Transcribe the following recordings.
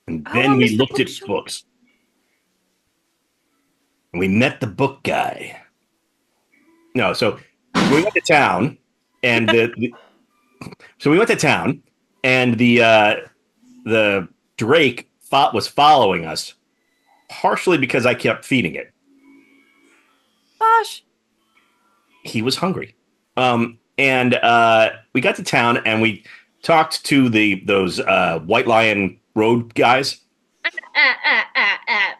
And Oh, then I we missed the looked at bookshop. books. And we met the book guy. No, so we went to town, and so we went to town, and the Drake was following us, partially because I kept feeding it. Gosh. He was hungry. And we got to town, and we talked to those White Lion Road guys.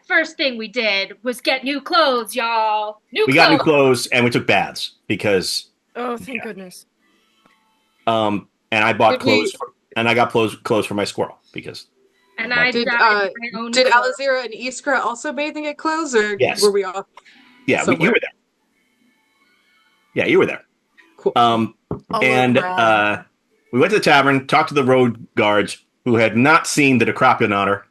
First thing we did was get new clothes, y'all. New We got new clothes. clothes, and we took baths because Oh, thank goodness. and I bought Did he? clothes and I got clothes for my squirrel because And like I Did dyed my own did clothes. Alizira and Iskra also bathing at clothes, or yes, were we off yeah, you somewhere? were there. Yeah, you were there. Cool. All And around. we went to the tavern, talked to the road guards who had not seen the Decrepinator,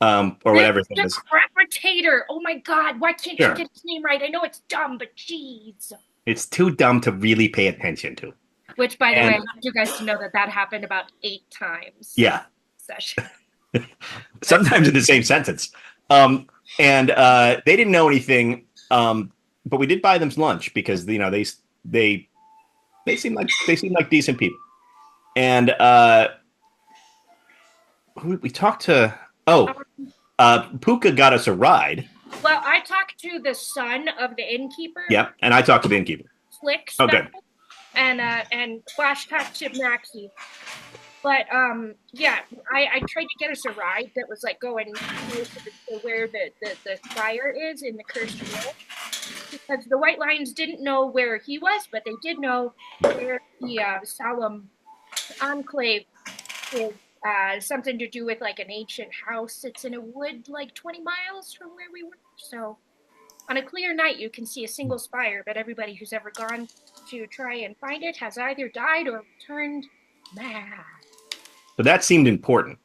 or whatever his name is. Decrepitator. Oh my God. Why can't you Sure, get his name right? I know it's dumb, but jeez. it's too dumb to really pay attention to. Which, by the way, I And want you guys to know that that happened about 8 times yeah, session. sometimes in the same sentence. And they didn't know anything, but we did buy them lunch because they they seem like decent people. And we talked to. Oh, Puka got us a ride. Well, I talked to the son of the innkeeper, Yep, and I talked to the innkeeper. Slick Oh, Speckle, good. and Flash talked to Maxie. But yeah, I tried to get us a ride that was like going close to where the fire is in the cursed hill, because the White Lions didn't know where he was, but they did know where the solemn enclave is. Something to do with like an ancient house that's in a wood like 20 miles from where we were. So on a clear night, you can see a single spire, but everybody who's ever gone to try and find it has either died or turned mad. So that seemed important.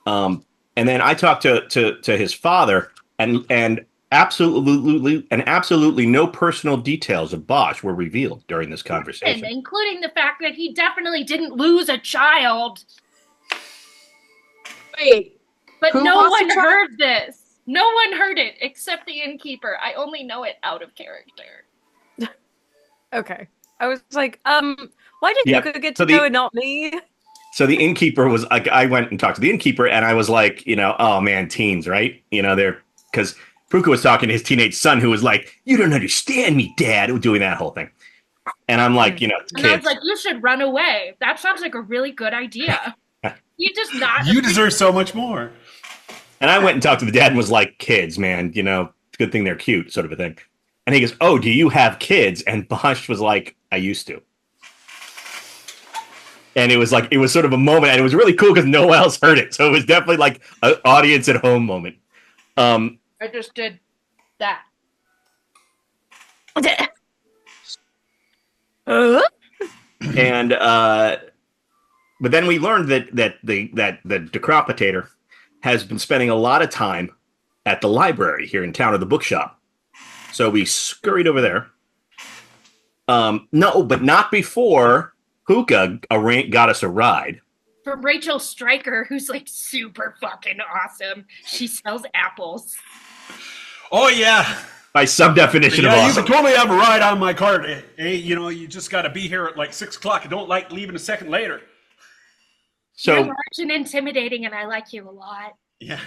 And then I talked to his father, and absolutely no personal details of Bosch were revealed during this And conversation. including the fact that he definitely didn't lose a child. Wait, But who no lost a one child? heard this. No one heard it except the innkeeper. I only know it out of character. Okay. I was like, why did Yep. Puka get So to know the and not me? so the innkeeper was like, I went and talked to the innkeeper, and I was like, oh man, teens, right? They're because Puka was talking to his teenage son, who was like, "You don't understand me, Dad," doing that whole thing. And I'm like, it's And I was kids. like, you should run away. That sounds like a really good idea. You just not. You deserve so much more. And I went and talked to the dad and was like, kids, man, it's a good thing they're cute, sort of a thing. And he goes, oh, do you have kids? And Bosch was like, I used to. And it was sort of a moment, and it was really cool because no one else heard it. So it was definitely like an audience at home moment. I just did that. And but then we learned that the Decrepitator has been spending a lot of time at the library here in town, or the bookshop. So we scurried over there. No, but not before Puka got us a ride. From Rachel Stryker, who's like super fucking awesome. She sells apples. Oh yeah, By some definition of yeah. You awesome. can totally have a ride on my cart. Hey, you just got to be here at like 6 o'clock. I don't like leaving a second later. So You're large and intimidating, and I like you a lot. Yeah.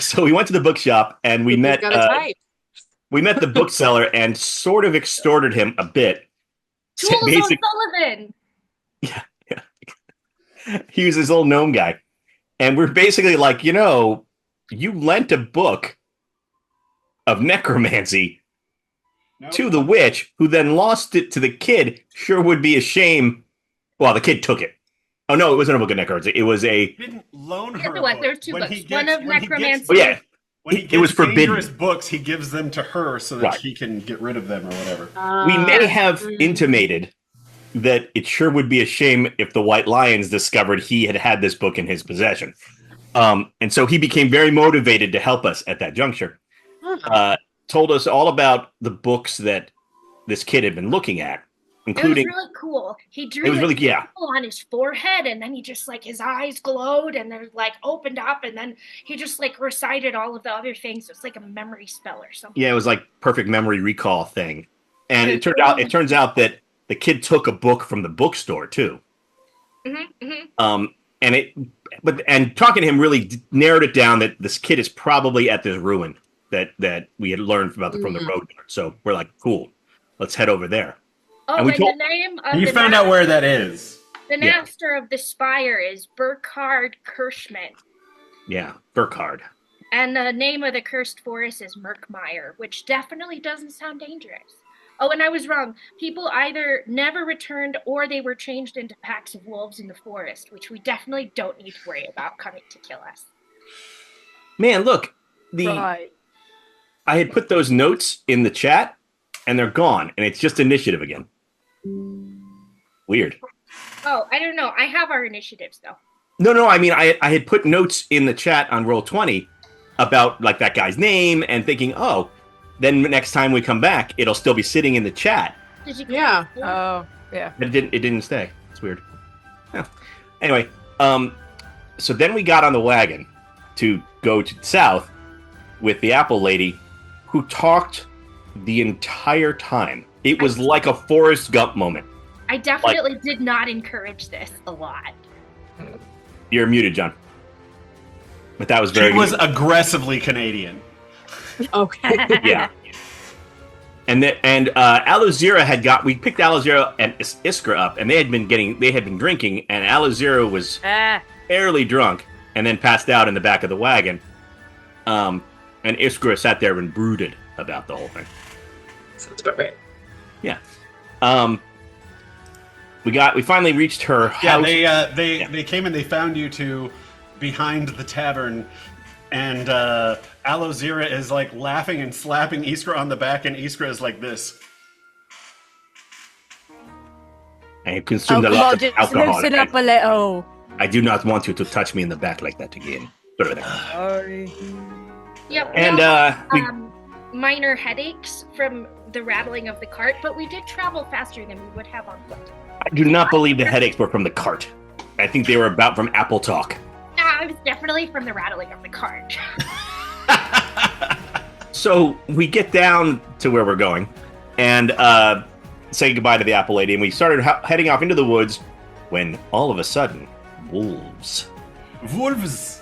so we went to the bookshop, and we He's met got a type. we met the bookseller and sort of extorted him a bit. Jules Basic, O'Sullivan. yeah. He was this little gnome guy. And we're basically like, you lent a book of necromancy to the witch, who then lost it to the kid. Sure would be a shame. Well, the kid took it. Oh, no, it wasn't a book of necromancy. It was a... He didn't loan Yes, her. it was. a book. There's two When books. he gets- One of when he gets- necromancy. Oh, yeah. When he It gets was forbidden. dangerous books, he gives them to her so that Right. he can get rid of them or whatever. We may have Mm. intimated that it sure would be a shame if the White Lions discovered he had this book in his possession. And so he became very motivated to help us at that juncture. Told us all about the books that this kid had been looking at. It was including really cool. He drew it was really on his forehead, and then he just like his eyes glowed, and then like opened up, and then he just like recited all of the other things. It was like a memory spell or something. yeah, it was like perfect memory recall thing. And It it turns out that the kid took a book from the bookstore too. And and talking to him really narrowed it down that this kid is probably at this ruin that we had learned about from the road. So we're like, cool, let's head over there. Oh, and we the name of You found out where that is. the master of the spire is Burkhard Kirschman. Yeah, Burkhard. And the name of the cursed forest is Murkmire, which definitely doesn't sound dangerous. Oh, and I was wrong. People either never returned or they were changed into packs of wolves in the forest, which we definitely don't need to worry about coming to kill us. Man, look, Right. I had put those notes in the chat, and they're gone, and it's just initiative again. Weird. Oh, I don't know. I have our initiatives, though. No. I mean, I had put notes in the chat on Roll20 about like that guy's name, and thinking, oh, then next time we come back, it'll still be sitting in the chat. Did you? Yeah. Oh, yeah. But it didn't stay. It's weird. Yeah. Anyway, so then we got on the wagon to go to the south with the Apple Lady, who talked the entire time. It was like a Forrest Gump moment. I definitely did not encourage this a lot. You're muted, John. But that was very. She was aggressively Canadian. Okay. Yeah. And Alozira we picked Alozira and Iskra up, and they had been drinking, and Alozira was fairly drunk, and then passed out in the back of the wagon. And Iskra sat there and brooded about the whole thing. Sounds about right. Yeah. We finally reached her house. Yeah, they came and they found you two behind the tavern, and Alozira is like laughing and slapping Iskra on the back, and Iskra is like this. I have consumed a lot of alcohol. Loosen up a little. I do not want you to touch me in the back like that again. Sorry. Yep. And minor headaches from the rattling of the cart, but we did travel faster than we would have on foot. I do not believe the headaches were from the cart. I think they were about from Apple Talk. It was definitely from the rattling of the cart. So we get down to where we're going and say goodbye to the Apple Lady, and we started heading off into the woods when all of a sudden, wolves. Wolves!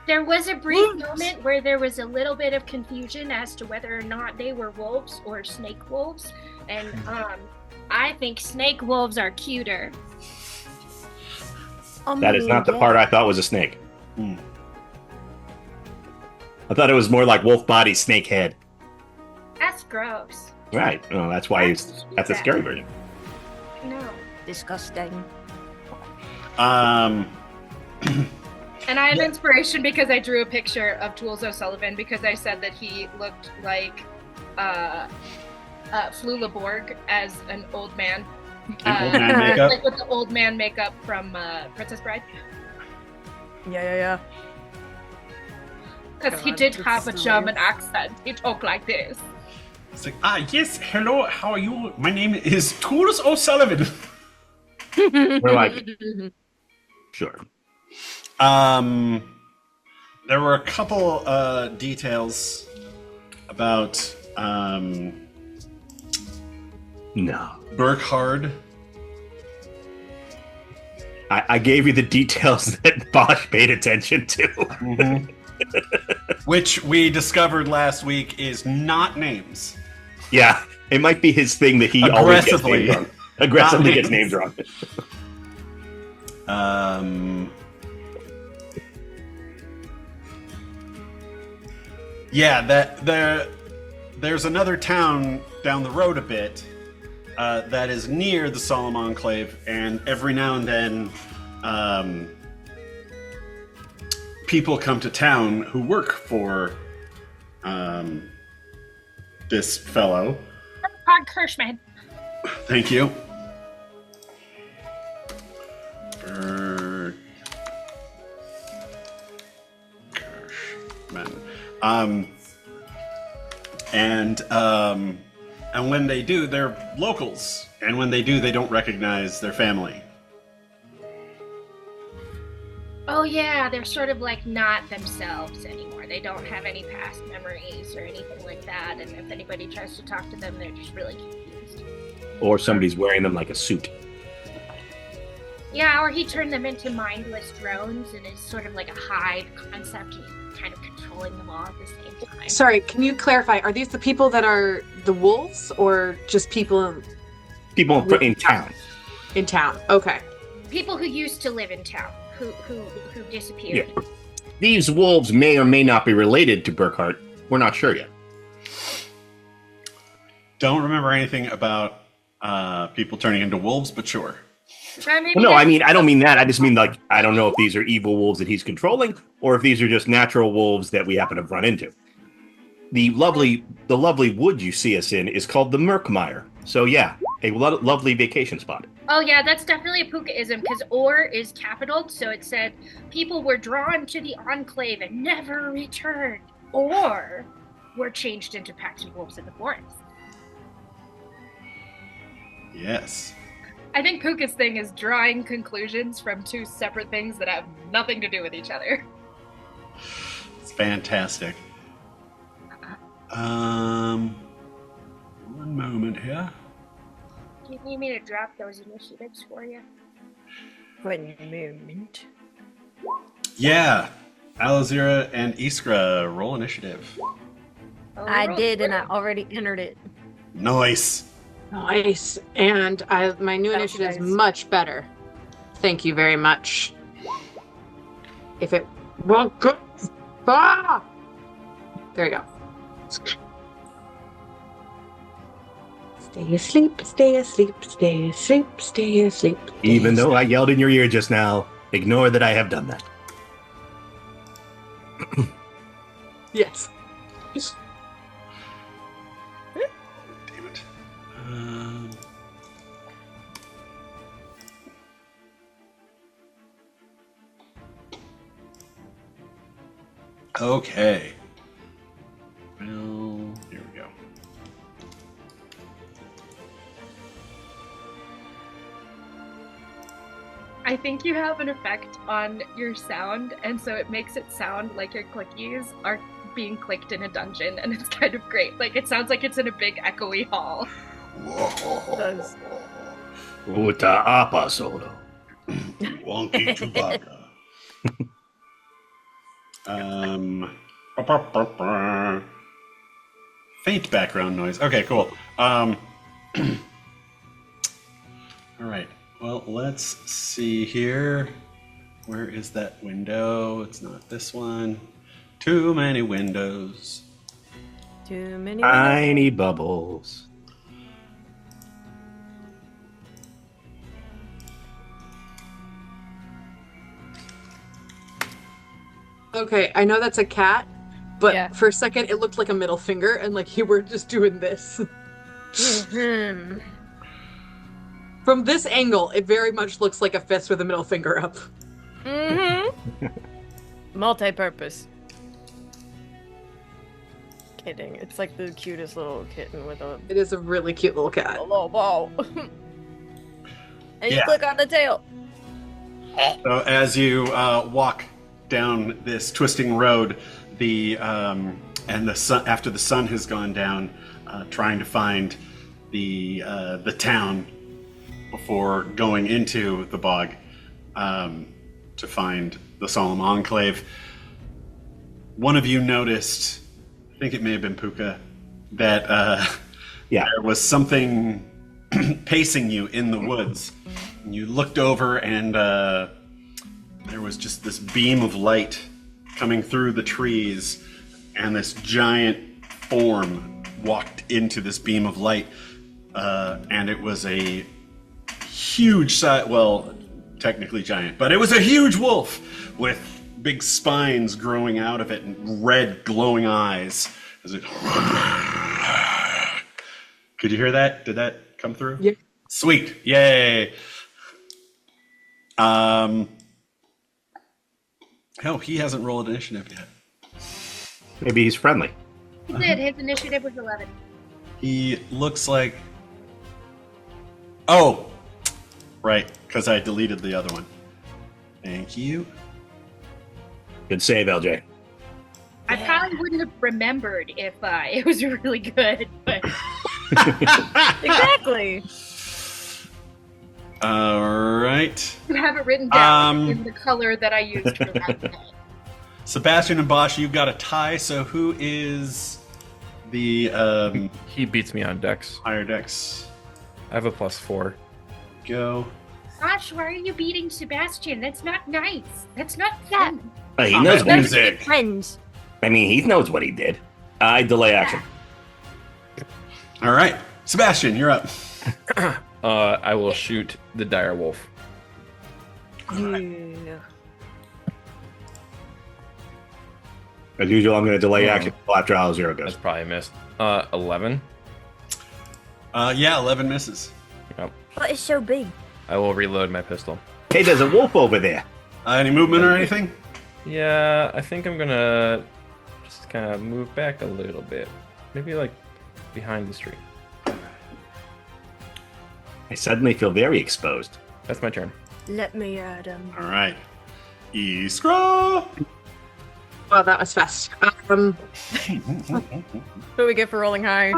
There was a brief moment where there was a little bit of confusion as to whether or not they were wolves or snake wolves, and I think snake wolves are cuter. That is not the part I thought was a snake. I thought it was more like wolf body, snake head. That's gross. Right. Well, that's why that's a scary version. No. Disgusting. And I have inspiration because I drew a picture of Tools O'Sullivan because I said that he looked like Flula Borg as an old man. Old man makeup? Like with the old man makeup from Princess Bride. Yeah. Because he did have a German accent. He talked like this. It's like, yes, hello, how are you? My name is Tools O'Sullivan. We're like, sure. There were a couple details about No. Burkhard. I gave you the details that Bosch paid attention to. Which we discovered last week is not names. Yeah, it might be his thing that he always gets names wrong. Aggressively gets names wrong. Yeah, there's another town down the road a bit that is near the Solemn Enclave, and every now and then people come to town who work for this fellow. Todd Kirschman. Thank you. Kirschman. And when they do, they're locals. And when they do, they don't recognize their family. Oh yeah, they're sort of like not themselves anymore. They don't have any past memories or anything like that. And if anybody tries to talk to them, they're just really confused. Or somebody's wearing them like a suit. Yeah, or he turned them into mindless drones and is sort of like a hive concept. He's kind of controlling them all at the same time. Sorry, can you clarify? Are these the people that are the wolves, or just people People in town. in town? Okay. People who used to live in town, who disappeared. Yeah. These wolves may or may not be related to Burkhart. We're not sure yet. Don't remember anything about people turning into wolves, but sure. Maybe Well, no, that's- I mean, I don't mean that. I just mean, like, I don't know if these are evil wolves that he's controlling or if these are just natural wolves that we happen to run into. The lovely wood you see us in is called the Merkmire. So, yeah, a lovely vacation spot. Oh yeah, that's definitely a Puka-ism because or is capitaled, so it said people were drawn to the enclave and never returned, or were changed into packs of wolves in the forest. Yes. I think Puka's thing is drawing conclusions from two separate things that have nothing to do with each other. It's fantastic. One moment here. Do you need me to drop those initiatives for you? One moment. Yeah. Alazira and Iskra, roll initiative. Oh, I roll did, and I through. already entered it. Nice. Nice. And my new That initiative is was nice. much better. Thank you very much. If it won't go. Ah! There you go. Stay asleep, stay asleep, stay asleep, stay asleep. Even though I yelled in your ear just now, ignore that I have done that. Yes. Damn it. Okay. Well, here we go. I think you have an effect on your sound, and so it makes it sound like your clickies are being clicked in a dungeon, and it's kind of great. Like, it sounds like it's in a big echoey hall. Does. Uta apa solo. Wonky Chewbacca. Faint background noise. Okay, cool. All right. Well, let's see here. Where is that window? It's not this one. Too many windows. Too many. Tiny bubbles. Okay, I know that's a cat, but Yeah. for a second it looked like a middle finger and like you were just doing this. Mhm. From this angle, it very much looks like a fist with a middle finger up. Mm-hmm. Multi-purpose. Kidding. It's like the cutest little kitten with a It is a really cute little cat. little ball. And you Yeah. click on the tail. So as you walk down this twisting road, and the sun, after the sun has gone down, trying to find the town before going into the bog to find the solemn enclave. One of you noticed, I think it may have been Puka, that Yeah. there was something pacing you in the woods. And you looked over and there was just this beam of light coming through the trees, and this giant form walked into this beam of light, and it was a huge size, well, technically giant, but it was a huge wolf with big spines growing out of it and red glowing eyes as it Could you hear that? Did that come through? Yeah. Sweet. Yay. Oh, he hasn't rolled initiative yet. Maybe he's friendly. He did. His initiative was 11. He looks like... Oh! Right, because I deleted the other one. Thank you. Good save, LJ. I probably wouldn't have remembered if it was really good, but Exactly. All right. you have it written down in the color that I used for that day. Sebastian and Bosch, you've got a tie, so who is the He beats me on Dex. higher dex? I have a +4. Go. Gosh, why are you beating Sebastian? That's not nice. That's not Yeah. fun. He knows what he music. Friends. I mean, he knows what he did. I delay action. All right. Sebastian, you're up. I will shoot the dire wolf. Yeah. As usual, I'm going to delay action until after Al Zero That's goes. probably a miss. 11. Yeah, 11 misses. Yep. But it's so big. I will reload my pistol. Hey, there's a wolf over there. Any movement or anything? Yeah, I think I'm gonna just kind of move back a little bit. Maybe like behind this tree. I suddenly feel very exposed. That's my turn. Let me add All right. Iskra! Well, that was fast. What do we get for rolling high?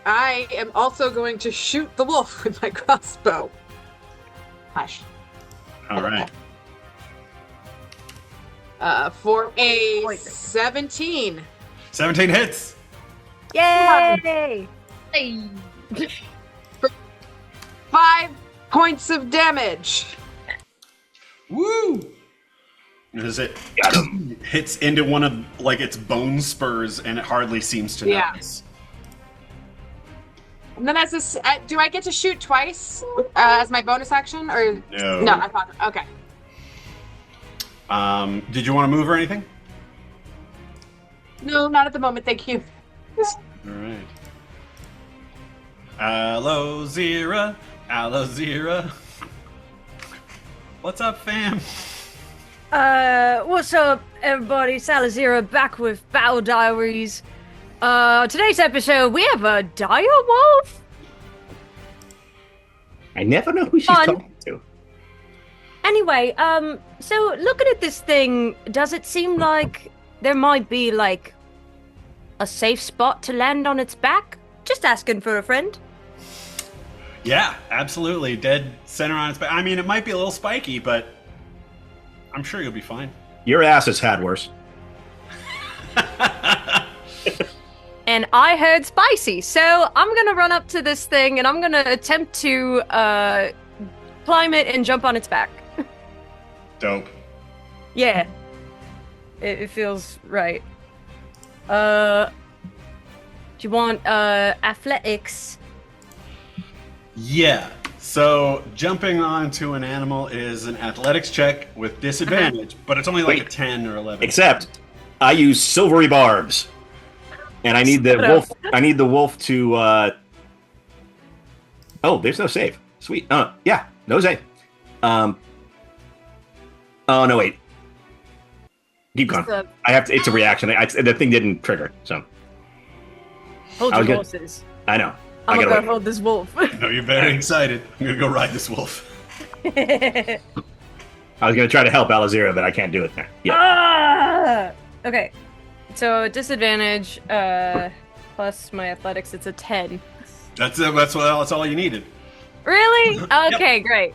I am also going to shoot the wolf with my crossbow. Hush. All right. For a 17. 17 hits. Yay! Hey. 5 points of damage. Woo! As it hits into one of like its bone spurs, and it hardly seems to Yeah. notice. And then do I get to shoot twice as my bonus action? Or No. No, I thought, okay. Did you want to move or anything? No, not at the moment, thank you. All right. Aloe Zira. What's up, fam? What's up, everybody? Salazira back with Battle Diaries. Today's episode, we have a dire wolf. I never know who she's Fun. talking to. Anyway, so looking at this thing, does it seem like there might be, like, a safe spot to land on its back? Just asking for a friend. Yeah, absolutely. Dead center on its back. I mean, it might be a little spiky, but I'm sure you'll be fine. Your ass has had worse. And I heard spicy, so I'm gonna run up to this thing and I'm gonna attempt to, climb it and jump on its back. Dope. Yeah. It feels right. Do you want, athletics? Yeah. So jumping onto an animal is an athletics check with disadvantage, but it's only like Wait. a 10 or 11. Except, I use silvery barbs, and I need the wolf. I need the wolf to. Oh, there's no save. Sweet. Yeah, no save. Oh no, wait. Keep going. I have to. It's a reaction. The thing didn't trigger, so Hold I your was good. horses. I know. I'm I gonna gotta go wait. hold this wolf. No, you're very excited. I'm gonna go ride this wolf. I was gonna try to help Alazira, but I can't do it now. Yeah. Ah! Okay. So disadvantage, plus my athletics, it's a 10. That's all you needed. Really? Okay, great.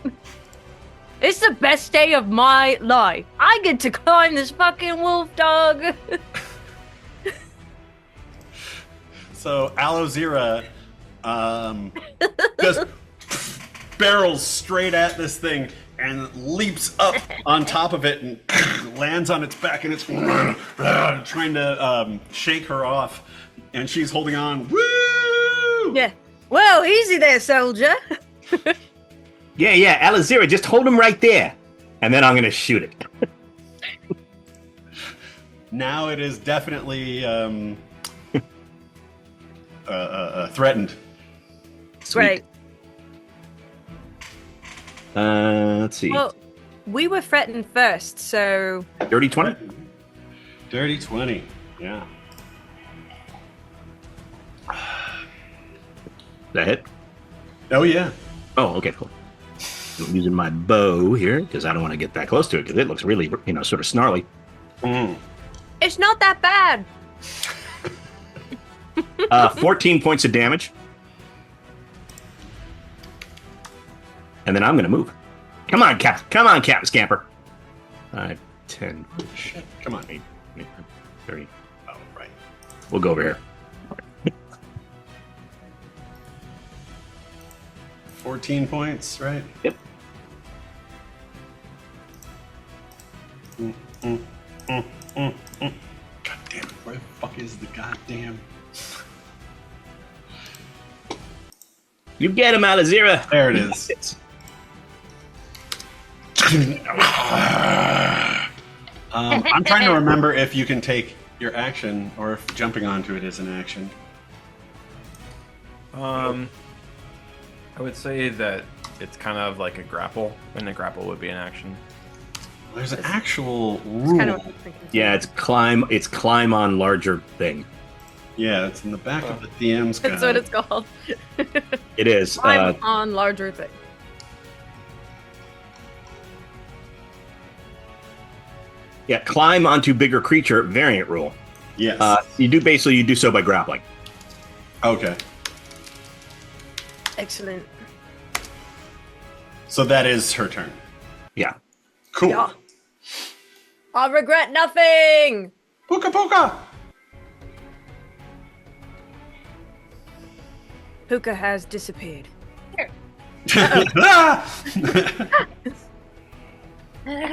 It's the best day of my life. I get to climb this fucking wolf dog. So Aloe Zira just barrels straight at this thing and leaps up on top of it and lands on its back, and it's trying to shake her off, and she's holding on. Woo! Yeah. Well, easy there, soldier. Yeah, Alazira, just hold him right there, and then I'm gonna shoot it. Now it is definitely threatened. Great. Let's see. Well, we were threatened first, so Dirty 20. Dirty 20. Yeah. That hit? Oh yeah. Oh, okay, cool. I'm using my bow here because I don't want to get that close to it because it looks really, sort of snarly. It's not that bad. 14 points of damage. And then I'm going to move. Come on, Cap. Come on, Cap Scamper. 5, 10. Shit. Come on. 8, 30. Oh, right. We'll go over here. 14 points, right? Yep. God damn it. Where the fuck is the goddamn... You get him out of zero. There it is. I'm trying to remember if you can take your action or if jumping onto it is an action. I would say that it's kind of like a grapple, and a grapple would be an action. There's an actual rule. Kind of what I'm thinking. Yeah, it's climb on larger thing. Yeah, it's in the back of the DM's guide. That's what it's called. It is. I'm on larger thing. Yeah, climb onto bigger creature variant rule. Yes. You do so by grappling. Okay. Excellent. So that is her turn. Yeah. Cool. Yeah. I regret nothing. Puka puka! Puka has disappeared.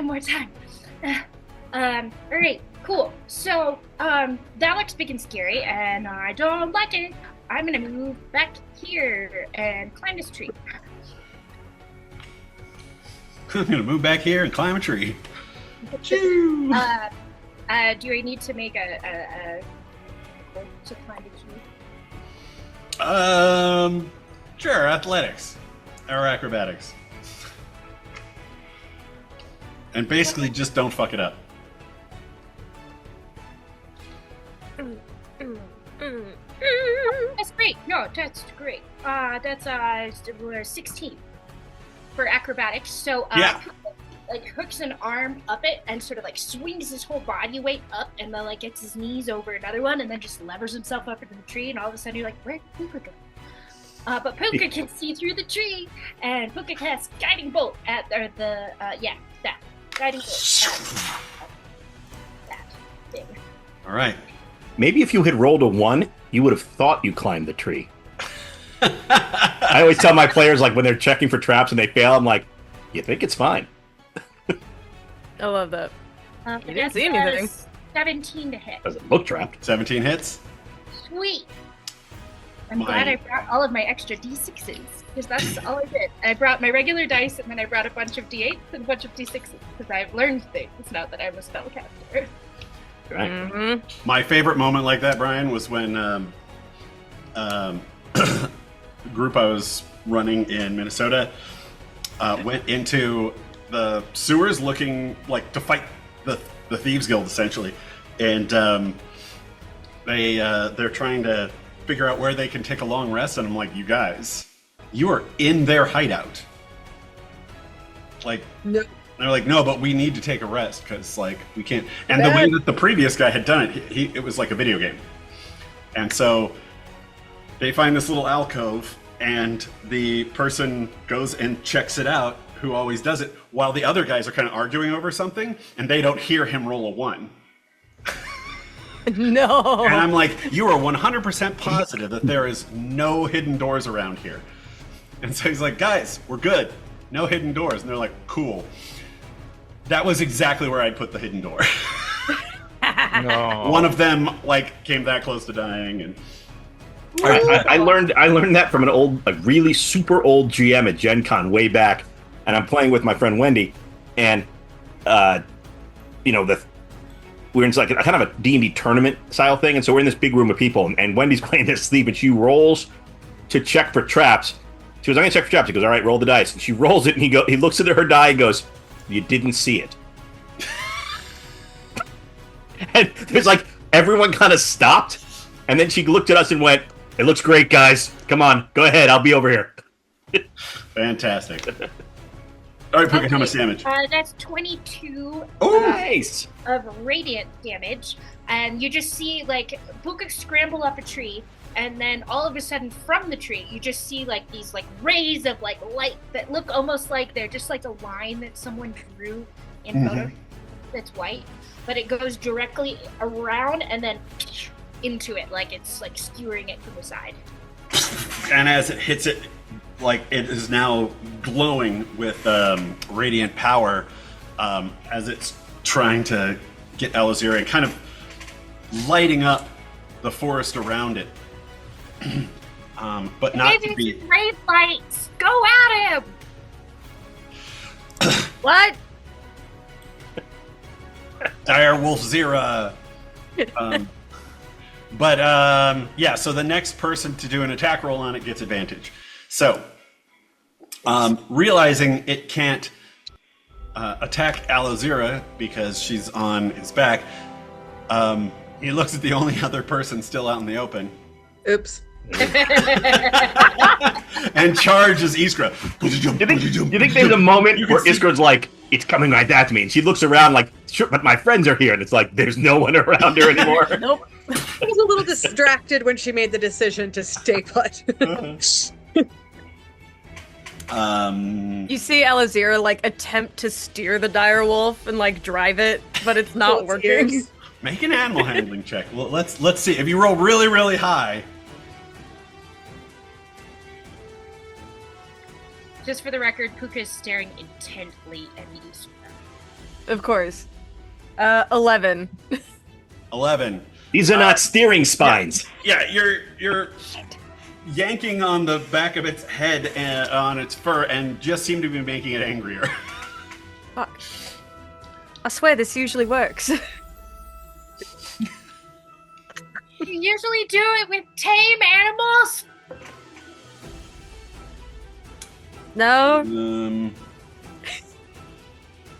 More time. Alright, cool. So, that looks big and scary, and I don't like it. I'm gonna move back here and climb this tree. I'm gonna move back here and climb a tree. Do I need to make a to climb a tree? Sure, athletics. Or acrobatics. And basically just don't fuck it up. That's great. No, that's great. That's 16 for acrobatics. So Yeah. like hooks an arm up it and sort of like swings his whole body weight up and then like gets his knees over another one and then just levers himself up into the tree and all of a sudden you're like, where'd Puka go? But Puka can see through the tree and Puka casts guiding bolt at guiding bolt at that thing. All right. Maybe if you had rolled a 1, you would have thought you climbed the tree. I always tell my players, like, when they're checking for traps and they fail, I'm like, you think it's fine. I love that. You didn't see anything. 17 to hit. Doesn't look trapped. 17 hits. Sweet. I'm glad I brought all of my extra d6s because that's all I did. I brought my regular dice and then I brought a bunch of d8s and a bunch of d6s because I've learned things now that I'm a spellcaster. Right. Mm-hmm. My favorite moment like that, Brian, was when the group I was running in Minnesota went into the sewers looking like to fight the Thieves Guild essentially, and they're trying to figure out where they can take a long rest, and I'm like, you guys, you are in their hideout. Like, No. they're like, no, but we need to take a rest because like we can't. And the way that the previous guy had done it, it was like a video game, and so they find this little alcove, and the person goes and checks it out, who always does it, while the other guys are kind of arguing over something, and they don't hear him roll a 1. No. And I'm like, you are 100% positive that there is no hidden doors around here. And so he's like, guys, we're good. No hidden doors. And they're like, cool. That was exactly where I'd put the hidden door. No. One of them like came that close to dying, and I learned that from a really super old GM at Gen Con way back, and I'm playing with my friend Wendy, and we're in like a kind of a D&D tournament style thing, and so we're in this big room of people, and Wendy's playing this thief, and she rolls to check for traps. She goes, I'm gonna check for traps. He goes, all right, roll the dice. And she rolls it, and he looks at her die and goes, you didn't see it. And there's like, everyone kind of stopped, and then she looked at us and went, It looks great, guys. Come on, go ahead. I'll be over here. Fantastic. All right, Puka, how much damage? That's 22 Nice. of radiant damage, and you just see like Puka scramble up a tree, and then all of a sudden from the tree you just see like these like rays of like light that look almost like they're just like a line that someone drew in photo that's white, but it goes directly around and then into it, like it's like skewering it to the side. And as it hits it, like it is now glowing with radiant power as it's trying to get Elazir and kind of lighting up the forest around it. But not to be... Ray lights! Go at him! What? Dire Wolf Zira. Yeah, so the next person to do an attack roll on it gets advantage. So, realizing it can't attack Alozira because she's on its back, he looks at the only other person still out in the open Oops. and charges Iskra. Do you think there's a moment where Iskra's like, it's coming right at me, and she looks around like, sure, but my friends are here, and it's like, there's no one around her anymore? Nope. I was a little distracted when she made the decision to stay put. You see Elazir like attempt to steer the dire wolf and like drive it, but it's not working. Ears. Make an animal handling check. Well, let's see. If you roll really, really high, Just for the record, Puka is staring intently at Iskra. Of course. 11. 11. These are not steering spines. Yeah, you're yanking on the back of its head and on its fur, and just seem to be making it angrier. Fuck. I swear this usually works. You usually do it with tame animals? No?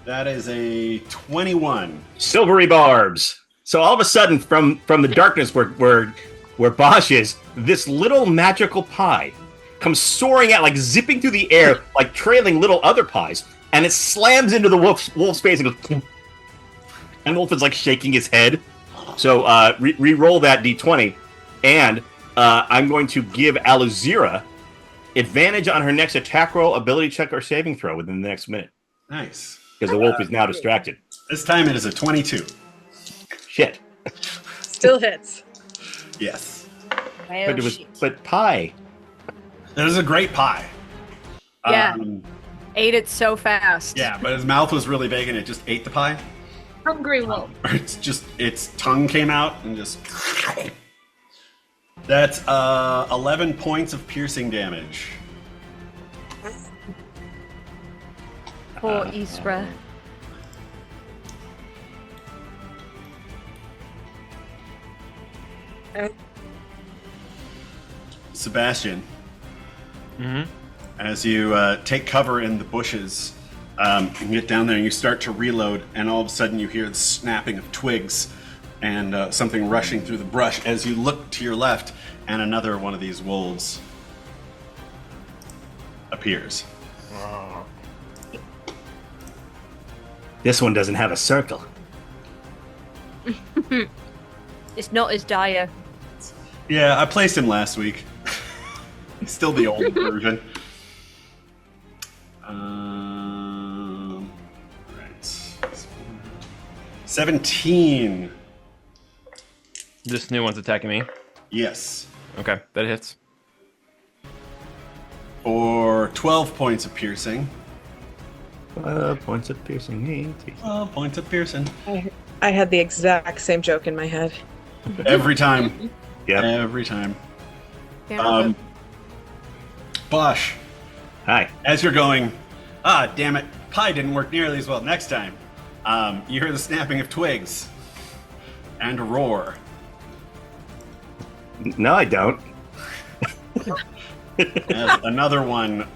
That is a 21. Silvery barbs. So all of a sudden, from the darkness where Bosch is, this little magical pie comes soaring out, like zipping through the air, like trailing little other pies, and it slams into the wolf's face and goes. And Wolf is like shaking his head. So re-roll that d20, and I'm going to give Aluzira advantage on her next attack roll, ability check, or saving throw within the next minute. Nice. Because the wolf is now distracted. This time it is a 22. Shit. Still hits. Yes. But pie. That is a great pie. Yeah. Ate it so fast. Yeah, but his mouth was really big and it just ate the pie. Hungry wolf. Its tongue came out and just... That's 11 points of piercing damage. Poor Iskra. Sebastian, as you take cover in the bushes, you get down there and you start to reload, and all of a sudden you hear the snapping of twigs and something rushing through the brush as you look to your left, and another one of these wolves appears. This one doesn't have a circle. It's not as dire. Yeah, I placed him last week. He's still the old version. Right. 17. This new one's attacking me. Yes. Okay, that hits. For 12 points of piercing. 12 points of piercing. 12 points of piercing. I had the exact same joke in my head. Every time. Yep. Every time. Yeah. Bosch, Hi. as you're going, damn it, pie didn't work nearly as well next time. You hear the snapping of twigs and a roar. No, I don't. As another one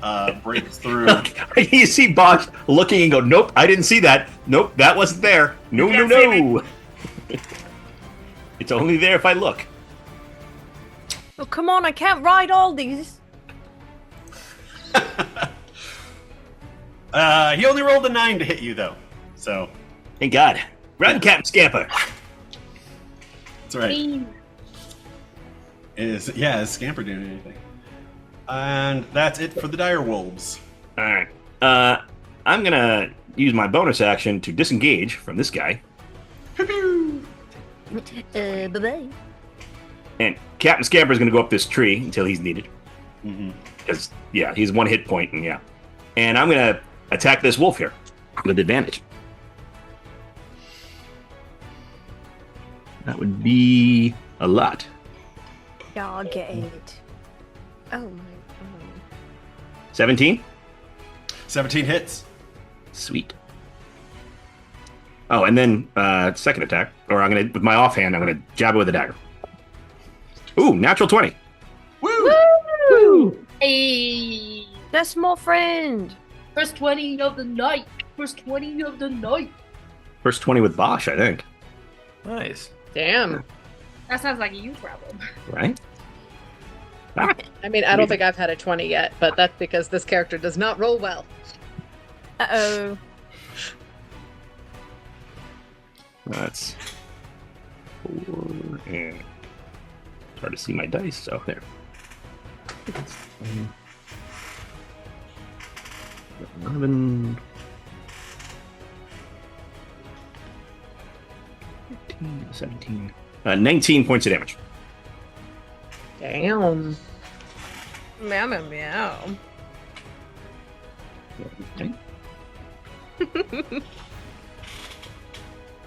breaks through. You see Bosch looking and go, nope, I didn't see that. Nope, that wasn't there. No, no, no. It's only there if I look. Oh, come on, I can't ride all these. He only rolled a 9 to hit you, though. So, Thank God. Run, Captain Scamper. that's right. Is Scamper doing anything? And that's it for the dire wolves. All right. I'm gonna use my bonus action to disengage from this guy. Bye-bye. And Captain Scamper is gonna go up this tree until he's needed. Mm-hmm. Because, yeah, he's 1 hit point, and yeah. And I'm gonna attack this wolf here with advantage. That would be a lot. Y'all get it. Oh my god. 17? 17 hits. Sweet. Oh, and then second attack, or I'm gonna with my offhand, I'm gonna jab it with a dagger. Ooh, natural 20. Woo! Hey, That's my friend. first 20 of the night. First 20 of the night. First 20 with Bosch, I think. Nice. Damn. That sounds like a you problem. Right? Ah, I mean, I don't think I've had a 20 yet, but that's because this character does not roll well. Uh-oh. that's 4 and it's hard to see my dice, so there. 11, 15, 17, 19 points of damage. Damn. Meow, meow, meow. Okay.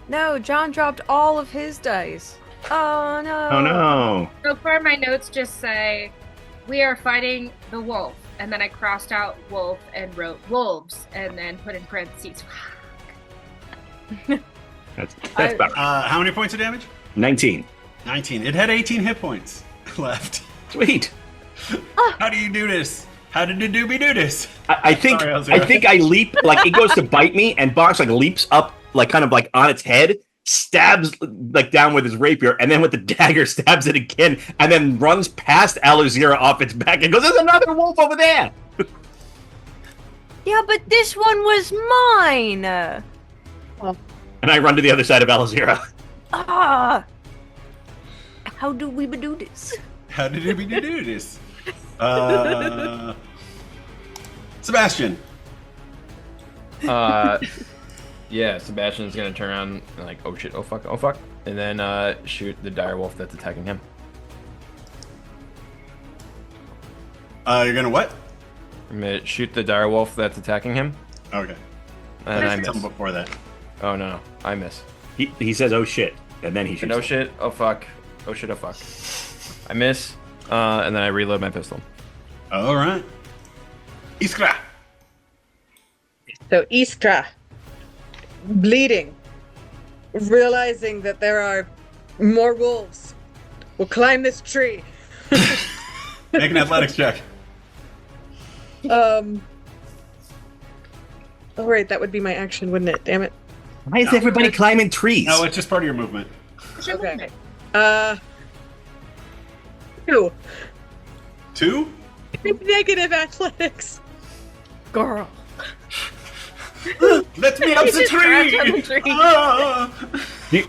No, John dropped all of his dice. Oh no. Oh no. So far, my notes just say, we are fighting the wolf. And then I crossed out wolf and wrote wolves and then put in parentheses. That's about right. How many points of damage? 19. 19. It had 18 hit points left. Sweet. How do you do this? How did the doobie do this? I think Sorry, I think I leap, like it goes to bite me, and Bosch like leaps up, like kind of like on its head, stabs like down with his rapier, and then with the dagger stabs it again, and then runs past Alazira off its back and goes, "There's another wolf over there." Yeah, but this one was mine. And I run to the other side of Alazira. Ah. How do we do this? How did doobie do this? Sebastian. Yeah, Sebastian's gonna turn around and like, oh shit, oh fuck, and then shoot the dire wolf that's attacking him. You're gonna what? I'm gonna shoot the dire wolf that's attacking him, Okay. and I Tell miss. him before that. Oh no, I miss. He says, "Oh shit," and then he shoots. And oh shit, oh fuck, oh shit, oh fuck. I miss, and then I reload my pistol. All right. Iskra. So Iskra, bleeding, realizing that there are more wolves, will climb this tree. Make an athletics check. Oh right, that would be my action, wouldn't it? Damn it. Why is everybody climbing trees? No, it's just part of your movement. Okay. 2. 2? Negative athletics. Girl. Let me up the Scratch on the tree! tree. Ah!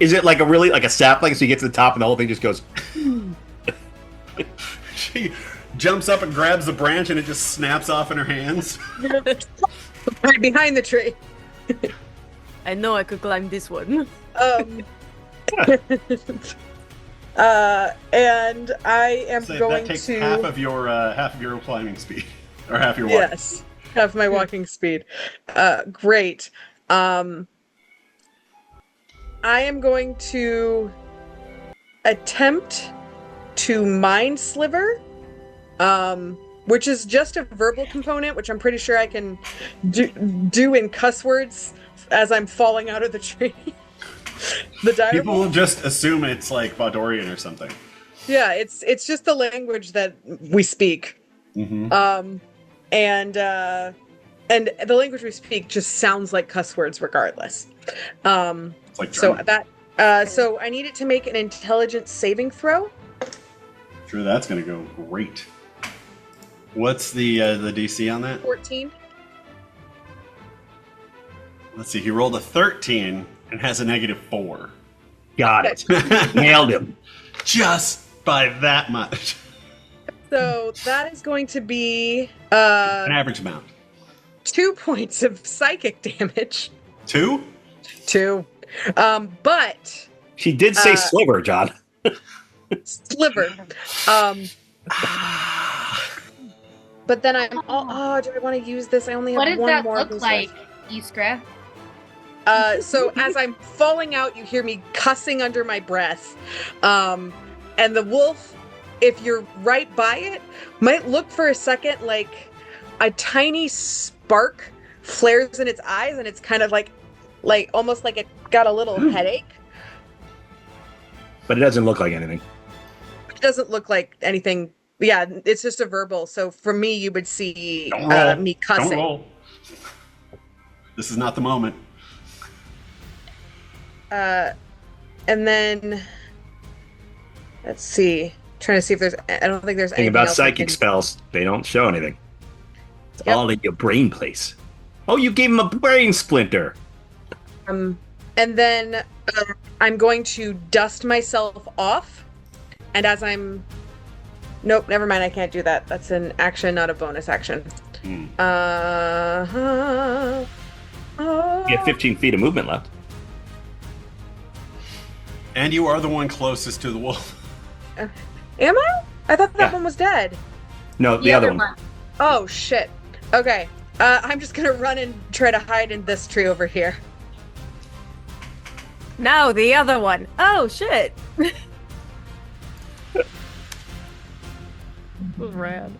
Is it like a really like a sapling? So you get to the top and the whole thing just goes. She jumps up and grabs the branch and it just snaps off in her hands. Right behind the tree. I know I could climb this one. And I am So going that takes to half of your climbing speed. Or half your walk. yes, half my walking speed. Great. I am going to attempt to mind sliver, which is just a verbal component, which I'm pretty sure I can do in cuss words as I'm falling out of the tree. The dialogue. People will just assume it's like Valdorian or something. Yeah, it's just the language that we speak. Mm-hmm. And the language we speak just sounds like cuss words regardless. It's like So German. that so I need it to make an intelligence saving throw. Sure, that's gonna go great. What's the DC on that? 14. Let's see. He rolled a 13 and has a -4. Got it. Nailed him. Just by that much. So that is going to be An average amount. 2 points of psychic damage. 2? 2. But She did say sliver, John. sliver. But then I'm do I want to use this? I only have What does one that more of look these like, left. Iskra? So as I'm falling out, you hear me cussing under my breath. And the wolf, if you're right by it, might look for a second like a tiny spark flares in its eyes, and it's kind of like almost like it got a little headache. But it doesn't look like anything. It doesn't look like anything. Yeah, it's just a verbal. So for me, you would see Don't roll. me cussing. Don't roll. This is not the moment. And then let's see. Trying to see if there's. I don't think there's Thing anything about else I psychic can- spells, they don't show anything. It's Yep. all in your brain place. Oh, you gave him a brain splinter. And then I'm going to dust myself off. And as I'm. Nope, never mind. I can't do that. That's an action, not a bonus action. You have 15 feet of movement left. And you are the one closest to the wolf. Am I? I thought that Yeah. one was dead. No, the other one. Oh, shit. Okay. I'm just gonna run and try to hide in this tree over here. No, the other one. Oh shit. Rad.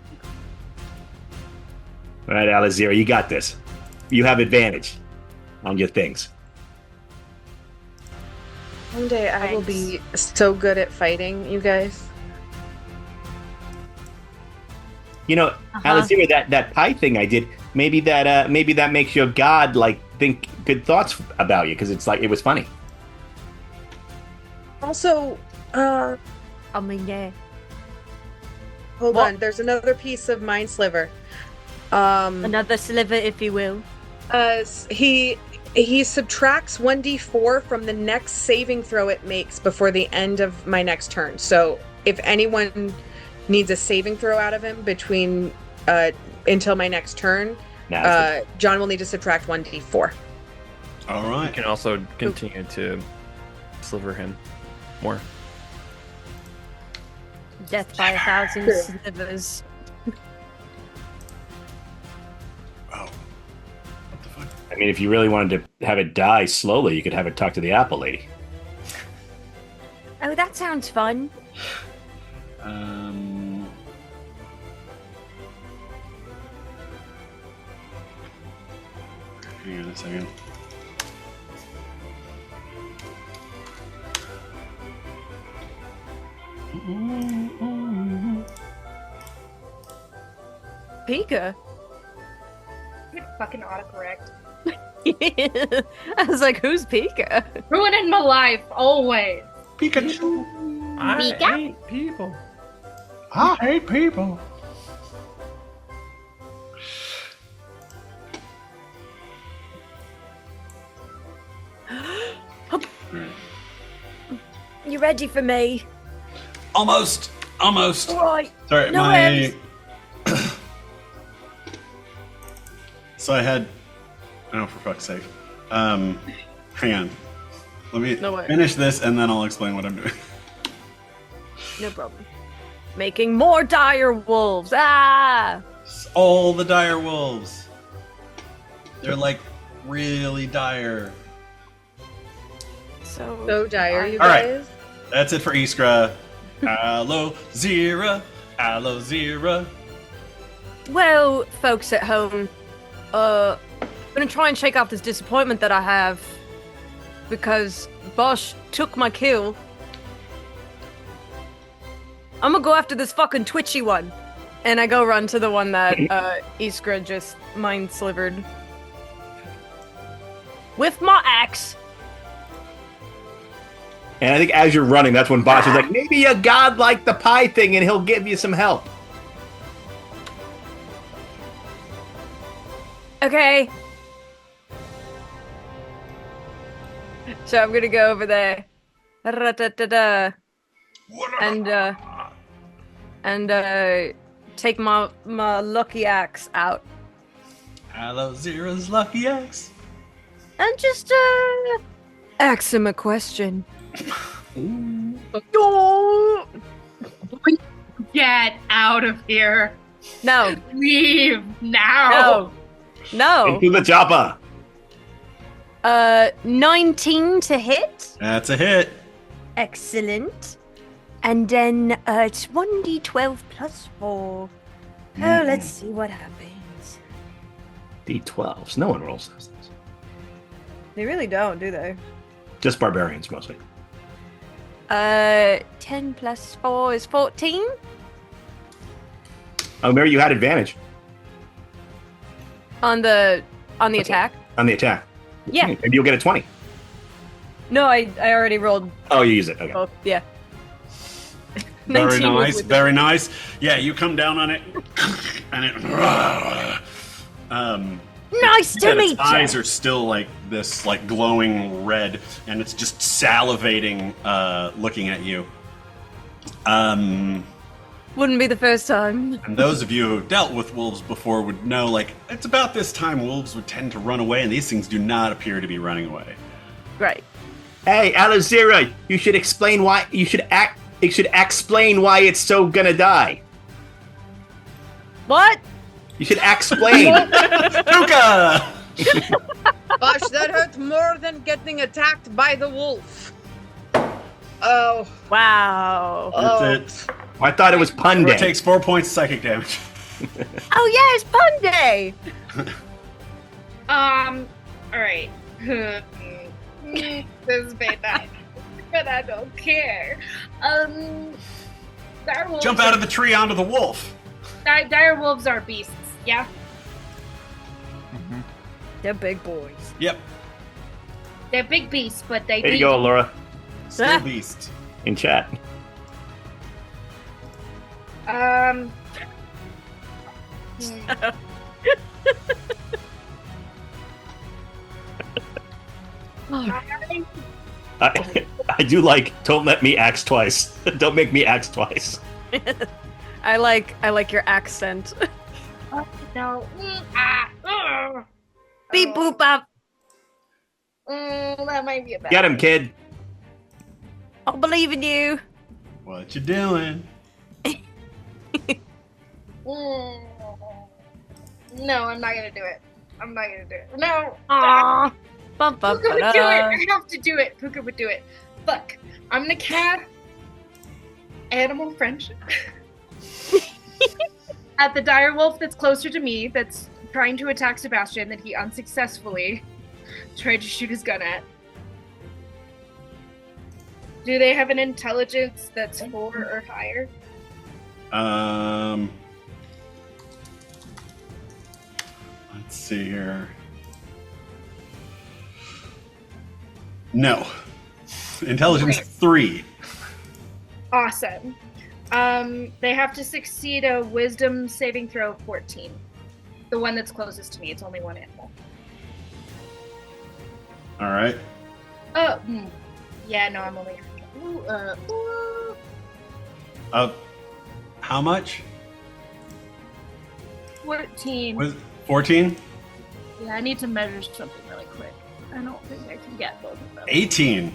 All right, Alizira, you got this. You have advantage on your things. One day I will be so good at fighting, you guys. You know, Alizira, that pie thing I did, maybe that makes your god like think good thoughts about you because it's like it was funny. Also, I mean, yeah. hold What? on. There's another piece of Mind Sliver. Another sliver, if you will. He subtracts 1d4 from the next saving throw it makes before the end of my next turn. So if anyone needs a saving throw out of him between until my next turn, John will need to subtract 1d4. All You right. can also continue to sliver him more. Death by 1,000 True. slivers. Oh. What the fuck? I mean, if you really wanted to have it die slowly, you could have it talk to the apple lady. Oh, that sounds fun. Hang on a second. Pika. Fucking autocorrect. I was like, who's Pika? Ruining my life, always. Pikachu. I Mika? hate people. I hate people. You ready for me? Almost. Almost. Right. Sorry, No my. worries. So I had. Oh, for fuck's sake. Hang on. Let me No worries. finish this and then I'll explain what I'm doing. No problem. Making more dire wolves. Ah! All the dire wolves. They're like really dire. So dire, you All right. guys. That's it for Iskra. Aloe Zira. Aloe Zira. Well, folks at home, I'm gonna try and shake off this disappointment that I have because Bosch took my kill. I'm gonna go after this fucking twitchy one. And I go run to the one that Iskra just mind slivered. With my axe. And I think as you're running, that's when Bosch is like, maybe a god like the pie thing and he'll give you some help. Okay. So I'm gonna go over there. Ra-da-da-da. And take my lucky axe out. Alozira's lucky axe. And just ask him a question. Get out of here. No. Leave now. No. Into the chopper. 19 to hit. That's a hit. Excellent. And then it's 1d12 plus 4. Oh, let's see what happens. D12s. No one rolls those things. They really don't, do they? Just barbarians, mostly. 10 plus 4 is 14. Oh, Mary, you had advantage. On the attack? On the attack. Yeah. Maybe you'll get a 20. No, I already rolled Oh, you use it. Okay. both. Yeah. Very 19 was nice, with very nice. Yeah, you come down on it, and it. Nice to meet Its eyes you. are still like this, like glowing red, and it's just salivating, looking at you. Wouldn't be the first time. And those of you who've dealt with wolves before would know, like, it's about this time wolves would tend to run away, and these things do not appear to be running away. Right. Hey, Alozira, you should explain why. You should explain why it's so gonna die. What? You should explain. Puka! Gosh, that hurt more than getting attacked by the wolf. Oh. Wow. That's it. I thought it was pun It day. takes 4 points of psychic damage. Oh yeah, it's pun day. Alright. This is bad, but I don't care. Dire wolves Jump out of the tree onto the wolf. dire wolves are beasts, yeah? They're big boys. Yep. They're big beasts, but they There you beat- go, Laura, Still beast. in chat. I do like. Don't let me axe twice. Don't make me axe twice. I like your accent. No. Beep boop bop. That might be a bad Get him, kid. I'll believe in you. What you doing? No, I'm not gonna do it. I'm not gonna do it. No. Aww. Bum, bum, Puka would do it. ba-da. I have to do it. Puka would do it. Fuck. I'm gonna cast animal friendship at the dire wolf that's closer to me, that's trying to attack Sebastian, that he unsuccessfully tried to shoot his gun at. Do they have an intelligence that's 4 or higher? Let's see here. No. Intelligence 3. Awesome. They have to succeed a wisdom saving throw of 14. The one that's closest to me. It's only one animal. All right. Oh, yeah, no, I'm only. How much? 14. Was 14? Yeah, I need to measure something really quick. I don't think I can get both of them. 18.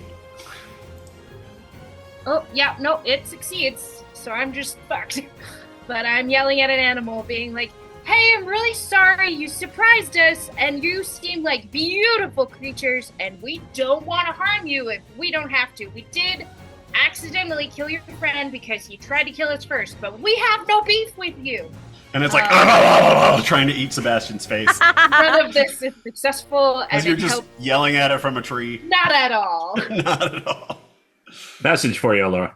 Oh, yeah, no, it succeeds. So I'm just fucked. But I'm yelling at an animal, being like, hey, I'm really sorry you surprised us, and you seem like beautiful creatures, and we don't want to harm you if we don't have to. We did accidentally kill your friend because he tried to kill us first, but we have no beef with you. And it's like, trying to eat Sebastian's face. None of this is successful, As and you're it just helps yelling at it from a tree. not at all. Not at all. Message for you, Laura.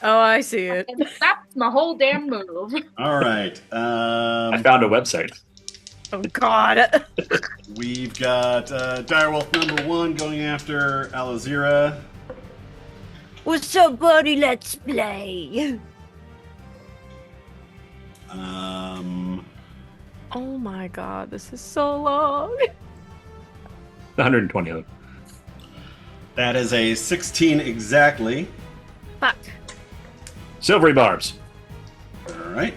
Oh, I see it. And that's my whole damn move. All right. I found a website. Oh God. We've got Direwolf number 1 going after Alozira. What's up, buddy? Let's play. Oh my god, this is so long. 120 of them. That is a 16 exactly. Fuck. Silvery barbs. All right.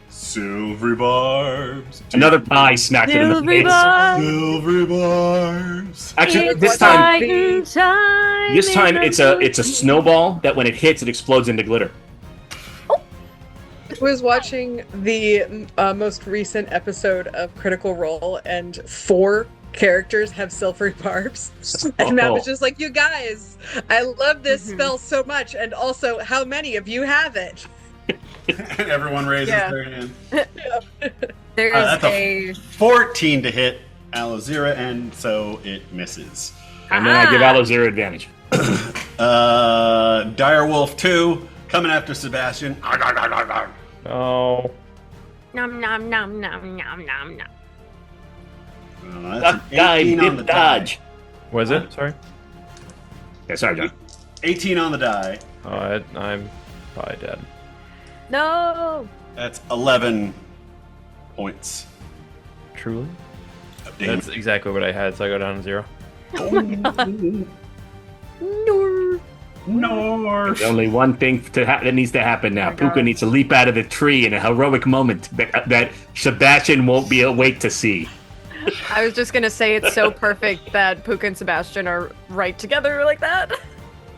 Silvery barbs. Another pie smacked it in the Silvery face. barbs. Silvery barbs. Actually, this time it's a snowball that when it hits, it explodes into glitter. I was watching the most recent episode of Critical Role, and 4 characters have silvery barbs. And Matt was just like, you guys, I love this spell so much, and also, how many of you have it? Everyone raises their hand. There's That's a 14 to hit Alozira, and so it misses. And then I give Alozira advantage. Direwolf 2 coming after Sebastian. Oh. nom nom nom nom nom nom nom. That's an 18 on the die. Was it? Sorry. Yeah, sorry, John. 18 on the die. Oh, I'm probably dead. No. That's 11 points Truly? of damage. That's exactly what I had, so I go down to 0. Oh my god. No. There's only one thing that needs to happen now. Puka needs to leap out of the tree in a heroic moment that Sebastian won't be awake to see. I was just gonna say it's so perfect that Puka and Sebastian are right together like that.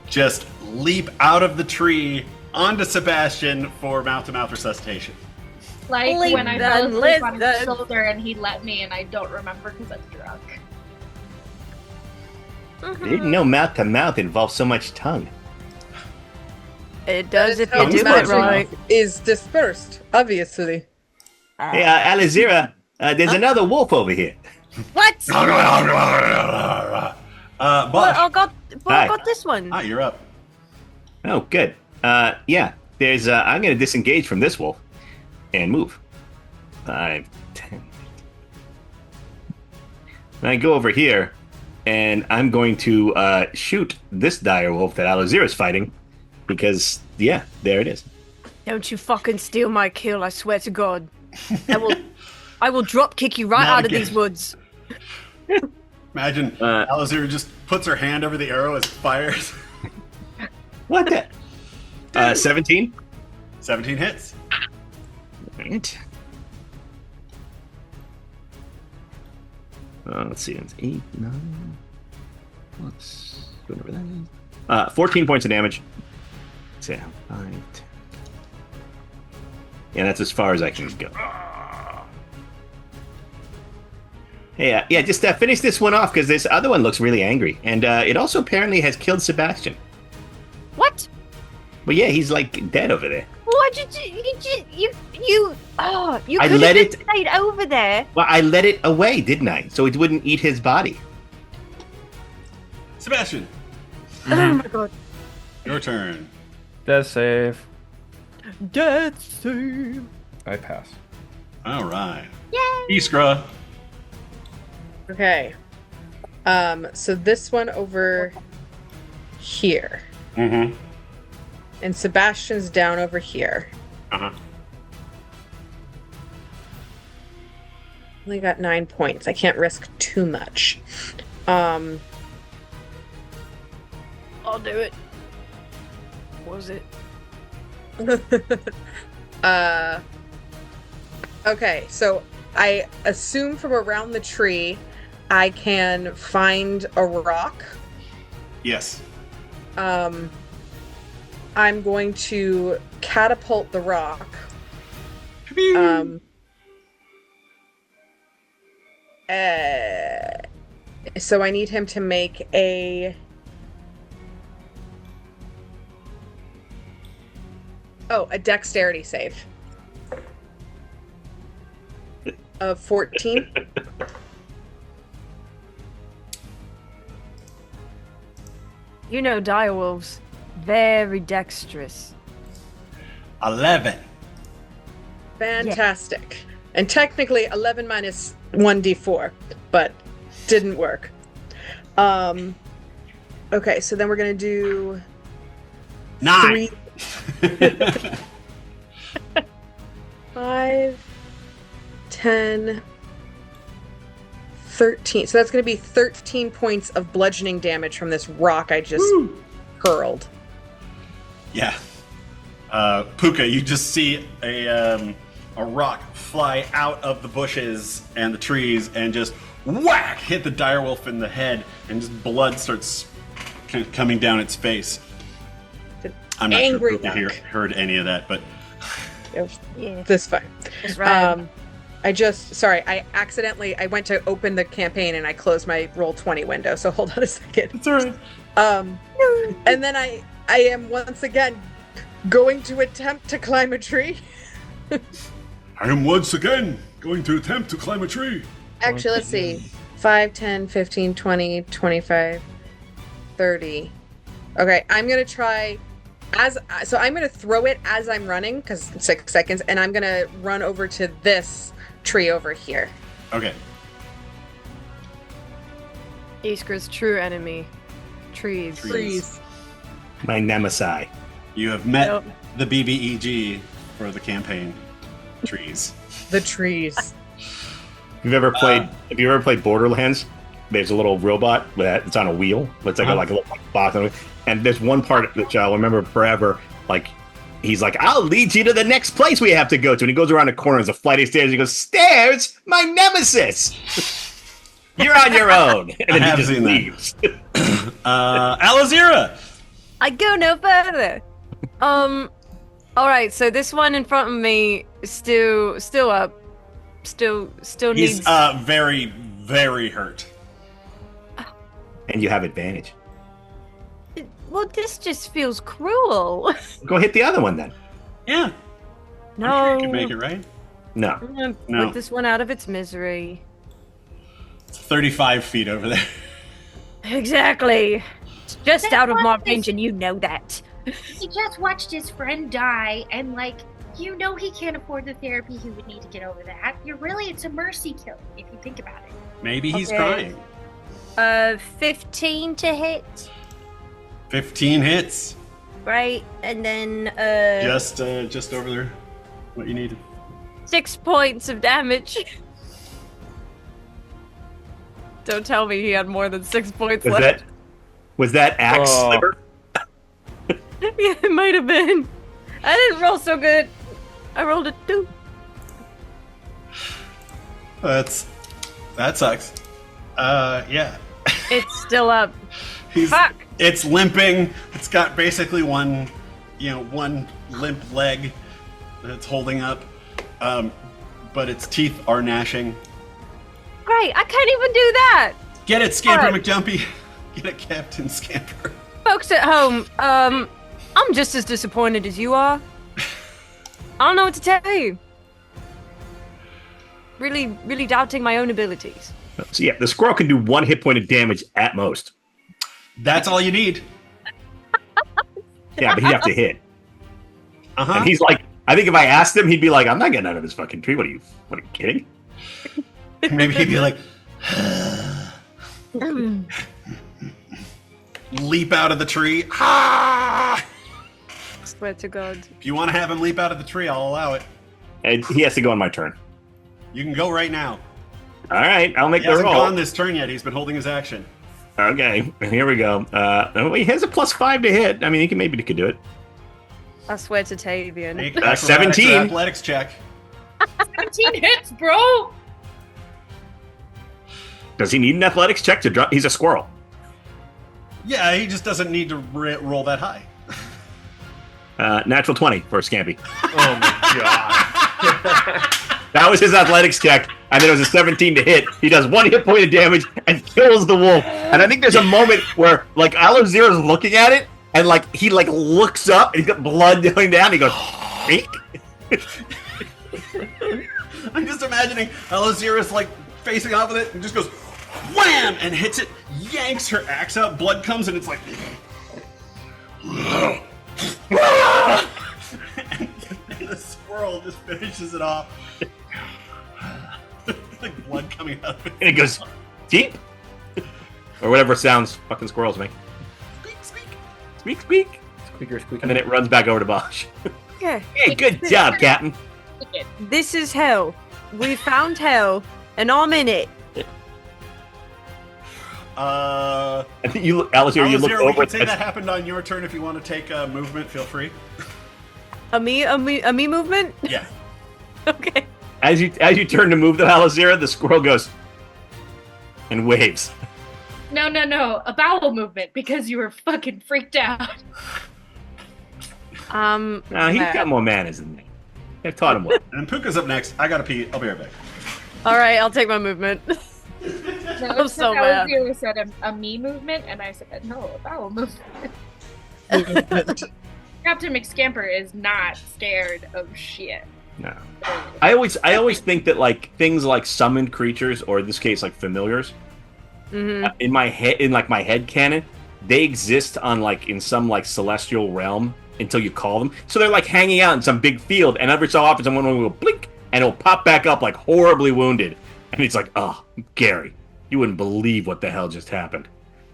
Just leap out of the tree onto Sebastian for mouth-to-mouth resuscitation. Like Leave when I them, fell asleep on his listen. shoulder and he let me and I don't remember because I'm drunk. I didn't know mouth to mouth involves so much tongue. It does if How you do it magic right. is dispersed, obviously. Hey, Alazira, there's another wolf over here. What? Bosh. I got Hi. this one. Ah, you're up. Oh, good. Yeah, there's. I'm going to disengage from this wolf and move. 5, 10. And I go over here, and I'm going to shoot this dire wolf that Alazira's fighting, because yeah, there it is. Don't you fucking steal my kill! I swear to God, I will drop kick you right Not out of again. these woods. Imagine Alazir just puts her hand over the arrow as it fires. What the? 17. 17 hits. Right. Let's see. It's 8, 9. Let's go over that. 14 points of damage. 10, 5, 10. Yeah, that's as far as I can go. Hey, yeah, just finish this one off because this other one looks really angry, and it also apparently has killed Sebastian. What? But yeah, he's like dead over there. What did you I could let have it- stayed over there. Well, I let it away, didn't I? So it wouldn't eat his body. Sebastian, Oh my God. your turn. Death save. Death save. I pass. All right. Yay. Iskra. Okay. So this one over here. Mm-hmm. And Sebastian's down over here. Uh-huh. Only got 9 points. I can't risk too much. I'll do it. Was it? Okay, so I assume from around the tree I can find a rock. Yes. I'm going to catapult the rock. So I need him to make a... Oh, a dexterity save. Of 14. You know, direwolves, very dexterous. 11. Fantastic. And technically 11 minus 1d4, but didn't work. Okay, so then we're gonna do 9. 5, 10, 13. So that's going to be 13 points of bludgeoning damage from this rock I just hurled. Yeah. Puka, you just see a rock fly out of the bushes and the trees and just whack hit the direwolf in the head, and just blood starts coming down its face. I'm not sure Puka heard any of that, but Yeah. This is fine. That's right. I accidentally, I went to open the campaign and I closed my Roll20 window, so hold on a second. it's alright. And then I am once again going to attempt to climb a tree. I am once again going to attempt to climb a tree. Actually, let's see. 5, 10, 15, 20, 25, 30. Okay, I'm going to try I'm going to throw it as I'm running, because 6 seconds, and I'm going to run over to this tree over here. Okay. Iskra's true enemy. Trees. My nemesis. You have met Nope. the BBEG for the campaign. Trees. The trees. Have you ever played Borderlands? There's a little robot that's on a wheel. It's like a little box. And there's one part which I'll remember forever. Like, he's like, I'll lead you to the next place we have to go to. And he goes around a corner. There's a flight of stairs. He goes, stairs? My nemesis! You're on your own. And then he just leaves. Alazira! I go no further. Alright, so this one in front of me is still up. Still He's needs... very, very hurt. And you have advantage. Well, this just feels cruel. Go hit the other one then. Yeah. No. I'm sure you can make it, right? No. I'm gonna No. put this one out of its misery. It's 35 feet over there. Exactly. It's just That's out of my what range, and you know that. He just watched his friend die, and he can't afford the therapy he would need to get over that. It's a mercy kill if you think about it. Maybe he's Okay. crying. 15 to hit, 15 hits. right? And then, Just over there. What you needed. 6 points of damage. Don't tell me he had more than 6 points left. Was that axe sliver? Yeah, it might have been. I didn't roll so good. I rolled a 2. That sucks. Yeah. It's still up. Fuck. It's limping. It's got basically one limp leg that it's holding up. But its teeth are gnashing. Great, I can't even do that. Get it, Scamper Alright. McJumpy. Get it, Captain Scamper. Folks at home, I'm just as disappointed as you are. I don't know what to tell you. Really, really doubting my own abilities. So yeah, the squirrel can do 1 hit point of damage at most. That's all you need. Yeah, but he'd have to hit. Uh-huh. And he's like, I think if I asked him, he'd be like, I'm not getting out of this fucking tree. What are you kidding? Maybe he'd be like, leap out of the tree. Swear to God. If you want to have him leap out of the tree, I'll allow it. And he has to go on my turn. You can go right now. All right, I'll make He the hasn't roll. gone this turn yet. He's been holding his action. Okay, here we go. He has a +5 to hit. I mean, he could do it. I swear to Tavian. Make 17. Athletics check. 17 hits, bro! Does he need an athletics check to drop? He's a squirrel. Yeah, he just doesn't need to roll that high. Natural 20 for Scampy. Oh my god. That was his athletics check, and then it was a 17 to hit. He does 1 hit point of damage and kills the wolf. And I think there's a moment where, like, Alozira's looking at it, and, like, he, like, looks up, and he's got blood going down, and he goes, "Eek." I'm just imagining Alozira's like facing off with it and just goes wham and hits it, yanks her axe out, blood comes, and it's like and the squirrel just finishes it off. Like blood coming out of it. And it goes, deep. Or whatever sounds fucking squirrels make. Squeak, squeak. Squeaker, squeaker. And then it runs back over to Bosch. Yeah. Hey, good job, Captain. This is hell. We found hell, and I'm in it. I think you look, Alistair, you look Alistair, we over. could say that happened on your turn. If you want to take movement, feel free. A me movement? Yeah. Okay. As you turn to move the Alizira, the squirrel goes and waves. No, a bowel movement because you were fucking freaked out. Nah, he's got more manners than me. I've taught him well. And Puka's up next. I gotta pee. I'll be right back. All right, I'll take my movement. No, I'm so mad. Alistair said a me movement, and I said no, a bowel movement. Captain McScamper is not scared of shit. No. I always think that like things like summoned creatures, or in this case like familiars, in my head canon, they exist on like in some like celestial realm until you call them. So they're like hanging out in some big field, and every so often someone will go blink, and it'll pop back up like horribly wounded, and it's like, oh, Gary, you wouldn't believe what the hell just happened.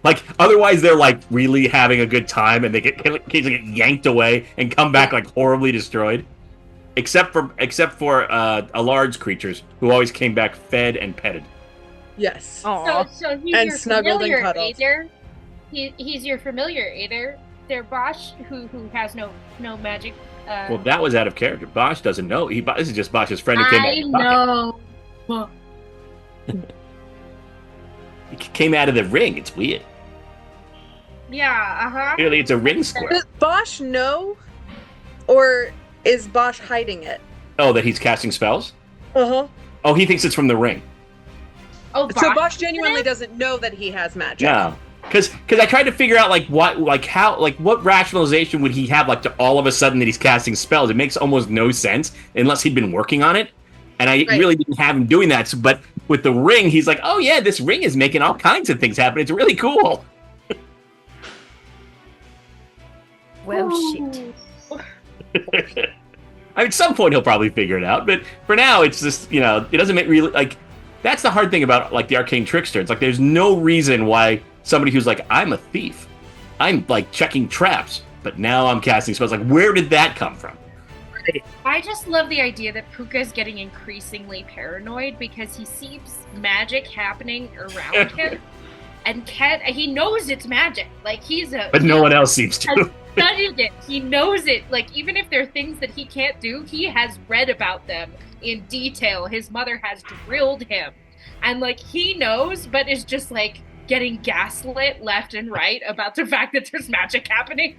Like otherwise they're like really having a good time, and they occasionally get yanked away and come back like horribly destroyed. Except for a large creatures who always came back fed and petted. Yes. So he's And your snuggled and familiar cuddled. Aider. He's your familiar Aider. They're Bosch, who has no magic. Well, that was out of character. Bosch doesn't know. This is just Bosch's friend who came out of his pocket. know. He came out of the ring. It's weird. Yeah, Clearly, it's a ring square. Does Bosch know? Or is Bosch hiding it? Oh, that he's casting spells? Uh-huh. Oh, he thinks it's from the ring. Oh, So Bosch genuinely doesn't know that he has magic. No. Because I tried to figure out what rationalization would he have like to all of a sudden that he's casting spells. It makes almost no sense unless he'd been working on it, and I really didn't have him doing that. But with the ring, he's like, oh yeah, this ring is making all kinds of things happen. It's really cool. Well, shit. I mean, at some point he'll probably figure it out, but for now, it's just it doesn't make really like. That's the hard thing about like the arcane trickster. It's like there's no reason why somebody who's like, I'm a thief, I'm like checking traps, but now I'm casting spells. Like, where did that come from? I just love the idea that Puka is getting increasingly paranoid because he sees magic happening around him, and he knows it's magic. Like but no one else seems to. Studied it. He knows it. Like even if there are things that he can't do, he has read about them in detail. His mother has drilled him, and like he knows, but is just like getting gaslit left and right about the fact that there's magic happening.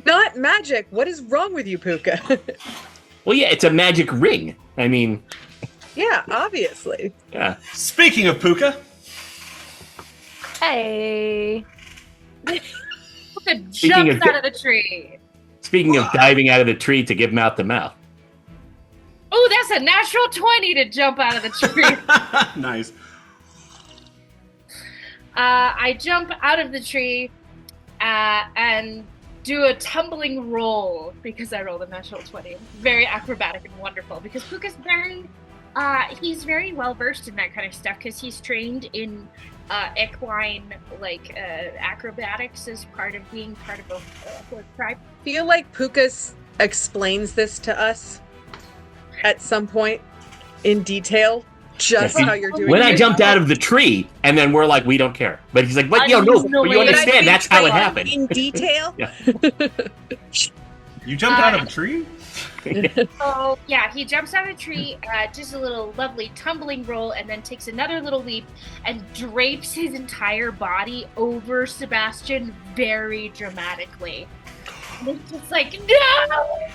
Not magic. What is wrong with you, Puka? Well, yeah, it's a magic ring. I mean, yeah, obviously. yeah. Speaking of Puka, Hey. Puka jumps out of the tree. Speaking of diving out of the tree to give mouth to mouth. Oh, that's a natural 20 to jump out of the tree. nice. I jump out of the tree and do a tumbling roll because I rolled a natural 20. Very acrobatic and wonderful because Puka's he's very well versed in that kind of stuff because he's trained in equine acrobatics as part of being part of a horse tribe. Feel like Puka explains this to us at some point in detail. Just how you're doing When it. I jumped out of the tree, and then we're like, we don't care. But he's like, but no, but you understand, that's how it happened. In detail? You jumped out of a tree? So, yeah, he jumps out of the tree, does a little lovely tumbling roll, and then takes another little leap and drapes his entire body over Sebastian very dramatically. And it's just like, no!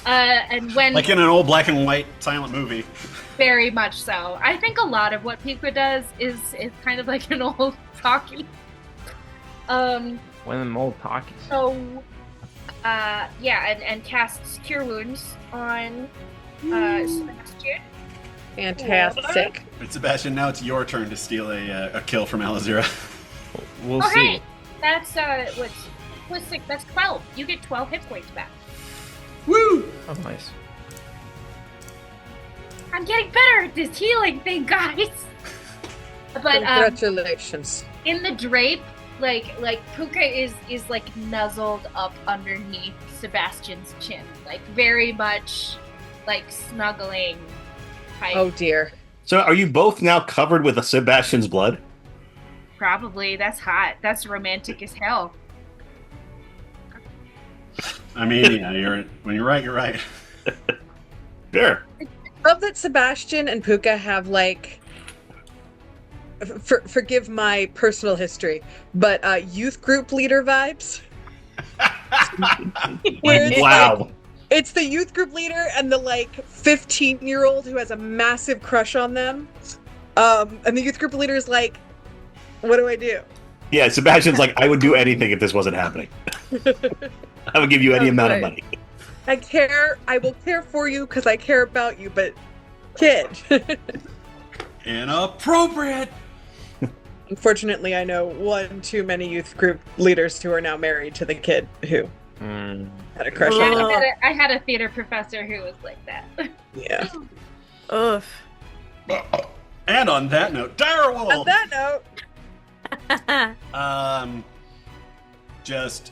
And when... Like in an old black and white silent movie. Very much so. I think a lot of what Puka does is kind of like an old talkie. One of them old talkies. So, and casts Cure Wounds on Sebastian. Fantastic. But Sebastian, now it's your turn to steal a kill from Alizira. We'll Okay, see. that's what's 6? That's 12. You get 12 hit points back. Woo! Oh, nice. I'm getting better at this healing thing, guys. But Congratulations. in the drape, like Puka is like nuzzled up underneath Sebastian's chin, like very much like snuggling. Type. Oh dear. So are you both now covered with a Sebastian's blood? Probably. That's hot. That's romantic as hell. I mean, yeah, when you're right, you're right. Sure. I love that Sebastian and Puka have like forgive my personal history, but youth group leader vibes. Where it's Wow. it's the youth group leader and the like 15-year-old who has a massive crush on them. And the youth group leader is like, what do I do? Yeah, Sebastian's like, I would do anything if this wasn't happening. I would give you any amount of money. I will care for you because I care about you, but kid. Inappropriate! Unfortunately, I know one too many youth group leaders who are now married to the kid who had a crush on them. I had a theater professor who was like that. Yeah. Ugh. And on that note, direwolf! On that note, Just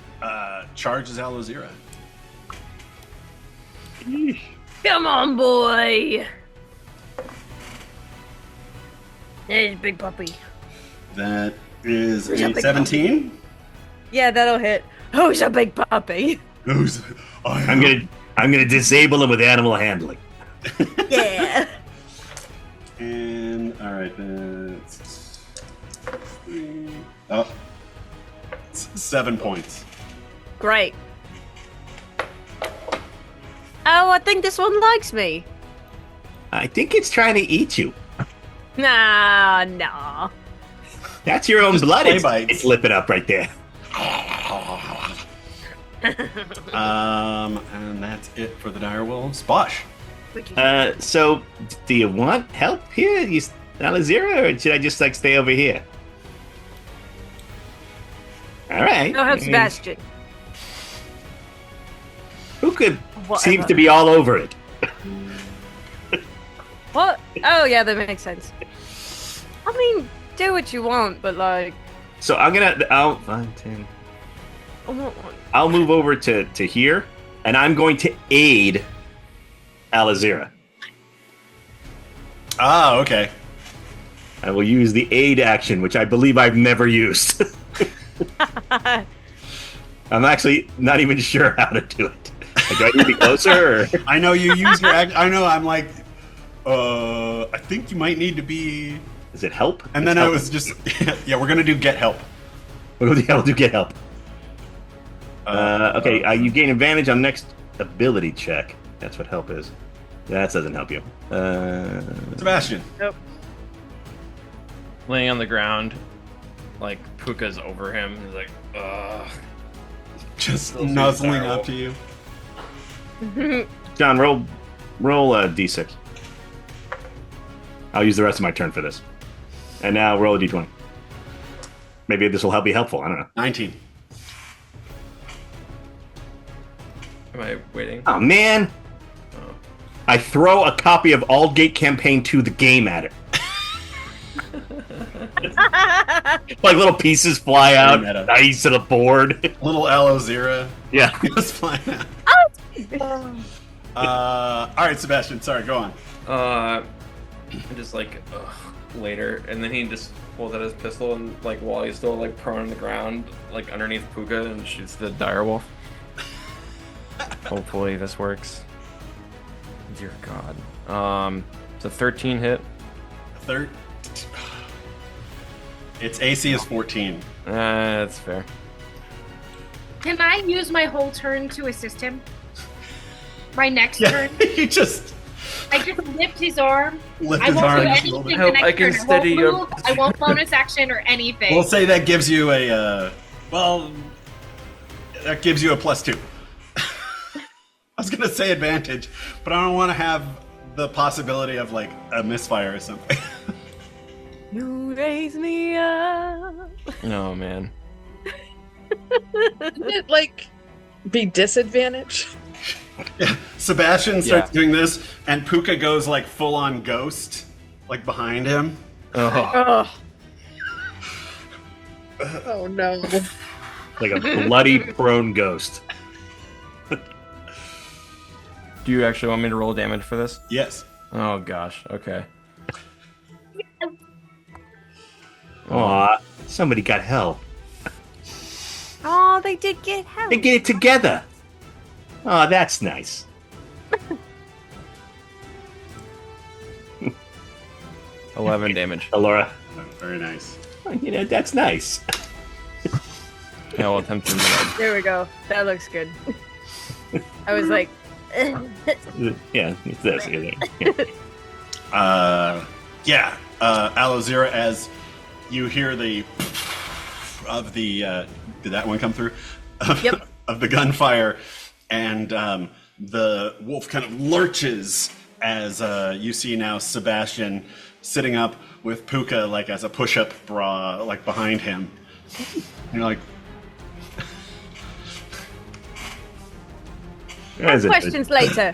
charges Alozira. Come on, boy. There's big puppy. That is Who's a a big 17. Yeah, that'll hit. Who's a big puppy? Who's? I'm gonna disable him with animal handling. Yeah. And all right, that's 3. Oh, 7 points. Great. Oh, I think this one likes me. I think it's trying to eat you. Nah. That's your own Just blood. play bites. It's lipping up right there. And that's it for the direwolves. Bosh. So, do you want help here, Alazira, or should I just like stay over here? All right. Go ahead, Sebastian. Who could Whatever. seems to be all over it? What? Oh, yeah, that makes sense. I mean, do what you want, but like, So I'll 5, 10. I'll move over to here, and I'm going to aid Alazira. Ah, okay. I will use the aid action, which I believe I've never used. I'm actually not even sure how to do it. Like, do I need to be closer? Or? I know you use your. I know. I'm like. I think you might need to be. Is it help? And It's then I help. was just. Yeah, we're gonna do get help. We'll do get help. Okay, you gain advantage on next ability check. That's what help is. That doesn't help you. Sebastian. Laying on the ground, like Puka's over him. He's like, ugh. Just Still seems nuzzling terrible. up to you. John, roll a d6. I'll use the rest of my turn for this. And now roll a d20. Maybe this will help be helpful. I don't know. 19. Am I waiting? Oh, man. Oh. I throw a copy of Aldgate Campaign 2 the game at it. Like little pieces fly out, meta. nice to the board. Little Alozira. Yeah. Just flying out. All right, Sebastian. Sorry, go on. Just like later, and then he just pulls out his pistol and like while he's still like prone on the ground, like underneath Puka, and shoots the direwolf. Hopefully this works. Dear God. It's a 13 hit. Third. Its AC is 14. That's fair. Can I use my whole turn to assist him? My next Yeah, turn? you just I just lift his arm. lift I his won't arm do just a little anything bit. the next I can turn. steady I won't your- move. I won't bonus action or anything. We'll say that gives you a. Well, that gives you a +2. I was gonna say advantage, but I don't want to have the possibility of like a misfire or something. You raise me up. Oh man. wouldn't it like be disadvantage? Yeah. Sebastian starts Yeah. doing this, and Puka goes like full on ghost, like behind him. Oh. Ugh. Oh no. Like a bloody prone ghost. Do you actually want me to roll damage for this? Yes. Oh gosh. Okay. Aw, somebody got hell. Oh, they did get help. They get it together. Oh, that's nice. 11 damage. Alora, Very nice. that's nice. Yeah, I'll attempt to move. There we go. That looks good. I was like, Yeah, it's this. Yeah. Alozira, as you hear the of the did that one come through? Yep. Of the gunfire, and the wolf kind of lurches as you see now Sebastian sitting up with Puka like as a push-up bra like behind him. You're like, questions later.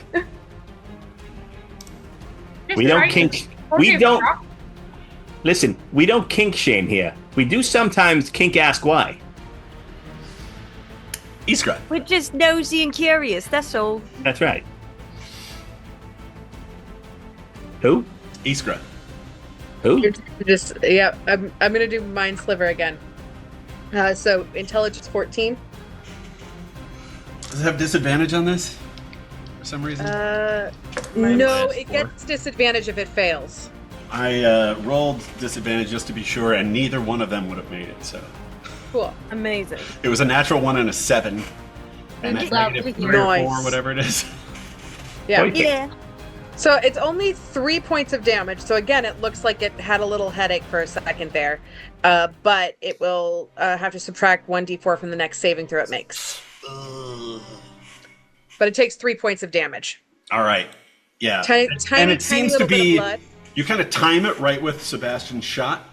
We don't kink. We don't. Listen, we don't kink shame here. We do sometimes kink ask why. Iskra. We're just nosy and curious, that's all. That's right. Who? Iskra. Who? You're just yeah. I'm gonna do Mind Sliver again. So intelligence 14. Does it have disadvantage on this? For some reason? No, it gets disadvantage if it fails. I rolled disadvantage just to be sure, and neither one of them would have made it, so. Cool. Amazing. It was a natural 1 and a 7. And that's Lovely. negative 3 or 4, Nice. whatever it is. Yeah. Okay. Yeah. So it's only 3 points of damage. So again, it looks like it had a little headache for a second there. But it will have to subtract 1d4 from the next saving throw it makes. But it takes 3 points of damage. All right. Yeah. Tiny, and it seems to little bit of be, blood. you kind of time it right with Sebastian's shot,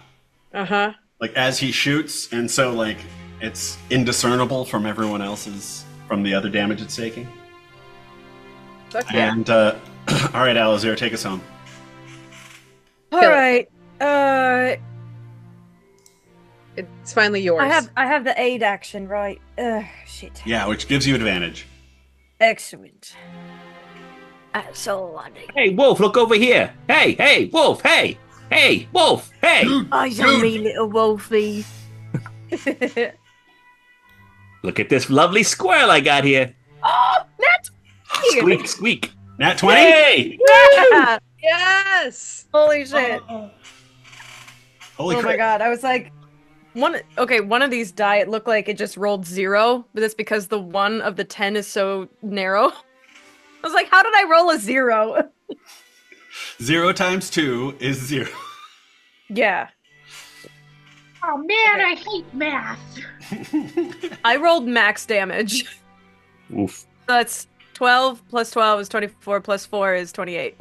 Uh-huh. like as he shoots, and so like it's indiscernible from everyone else's, from the other damage it's taking. Fuck yeah. And, all right, Alazir, take us home. All right. It's finally yours. I have the aid action, right? Shit. Yeah, which gives you advantage. Excellent. That's all I need. Hey, Wolf, look over here. Hey, Wolf, hey, Wolf, hey. Oh, you're a me little wolfie. Look at this lovely squirrel I got here. Oh, that's Squeak, squeak. Nat 20? Hey! yeah. Yes! Holy shit. Holy Oh crap. my god, I was like, one of these die, it looked like it just rolled 0, but that's because the 1 of the 10 is so narrow. I was like, how did I roll a 0? 0 times 2 is 0. Yeah. Oh man, I hate math. I rolled max damage. Oof. So that's 12 plus 12 is 24 plus 4 is 28.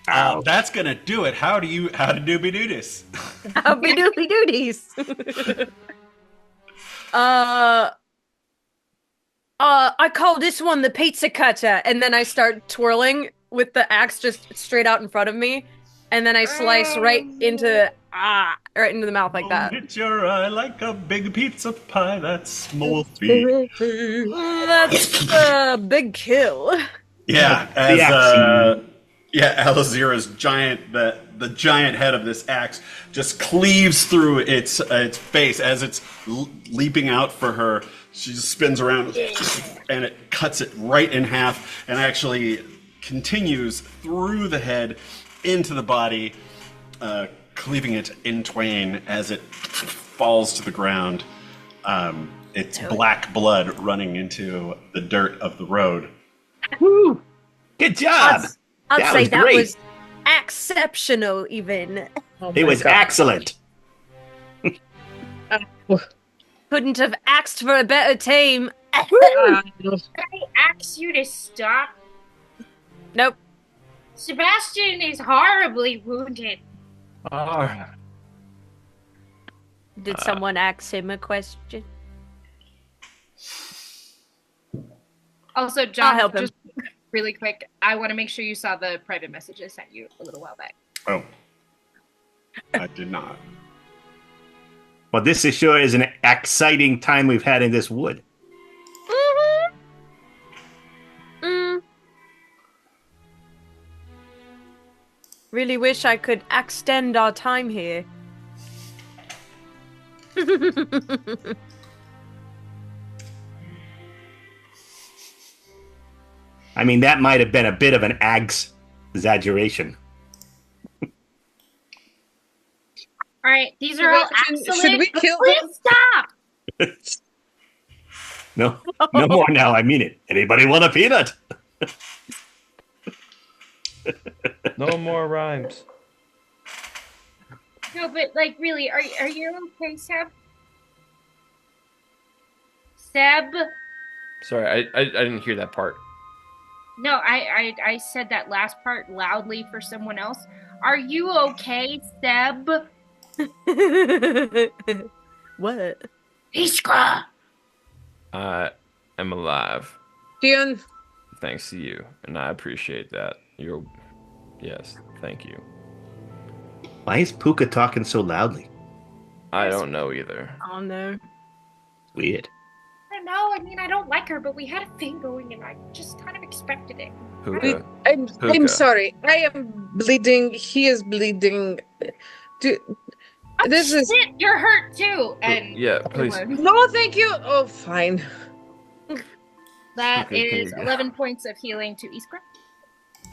Ow. That's gonna do it. How to doobie do this? Happy doopy dooties. I call this one the pizza cutter, and then I start twirling with the axe just straight out in front of me, and then I slice right into the mouth like that. Hit your eye like a big pizza pie. That's Wolfie. That's a big kill. Yeah, as Alazira's giant, the giant head of this axe just cleaves through its face as it's leaping out for her. She just spins around and it cuts it right in half and actually continues through the head into the body, cleaving it in twain as it falls to the ground. It's black blood running into the dirt of the road. Woo! Good job. I'd That say was that great. was exceptional, even. Oh It my was God. excellent. Couldn't have asked for a better team. Can I ask you to stop? Nope. Sebastian is horribly wounded. Did someone ask him a question? Also, John, I'll help him. just really quick, I want to make sure you saw the private message I sent you a little while back. Oh. I did not. Well, this is sure is an exciting time we've had in this wood. Really wish I could extend our time here. I mean, that might have been a bit of an exaggeration. All right, these are all excellent. Should we kill Please stop. No more now. I mean it. Anybody want a peanut? No more rhymes. No, but like, really, are you okay, Seb? Seb? Sorry, I didn't hear that part. No, I said that last part loudly for someone else. Are you okay, Seb? What? Iskra! I am alive, Dion, thanks to you, and I appreciate that. Yes, thank you. Why is Puka talking so loudly? I don't know either. Oh no. Weird. I don't know. I mean, I don't like her, but we had a thing going, and I just kind of expected it. Puka. I'm Puka. sorry. I am bleeding. He is bleeding. Oh, This is- shit, you're hurt too. And Yeah, please. No, thank you. Oh, fine. that Okay, is can you- 11 points of healing to Iskra.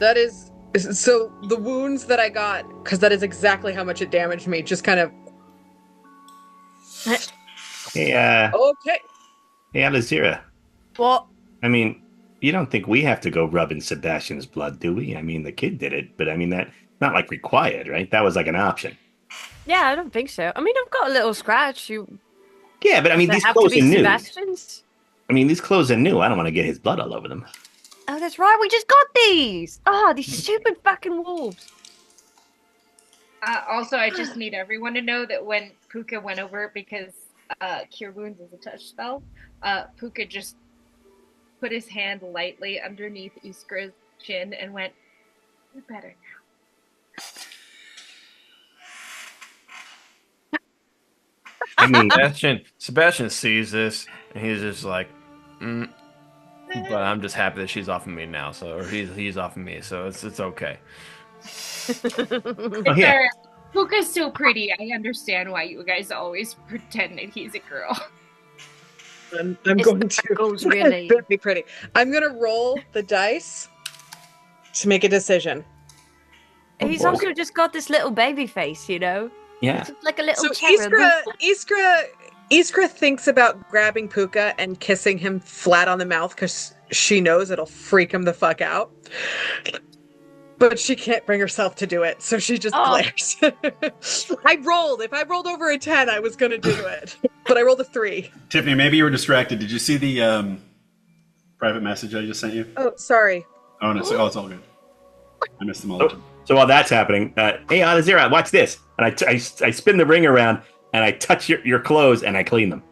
That is so. The wounds that I got, because that is exactly how much it damaged me. Just kind of Hey, okay. hey, Alizira. What? I mean, you don't think we have to go rubbing Sebastian's blood, do we? I mean, the kid did it, but I mean, that's not like required, right? That was like an option. Yeah, I don't think so. I mean, I've got a little scratch. Yeah, but I mean, Does it these have to clothes be are new. Sebastian's? I mean, these clothes are new. I don't want to get his blood all over them. Oh, that's right. We just got these. Oh, these stupid fucking wolves. Also, I just need everyone to know that when Puka went over, because Cure Wounds is a touch spell, Puka just put his hand lightly underneath Iskra's chin and went, "You're better I mean, Sebastian sees this, and he's just like, but I'm just happy that she's off of me now, so or he's off of me, so it's okay. oh, yeah. now." Puka's so pretty. I understand why you guys always pretend that he's a girl. I'm It's going the to freckles, really. Very pretty. I'm gonna roll the dice to make a decision. He's boy. also just got this little baby face, you know? Yeah. It's like a little So cherub. Iskra thinks about grabbing Puka and kissing him flat on the mouth because she knows it'll freak him the fuck out. But she can't bring herself to do it, so she just glares. I rolled. If I rolled over a 10, I was gonna do it. But I rolled a 3. Tiffany, maybe you were distracted. Did you see the private message I just sent you? Oh, sorry. Oh, no. Oh, it's all good. I missed them all the time. So while that's happening, hey, Alizira, watch this. And I spin the ring around, and I touch your clothes, and I clean them.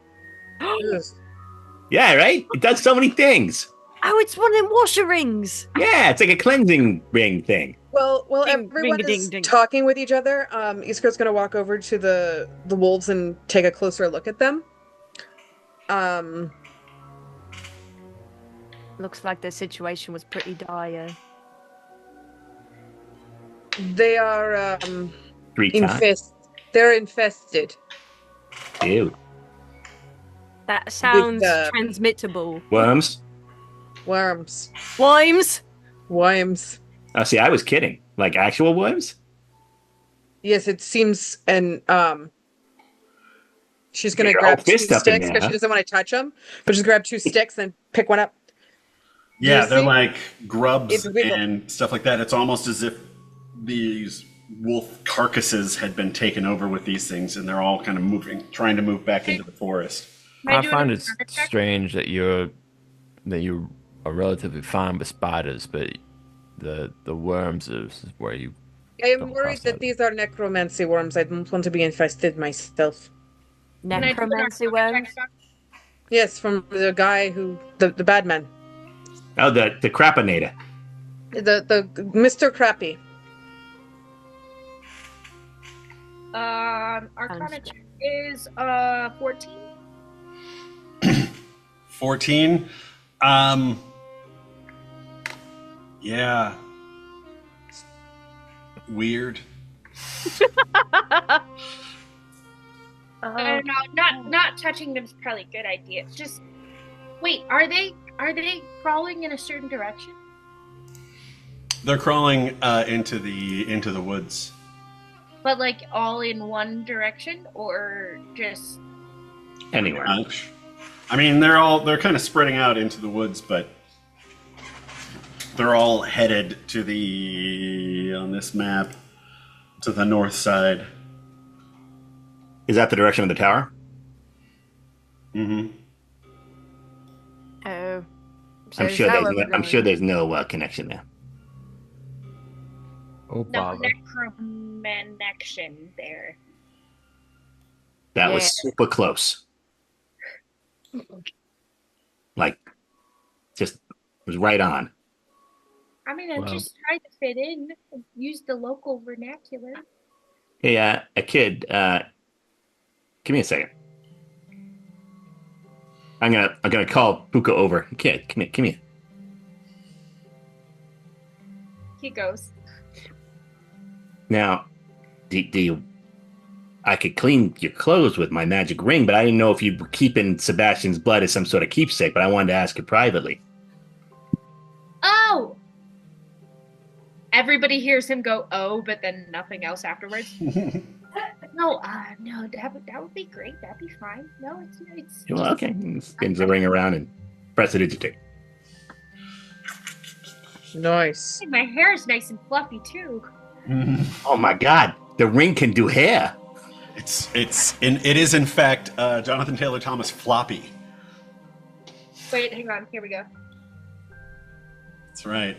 Yeah, right? It does so many things. Oh, it's one of them washer rings. Yeah, it's like a cleansing ring thing. Well, Ding, everyone ring-a-ding, is ding. talking with each other. Iskra's gonna walk over to the wolves and take a closer look at them. Looks like the situation was pretty dire. They are 3 times. They're infested. Ew. That sounds the- transmittable. Worms? Worms. Worms? Worms. Oh, see, I was kidding. Like actual worms? Yes, it seems, and she's gonna Your grab whole 2 fist up in sticks there, because huh? she doesn't want to touch them. But just grab 2 sticks and pick one up. Yeah, you they're see? like grubs It's wiggle. and stuff like that. It's almost as if these wolf carcasses had been taken over with these things, and they're all kind of trying to move back into the forest. Can I do find an it Arcana check? strange that you are relatively fine with spiders, but the worms is where you. I am Don't worried cross that that. these are necromancy worms. I don't want to be infested myself. Can I do an Necromancy Arcana worms? check, Doc? Yes, from the guy who the bad man. Oh, the Crapinator. The Mr. Crappy. Arcana Sounds check is 14. 14. Yeah. Weird. I don't know. Not touching them is probably a good idea. It's just wait. Are they crawling in a certain direction? They're crawling into the woods. But like all in one direction, or just Anywhere. I mean, they're kind of spreading out into the woods, but they're all headed to on this map, to the north side. Is that the direction of the tower? Mm-hmm. Oh. I'm is sure that there's where no, we're I'm sure going? there's no connection there. Oh, no Baba. necromanction there. That Yeah. was super close. Like, just was right on. I mean, I'm Well. just trying to fit in, use the local vernacular. Hey, a kid, give me a second. I'm gonna call Puka over. Kid, come here. He goes. Now, do you? I could clean your clothes with my magic ring, but I didn't know if you were keeping Sebastian's blood as some sort of keepsake. But I wanted to ask you privately. Oh! Everybody hears him go, oh, but then nothing else afterwards. No, that would be great. That'd be fine. No, it's Well, okay. Spins the ring around and press it into. Nice. My hair is nice and fluffy too. Oh my God! The ring can do hair. It is in fact Jonathan Taylor Thomas floppy. Wait, hang on. Here we go. That's right.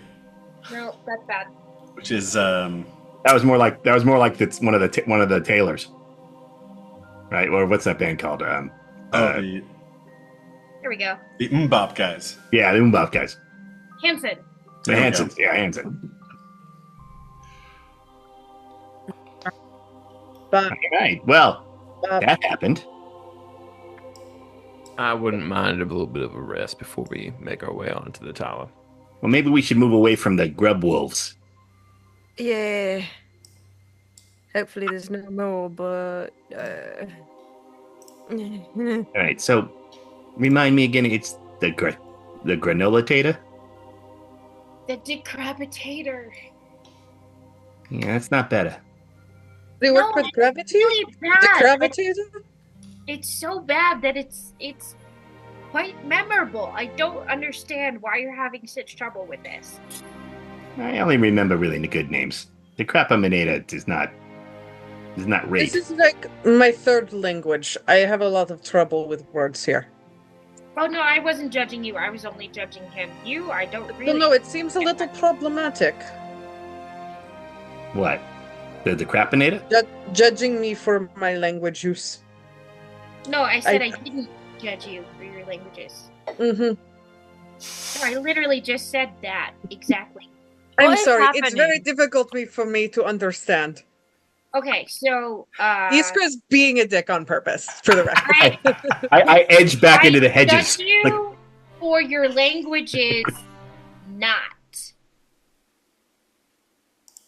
No, that's bad. Which is That was more like it's one of the Taylors, right? Or what's that band called? the Here we go. Mbop guys. Yeah, the Umbop guys. Hanson. The There we Hansons. Yeah, Hanson. But All right. Well, that happened. I wouldn't mind a little bit of a rest before we make our way onto the tower. Well, maybe we should move away from the grub wolves. Yeah. Hopefully there's no more, but All right. So, remind me again. It's the granola tater. The decapitator. Yeah, that's not better. they work with it's gravity? really The bad. gravitator? It's so bad that it's quite memorable. I don't understand why you're having such trouble with this. I only remember really the good names. The crapaminator is not great. This is like my third language. I have a lot of trouble with words here. Oh no, I wasn't judging you. I was only judging him. I don't really. Well, no, it seems a little problematic. What? The crapaminator? Judging me for my language use. No, I said I- I didn't judge you for your languages. Mm-hmm. No, I literally just said that exactly. I'm What is sorry. It's happening? very difficult for me to understand. Okay, so Iskra's being a dick on purpose, for the record. I edged back into the I hedges. judge you for your languages, not.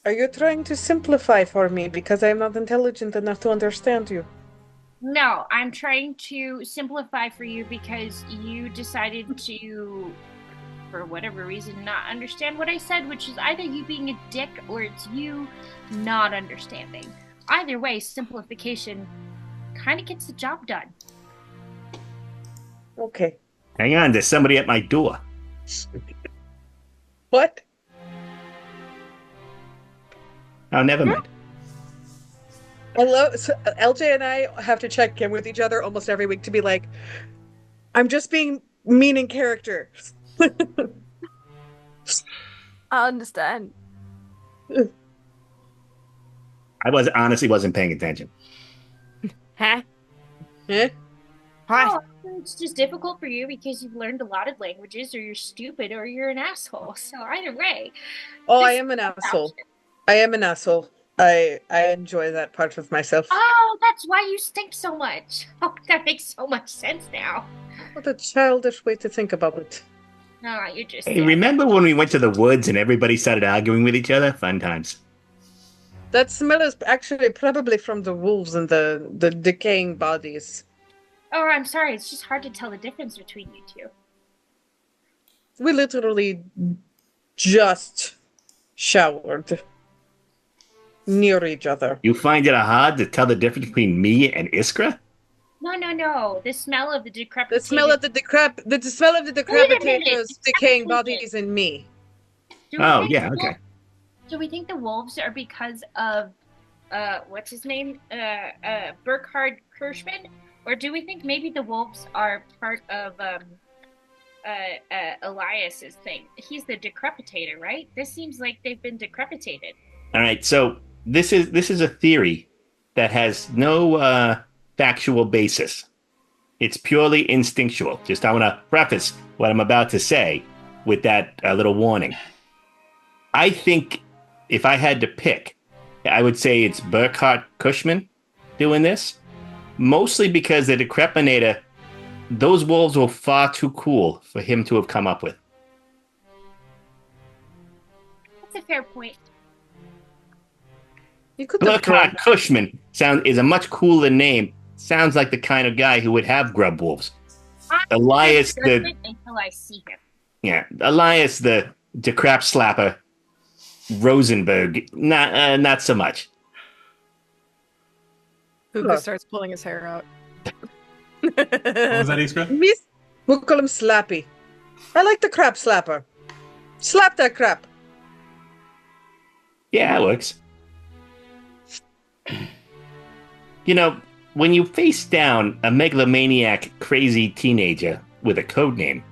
Are you trying to simplify for me because I'm not intelligent enough to understand you? No, I'm trying to simplify for you because you decided to, for whatever reason, not understand what I said, which is either you being a dick or it's you not understanding. Either way, simplification kind of gets the job done. Okay. Hang on, there's somebody at my door. What? Oh, never mind. So LJ and I have to check in with each other almost every week to be like, I'm just being mean in character. I understand. I honestly wasn't paying attention. Huh? Eh? Huh? Oh, it's just difficult for you because you've learned a lot of languages, or you're stupid, or you're an asshole. So either way. Oh, I this am an is asshole. I am an asshole. I enjoy that part of myself. Oh, that's why you stink so much. Oh, that makes so much sense now. What a childish way to think about it. No, you're just Hey, remember when we went to the woods and everybody started arguing with each other? Fun times. That smell is actually probably from the wolves and the decaying bodies. Oh, I'm sorry. It's just hard to tell the difference between you two. We literally just showered near each other. You find it hard to tell the difference between me and Iskra? No. The smell of the decrepit. The smell of the decrepitators, decaying Decapitated. bodies in me. Oh, yeah, okay. Do we think the wolves are because of what's his name? Burkhard Kirschman? Or do we think maybe the wolves are part of Elias's thing? He's the decrepitator, right? This seems like they've been decrepitated. All right, so this is a theory that has no factual basis. It's purely instinctual. Just I want to preface what I'm about to say with that little warning. I think if I had to pick, I would say it's Burkhard Cushman doing this, mostly because the Decrepinator, those wolves were far too cool for him to have come up with. That's a fair point. You could have Burkhard Cushman is a much cooler name. Sounds like the kind of guy who would have grub wolves. Elias the until I see him. Yeah, Elias the decrap slapper. Rosenberg, not so much. Puka starts pulling his hair out. What was that, Iskra? We'll call him Slappy. I like the crap slapper. Slap that crap. Yeah, it works. You know, when you face down a megalomaniac, crazy teenager with a code name,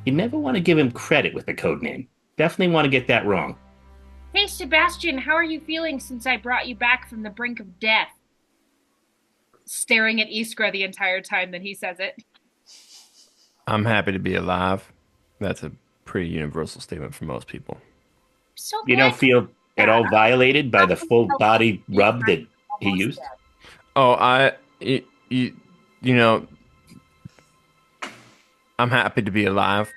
you never want to give him credit with the code name. Definitely want to get that wrong. Hey, Sebastian, how are you feeling since I brought you back from the brink of death? Staring at Iskra the entire time that he says it. I'm happy to be alive. That's a pretty universal statement for most people. So You don't feel at all violated by the full body rub that he used? Oh, you know, I'm happy to be alive.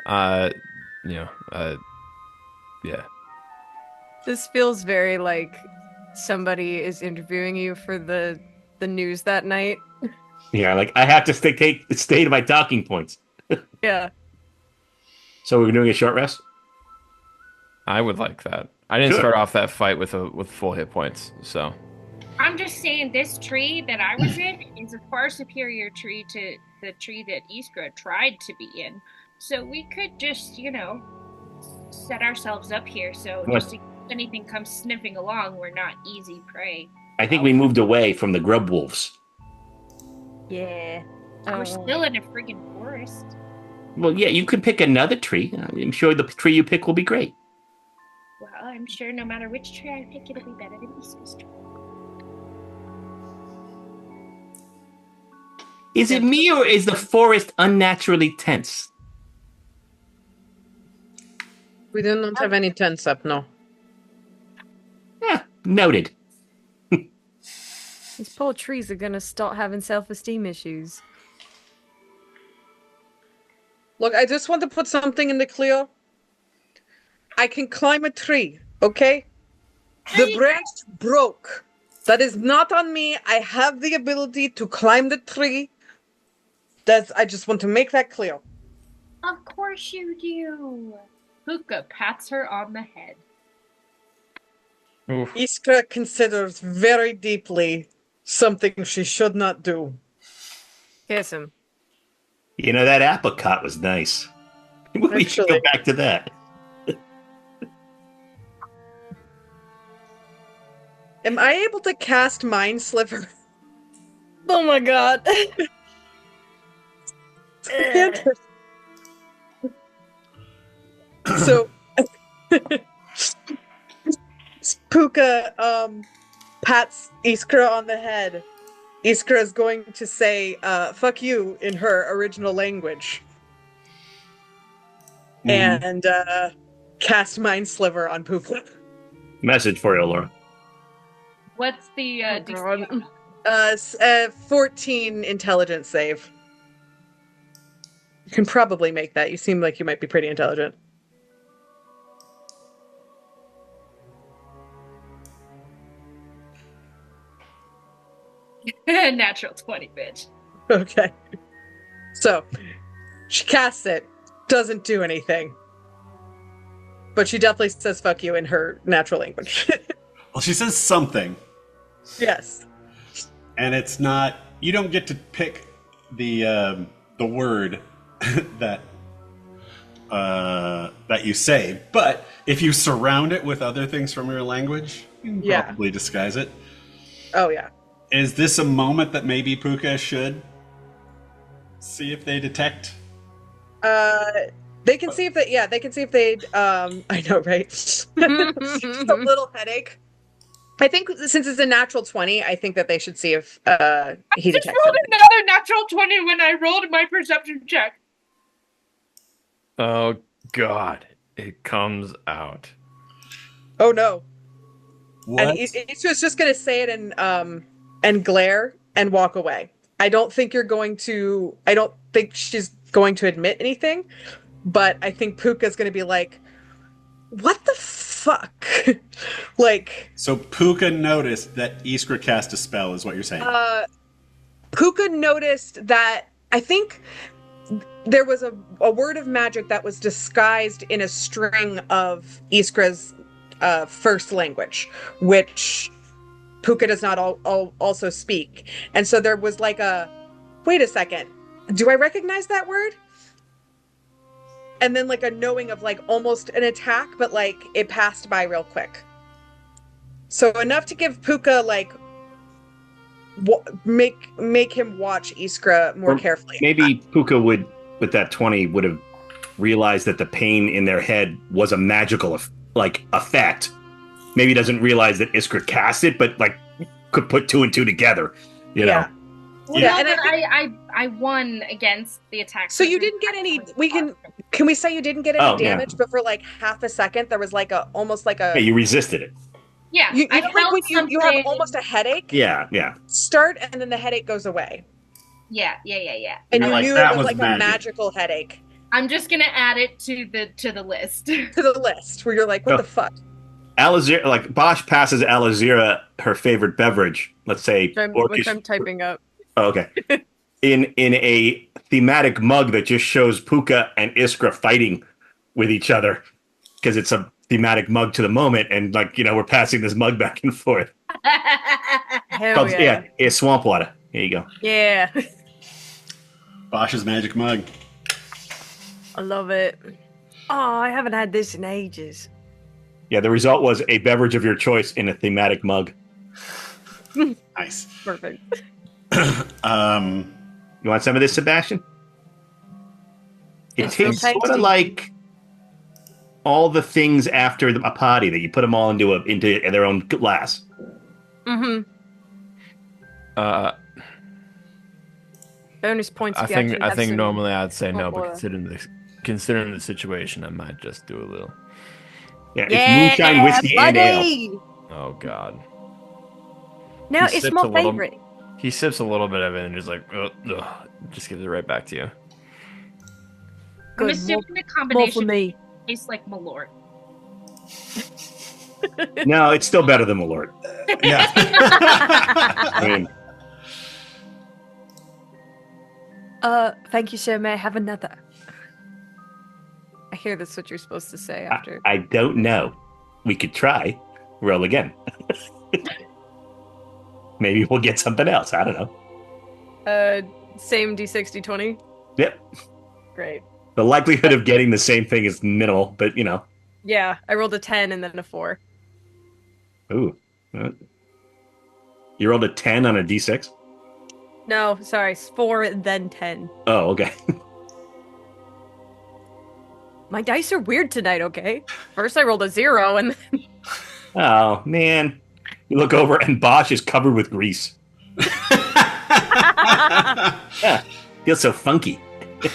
Yeah. This feels very like somebody is interviewing you for the news that night. Yeah, like I have to stay to my talking points. Yeah. So we're doing a short rest? I would like that. I didn't start off that fight with full hit points, so. I'm just saying this tree that I was in is a far superior tree to the tree that Iskra tried to be in. So we could just, set ourselves up here so just in case anything comes sniffing along, we're not easy prey. I think we moved away from the grub wolves. Yeah. We're still in a friggin' forest. Well, yeah, you could pick another tree. I'm sure the tree you pick will be great. Well, I'm sure no matter which tree I pick, it'll be better than Iskra's tree. Is it me or is the forest unnaturally tense? We do not have any tents up, no. Yeah, noted. These poor trees are gonna start having self-esteem issues. Look, I just want to put something in the clear. I can climb a tree, okay? The branch broke. That is not on me. I have the ability to climb the tree. I just want to make that clear. Of course you do. Puka pats her on the head. Oof. Iskra considers very deeply something she should not do. Kiss him. You know, that apricot was nice. We should go back to that. Am I able to cast Mind Sliver? Oh my god. So, Puka pats Iskra on the head. Iskra is going to say, fuck you, in her original language. And cast Mind Sliver on Puka. Message for you, Laura. What's the DC? 14 intelligence save. You can probably make that. You seem like you might be pretty intelligent. Natural 20, bitch. Okay. So, she casts it, doesn't do anything. But she definitely says fuck you in her natural language. Well, she says something, Yes. and it's not. You don't get to pick the word that that you say, but if you surround it with other things from your language, you can Yeah. probably disguise it. Oh, yeah. Is this a moment that maybe Puka should see if they detect? They can see if they can see if they'd, I know, right? Just a little headache. I think since it's a natural 20, I think that they should see if, he Just detects rolled something. another natural 20 when I rolled my perception check. Oh God, it comes out. Oh, no. What? And it's just going to say it and glare and walk away. I don't think she's going to admit anything, but I think Puka's going to be like, what the fuck? Like, So Puka noticed that Iskra cast a spell, is what you're saying. Puka noticed that I think there was a word of magic that was disguised in a string of Iskra's first language, which Puka does not also speak. And so there was like wait a second, do I recognize that word? And then like a knowing of like almost an attack, but like it passed by real quick. So enough to give Puka like make him watch Iskra more Or carefully. Maybe Puka would, with that 20, would have realized that the pain in their head was a magical effect. Maybe he doesn't realize that Iskra cast it, but like could put two and two together. You know. Well, Yeah, no, and but I won against the attack. So you didn't get any. Can we say you didn't get any Oh, yeah. damage? But for like half a second, there was like almost like Yeah, you resisted it. Yeah, you I know, like when felt you have something- almost a headache. Yeah, yeah. Start and then the headache goes away, Yeah. and You're you like, knew that it was was like magic. a magical headache I'm just gonna add it to the list. to the list where you're like, what Oh. the fuck? Alazira, like Bosch passes Alazira her favorite beverage. Let's say Which I'm typing up. Oh, okay. in a thematic mug that just shows Puka and Iskra fighting with each other because it's a thematic mug to the moment, and like we're passing this mug back and forth. Hell yeah. It's swamp water. Here you go. Yeah. Bosch's magic mug. I love it. Oh, I haven't had this in ages. Yeah, the result was a beverage of your choice in a thematic mug. Nice. Perfect. You want some of this, Sebastian? It It's real tastes sort tasty. of like all the things after a party that you put them all into their own glass. Mm-hmm. Bonus points. I if you think actually I have think some normally I'd say no, hot but water. considering the situation, I might just do a little. Yeah, Yeah, it's moonshine, whiskey, and ale. buddy! Oh God. No, He it's sips my a little- favorite. He sips a little bit of it and just like, just gives it right back to you. I'm Good, assuming the more for combination me. tastes like Malort. No, it's still better than Malort. Yeah. I mean, Thank you, sir. May I have another? I hear that's what you're supposed to say after. I don't know. We could try. Roll again. Maybe we'll get something else. I don't know. Same D6, D20. Yep. Great. The likelihood of getting the same thing is minimal, but Yeah, I rolled a 10 and then a 4. Ooh. You rolled a 10 on a d6? No, sorry, 4 and then 10. Oh, okay. My dice are weird tonight, okay? First I rolled a 0 and then... Oh, man. You look over and Bosch is covered with grease. Yeah. Feels so funky. You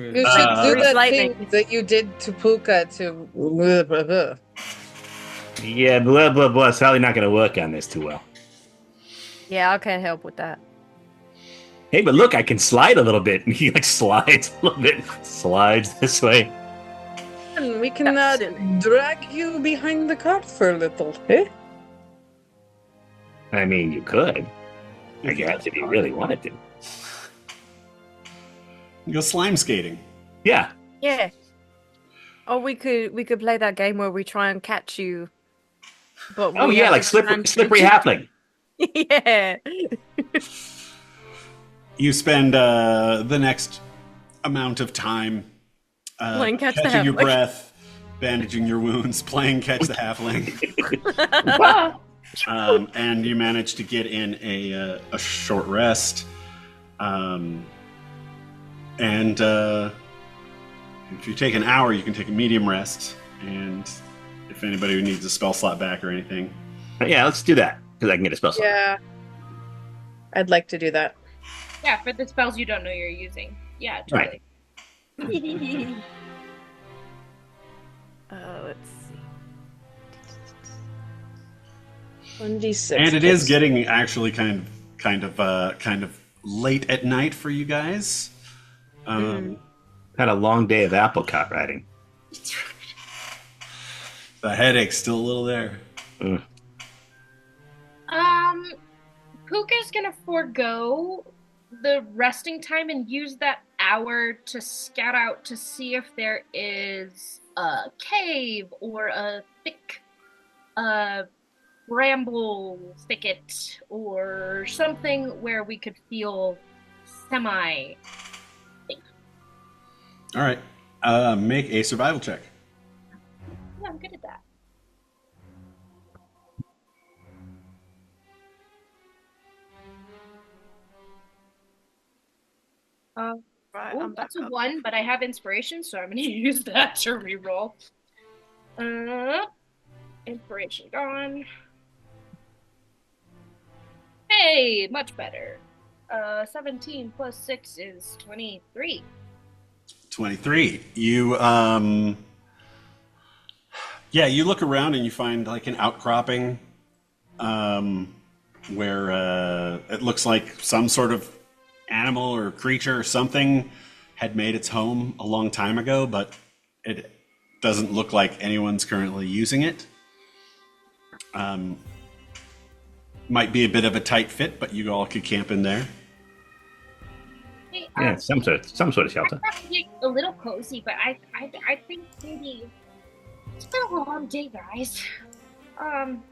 should do Grease that lightning. thing that you did to Puka to. Yeah, blah, blah, blah. It's probably not going to work on this too well. Yeah, I can't help with that. Hey, but look, I can slide a little bit. And he like slides a little bit, slides this way. And we can That's silly. drag you behind the cart for a little, eh? I mean, you could. I guess if you really wanted to. Go slime skating. Yeah. Yeah. Or we could play that game where we try and catch you. But Oh, we yeah, have like to slippery halfling. Yeah. You spend the next amount of time Playing catch the catching your halfling. breath, bandaging your wounds, playing catch the halfling. And you manage to get in a short rest. And if you take an hour, you can take a medium rest. And if anybody needs a spell slot back or anything. Yeah, let's do that. Because I can get a spell slot. Yeah. I'd like to do that. Yeah, for the spells you don't know you're using. Yeah, totally. Let's see. 1d6. And it is getting actually kind of late at night for you guys. Had a long day of apricot riding. The headache's still a little there. Puka's gonna forego the resting time and use that hour to scout out to see if there is a cave or a thick bramble thicket or something where we could feel semi safe. All right. Make a survival check. Yeah, I'm good at that. Right, Oh, I'm back that's a up. 1, but I have inspiration, so I'm gonna use that to reroll. Inspiration gone. Hey, much better. 17 plus 6 is 23. 23. You you look around and you find like an outcropping where it looks like some sort of animal or creature or something had made its home a long time ago, but it doesn't look like anyone's currently using it. Might be a bit of a tight fit, but you all could camp in there. Hey, Yeah, some sort of shelter. probably a little cozy, but I think maybe it's been a long day, guys. I'm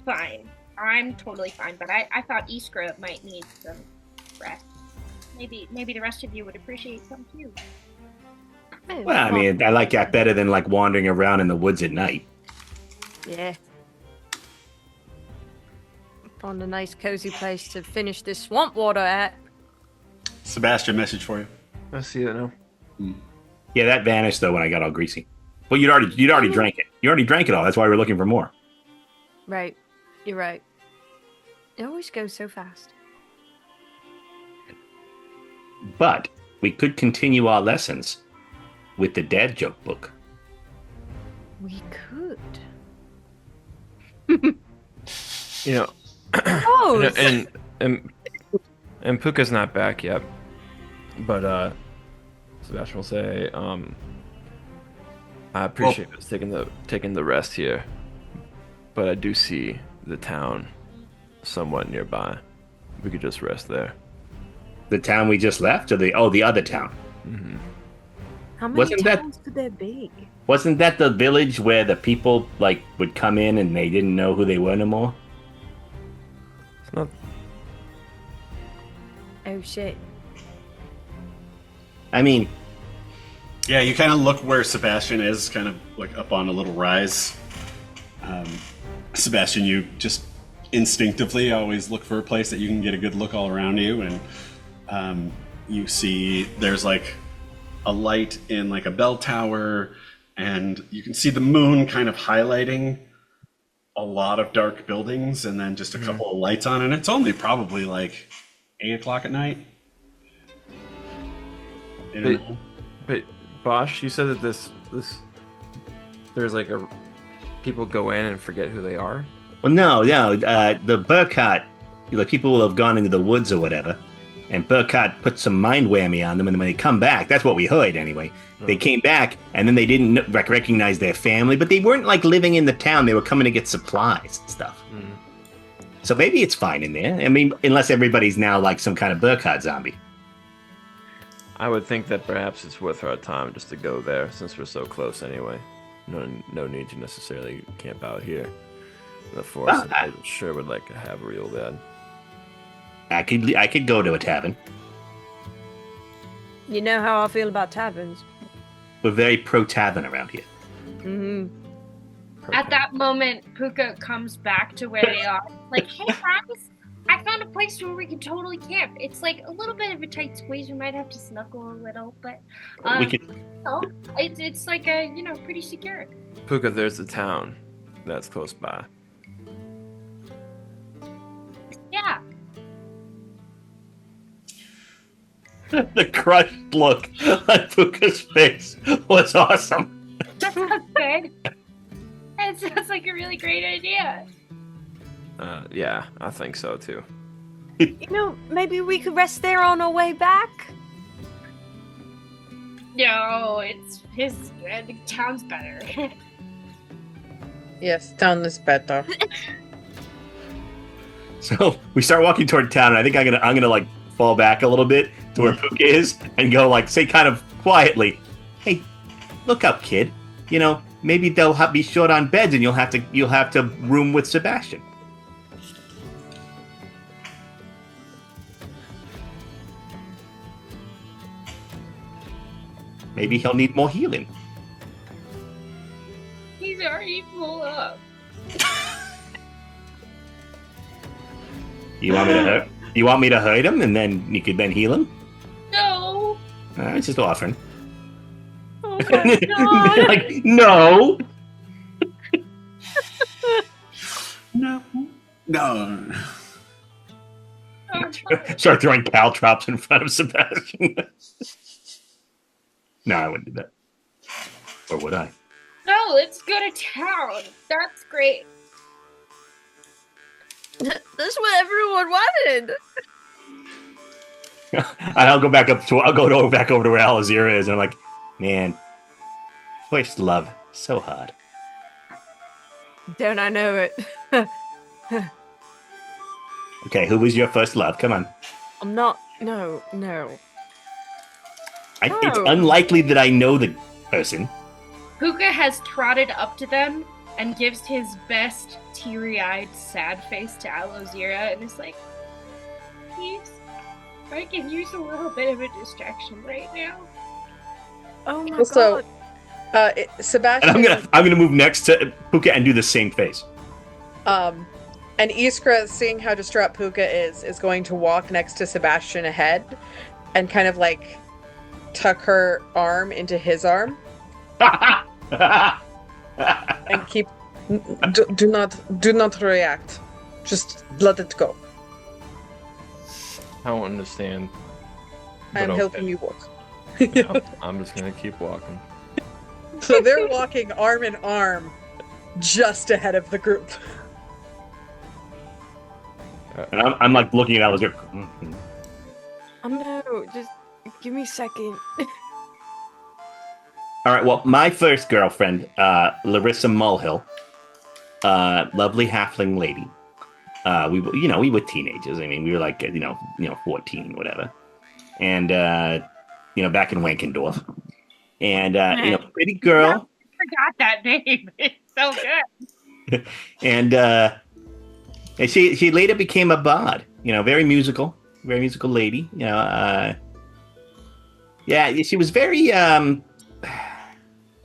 fine. I'm totally fine, but I thought Iskra might need some rest. Maybe the rest of you would appreciate some too. Well, I mean, I like that better than like wandering around in the woods at night. Yeah. Found a nice cozy place to finish this swamp water at. Sebastian, message for you. I see it now. Yeah, that vanished though when I got all greasy. Well, you'd already drank it. You already drank it all. That's why we're looking for more. Right. You're right. It always goes so fast. But we could continue our lessons with the dad joke book. We could. You know, Oh, and Puka's not back yet, but Sebastian will say, I appreciate us taking the rest here, but I do see the town somewhat nearby. We could just rest there. The town we just left, or the other town? Mm-hmm. how many wasn't that- towns could there be? Wasn't that the village where the people like would come in and they didn't know who they were no more? It's not. Oh shit. I mean, Yeah, you kind of look where Sebastian is, kind of like up on a little rise. Sebastian, you just instinctively always look for a place that you can get a good look all around you, and you see there's like a light in like a bell tower, and you can see the moon kind of highlighting a lot of dark buildings, and then just a couple of lights on, and it's only probably like 8 o'clock at night. You know? But Bosch, you said that this there's like a people go in and forget who they are? Well, no. The Burkhardt, like people will have gone into the woods or whatever, and Burkhardt put some mind whammy on them, and when they come back, that's what we heard anyway. They came back, and then they didn't recognize their family, but they weren't like living in the town. They were coming to get supplies and stuff. So maybe it's fine in there. I mean, unless everybody's now like some kind of Burkhardt zombie. I would think that perhaps it's worth our time just to go there, since we're so close anyway. No need to necessarily camp out here in the forest. I sure would like to have real bad. I could go to a tavern. You know how I feel about taverns. We're very pro tavern around here. Mm-hmm. At that moment, Puka comes back to where they are. Like, hey guys, I found a place where we can totally camp. It's like a little bit of a tight squeeze. We might have to snuggle a little, but We could. it's like a pretty secure. Puka, there's a town that's close by. Yeah. The crushed look on Puka's face was awesome. That sounds good. It sounds like a really great idea. Yeah, I think so too. Maybe we could rest there on our way back. No, the town's better. Yes, town is better. So we start walking toward town, and I think I'm gonna like fall back a little bit to where Puka is, and go like say kind of quietly, "Hey, look up, kid. Maybe they'll be short on beds, and you'll have to room with Sebastian." Maybe he'll need more healing. He's already full up. You want me to hurt him, and then you could heal him? No. It's just offering. Oh my god. Like, no. No. Start throwing caltrops in front of Sebastian. No, I wouldn't do that. Or would I? No, let's go to town. That's great. That's what everyone wanted. I'll go back up to. I'll go back over to where Alazira is, and I'm like, man, first love, so hard. Don't I know it? Okay, who was your first love? Come on. I'm not. No. It's unlikely that I know the person. Puka has trotted up to them and gives his best teary-eyed, sad face to Alozira and is like, please, I can use a little bit of a distraction right now. Oh my Also, god. Sebastian. And I'm gonna move next to Puka and do the same face. And Iskra, seeing how distraught Puka is going to walk next to Sebastian ahead and kind of like tuck her arm into his arm and keep do not react. Just let it go. I don't understand. I'm but helping okay. you walk. No, I'm just gonna keep walking. So they're walking arm in arm just ahead of the group. And I'm like looking at Alazira. Oh no, just give me a second. All right. Well, my first girlfriend, Larissa Mulhill, lovely halfling lady. We were teenagers. I mean, we were like 14, whatever. And back in Wankendorf. And pretty girl. I forgot that name. It's so good. And she later became a bard. Very musical lady. She was very.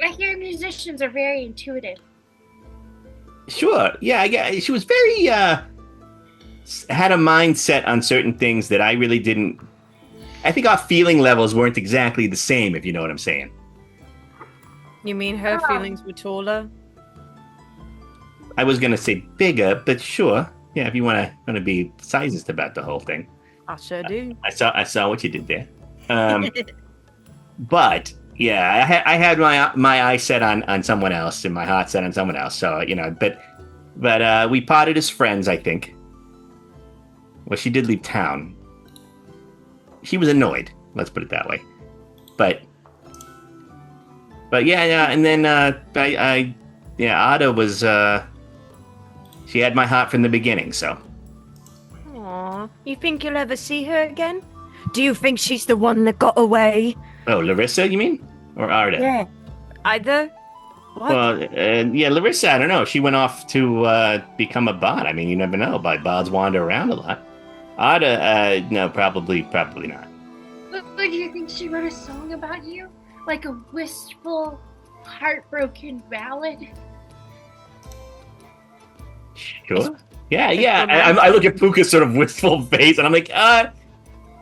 I hear musicians are very intuitive. Sure. Yeah. She was very. Had a mindset on certain things that I really didn't. I think our feeling levels weren't exactly the same, if you know what I'm saying. You mean her feelings were taller? I was gonna say bigger, but sure. Yeah, if you want to be sizist about the whole thing. I sure do. I saw what you did there. But Yeah, I had my eye set on someone else and my heart set on someone else. So but we parted as friends, I think. Well, she did leave town. She was annoyed. Let's put it that way. But yeah, and then Ada was she had my heart from the beginning. So. Aw, you think you'll ever see her again? Do you think she's the one that got away? Oh, Larissa, you mean? Or Arda? Yeah. Either? What? Well, yeah, Larissa, I don't know. She went off to become a bard. I mean, you never know. Bards wander around a lot. Arda, no, probably not. But do you think she wrote a song about you? Like a wistful, heartbroken ballad? Sure. Yeah. I look at Puka's sort of wistful face, and I'm like,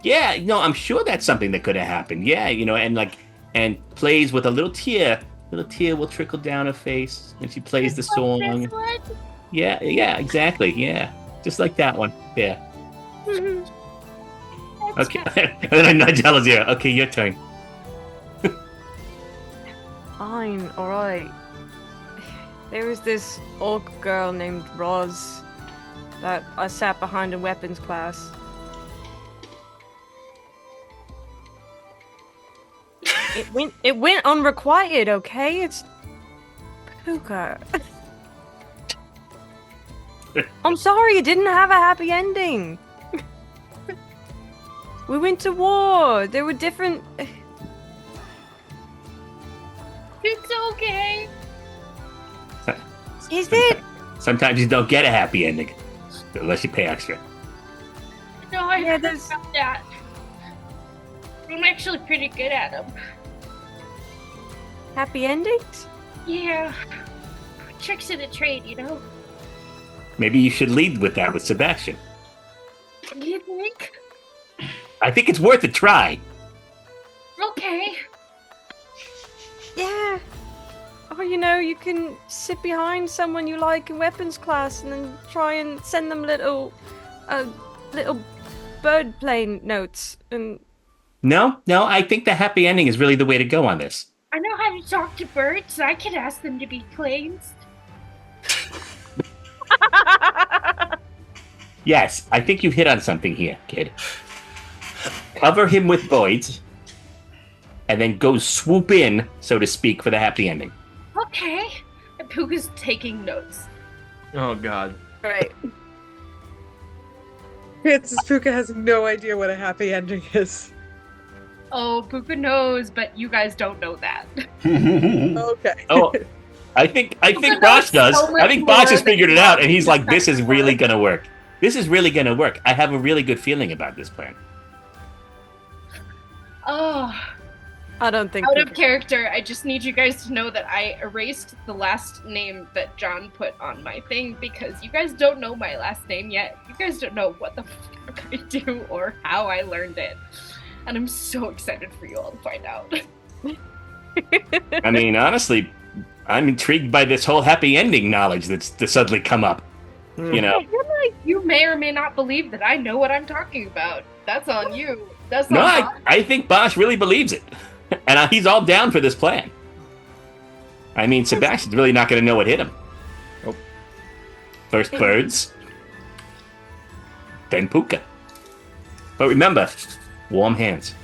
yeah, no, I'm sure that's something that could have happened. Yeah, and plays with a little tear. Little tear will trickle down her face, and she plays the song. Yeah, exactly. Yeah, just like that one. Yeah. Okay, and then I nudge Elazir. Okay, your turn. Fine, alright. There was this orc girl named Roz that I sat behind in weapons class. It went unrequited, okay? It's Puka. I'm sorry, it didn't have a happy ending. We went to war. There were different. It's okay. Is it? Sometimes you don't get a happy ending unless you pay extra. No, I heard about that. I'm actually pretty good at them. Happy endings? Yeah. Tricks of the trade, you know? Maybe you should lead with that with Sebastian. You think? I think it's worth a try. Okay. Yeah. Or you can sit behind someone you like in weapons class and then try and send them little bird plane notes and. No, I think the happy ending is really the way to go on this. I know how to talk to birds. I could ask them to be planes. Yes, I think you hit on something here, kid. Cover him with voids, and then go swoop in, so to speak, for the happy ending. Okay. And Puka's taking notes. Oh God. Right. Francis Puka has no idea what a happy ending is. Oh, Puka knows, but you guys don't know that. Okay. Oh, I think Bosch does. I think Bosch has figured it out, and he's like, "This is really gonna work. This is really gonna work. I have a really good feeling about this plan." Oh, I don't think. out of character, I just need you guys to know that I erased the last name that John put on my thing because you guys don't know my last name yet. You guys don't know what the fuck I do or how I learned it. And I'm so excited for you all to find out. I mean, honestly, I'm intrigued by this whole happy ending knowledge that's suddenly come up. You know? You may or may not believe that I know what I'm talking about. That's on you. That's No, not I think Bosch really believes it. And he's all down for this plan. I mean, Sebastian's really not going to know what hit him. Nope. First birds, then Puka. But remember, warm hands.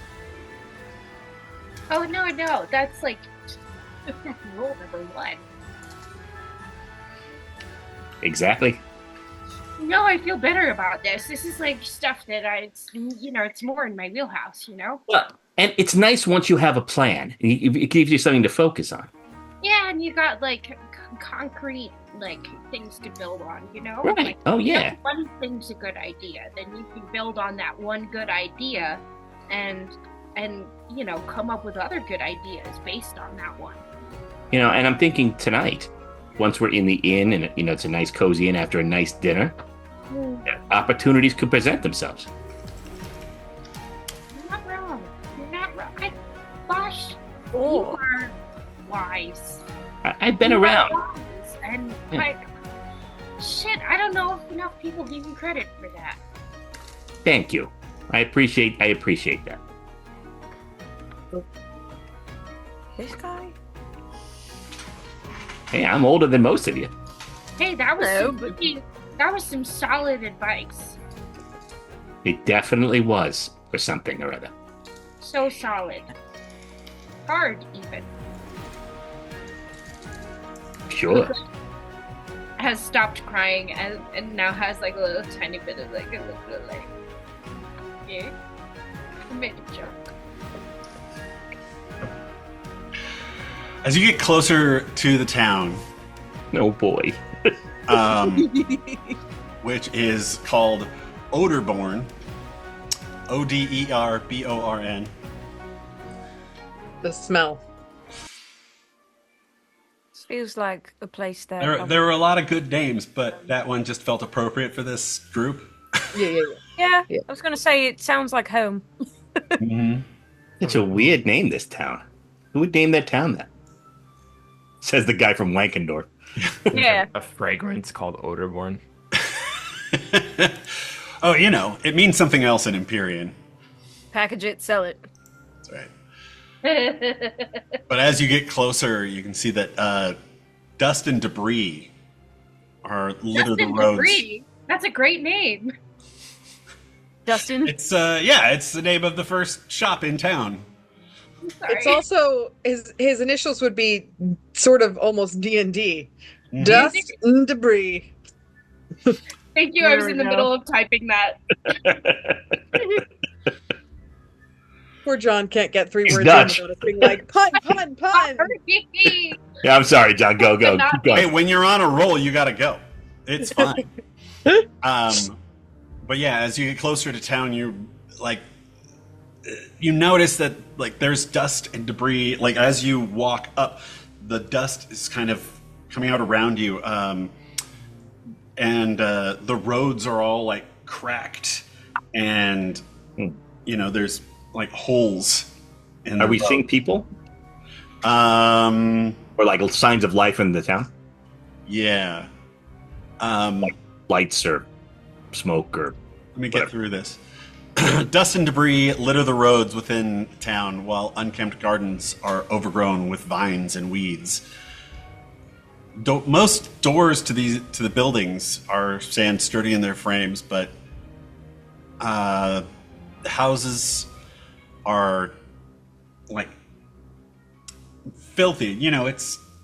Oh, no. That's like rule number 1. Exactly. No, I feel better about this. This is like stuff that it's more in my wheelhouse, you know? Well, and it's nice once you have a plan. It gives you something to focus on. Yeah, and you got like concrete things to build on, you know? Right. Like, Oh, yeah. if one thing's a good idea, then you can build on that one good idea and come up with other good ideas based on that one. And I'm thinking tonight, once we're in the inn and, it's a nice cozy inn after a nice dinner, opportunities could present themselves. You're not wrong. Bosch, you Oh. are wise. I've been You are around. wise. And Yeah. shit, I don't know if enough people give you credit for that. Thank you. I appreciate that. This guy? Hey, I'm older than most of you. Hey, that was No, some that was some solid advice. It definitely was for something or other. So solid. Hard, even. Sure. Has stopped crying and now has like a little tiny bit of like a little like, yeah, I made a joke. As you get closer to the town, Oh boy. which is called Oderborn, Oderborn. The smell. This feels like a place that. There were a lot of good names, but that one just felt appropriate for this group. Yeah. Yeah, Yeah. I was gonna say it sounds like home. Mm-hmm. It's a weird name, this town. Who would name that town that? Says the guy from Wankendorf. Yeah. A fragrance called Oderborn. Oh, it means something else in Empyrean. Package it, sell it. That's right. But as you get closer, you can see that dust and debris are litter the Justin roads. Debris. That's a great name. Justin. It's it's the name of the first shop in town. I'm sorry. It's also his initials would be sort of almost D&D. Mhm. Dust and debris. Thank you. I There was we in the go. middle of typing that. Poor John can't get 3 He's words Dutch. in without it being like pun. Yeah, I'm sorry, John. Go. Keep Hey, going. when you're on a roll, you gotta go. It's fine. But yeah, as you get closer to town, you notice that there's dust and debris. Like as you walk up, the dust is kind of coming out around you, and the roads are all cracked, and there's holes. In Are the we road. seeing people Um. or signs of life in the town? Yeah. Lights or smoke or Let me get whatever. through this. Dust and debris litter the roads within town, while unkempt gardens are overgrown with vines and weeds. Most doors to the buildings stand sturdy in their frames, but the houses are filthy.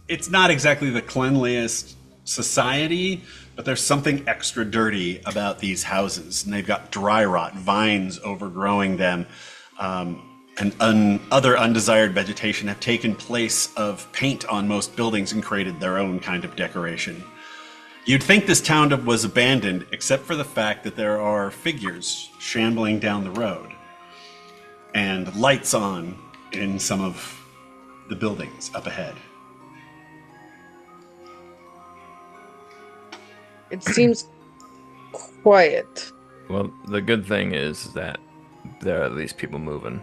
It's not exactly the cleanliest society, but there's something extra dirty about these houses, and they've got dry rot, vines overgrowing them, and other undesired vegetation have taken place of paint on most buildings and created their own kind of decoration. You'd think this town was abandoned, except for the fact that there are figures shambling down the road, and lights on in some of the buildings up ahead. It seems quiet. Well, the good thing is that there are at least people moving.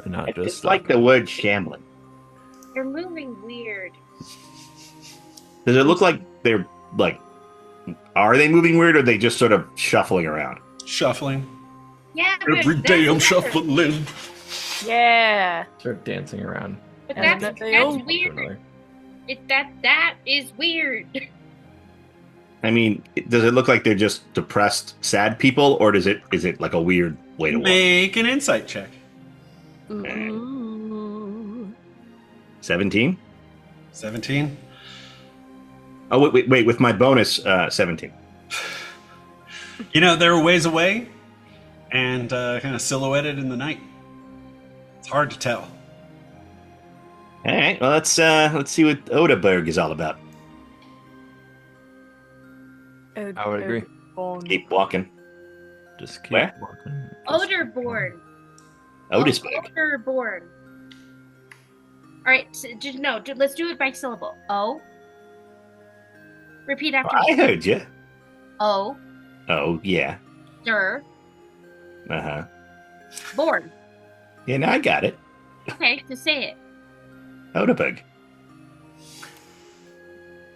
And not just It's like the word shambling. You're moving weird. Does it look like they're are they moving weird or are they just sort of shuffling around? Shuffling. Yeah, but Every day I'm that's shuffling. Yeah. start dancing around. But And that's they all- weird. That is weird. I mean, does it look like they're just depressed, sad people, or is it like a weird way to walk? Make an insight check. Ooh. 17? 17. Oh, wait, with my bonus, 17. They're a ways away and kind of silhouetted in the night. It's hard to tell. All right, well, let's see what Oderberg is all about. I would agree. Keep walking. Just keep Where? walking. Oderborn. Otisberg. Oderborn. All right, so, let's do it by syllable. O. Repeat after I me. heard you. O. Oh, yeah. Der. Uh-huh. Born. Yeah, no, I got it. Okay, to say it. Oderberg.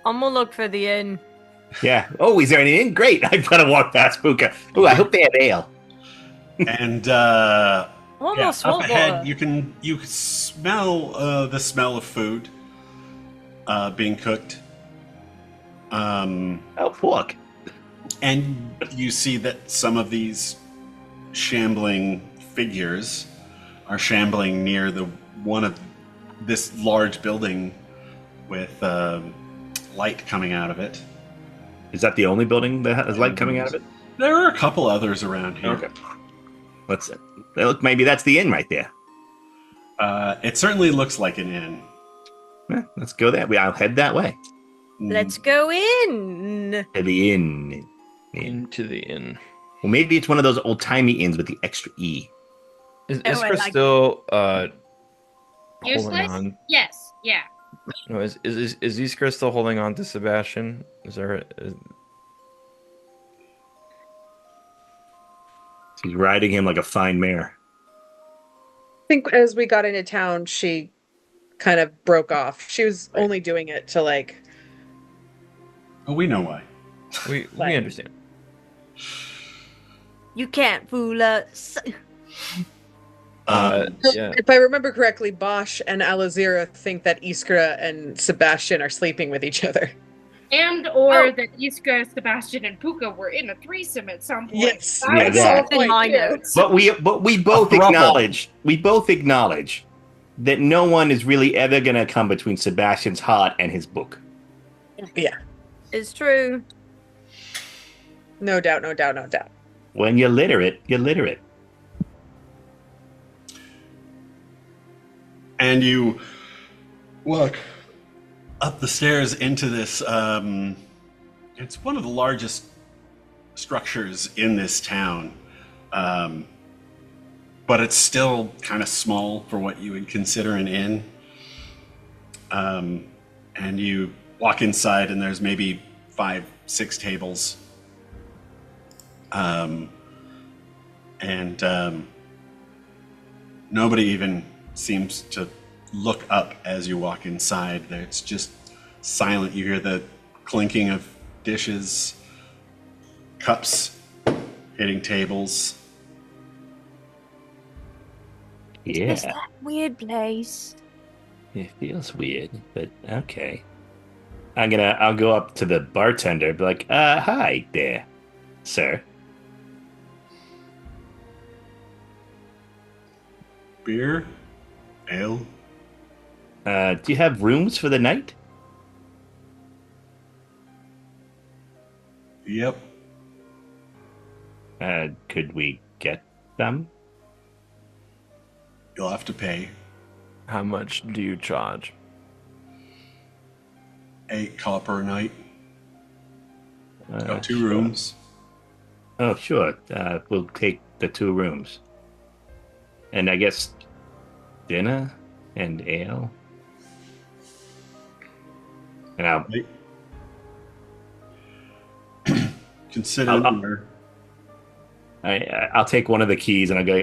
I'm gonna look for the inn. Yeah. Oh, is there anything? Great. I've got to walk past Puka. Oh, I hope they have ale. And Almost up want ahead, more. you can smell the smell of food being cooked. Oh, fuck. And you see that some of these shambling figures are shambling near the one of this large building with light coming out of it. Is that the only building that has light coming out of it? There are a couple others around here. Okay. Look, maybe that's the inn right there. It certainly looks like an inn. Let's go there. I'll head that way. Let's go in. To the inn. Into the inn. Well, maybe it's one of those old-timey inns with the extra E. Is Oh, I Chris like still holding Useless? on? Yes. Yeah. No, is Iskra still holding on to Sebastian? She's riding him like a fine mare. I think as we got into town, she kind of broke off. She was Right. only doing it to like. Oh, we know why. we Like- understand. You can't fool us. Yeah. If I remember correctly, Bosch and Alazira think that Iskra and Sebastian are sleeping with each other. And or that Iska, Sebastian, and Puka were in a threesome at some point. Yes. Yeah, That's yeah. all In my point, too. notes. But we both throuple. acknowledge that no one is really ever gonna come between Sebastian's heart and his book. Yeah. It's true. No doubt, no doubt, no doubt. When you're literate, you're literate. And you walk up the stairs into this. It's one of the largest structures in this town, but it's still kind of small for what you would consider an inn. And you walk inside, and there's maybe 5-6 tables. Nobody even seems to look up as you walk inside. It's just silent. You hear the clinking of dishes, cups hitting tables. Yeah, It's that weird place. it feels weird, but okay. I'll go up to the bartender and be like, hi there, sir. Beer? Ale? Do you have rooms for the night? Yep. Could we get them? You'll have to pay. How much do you charge? 8 copper a night. Got 2 Sure. rooms. Oh, sure. We'll take the 2 rooms. And I guess dinner and ale. And Right. Consider I'll take one of the keys and I'll go,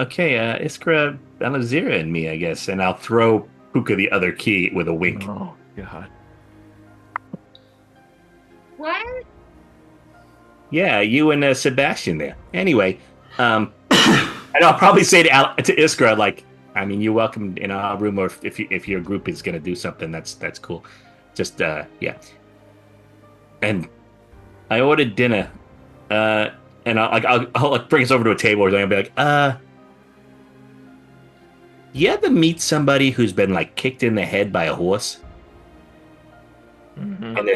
okay, Iskra, Alazira, and me, I guess. And I'll throw Puka the other key with a wink. Oh God. What? Yeah, you and Sebastian there. Anyway, and I'll probably say to Iskra, like, I mean, you're welcome in our room, or if your group is gonna do something, that's cool. Just yeah. And I ordered dinner, and I'll like bring us over to a table or something. I'll be like, you ever meet somebody who's been like kicked in the head by a horse, Mhm. and they're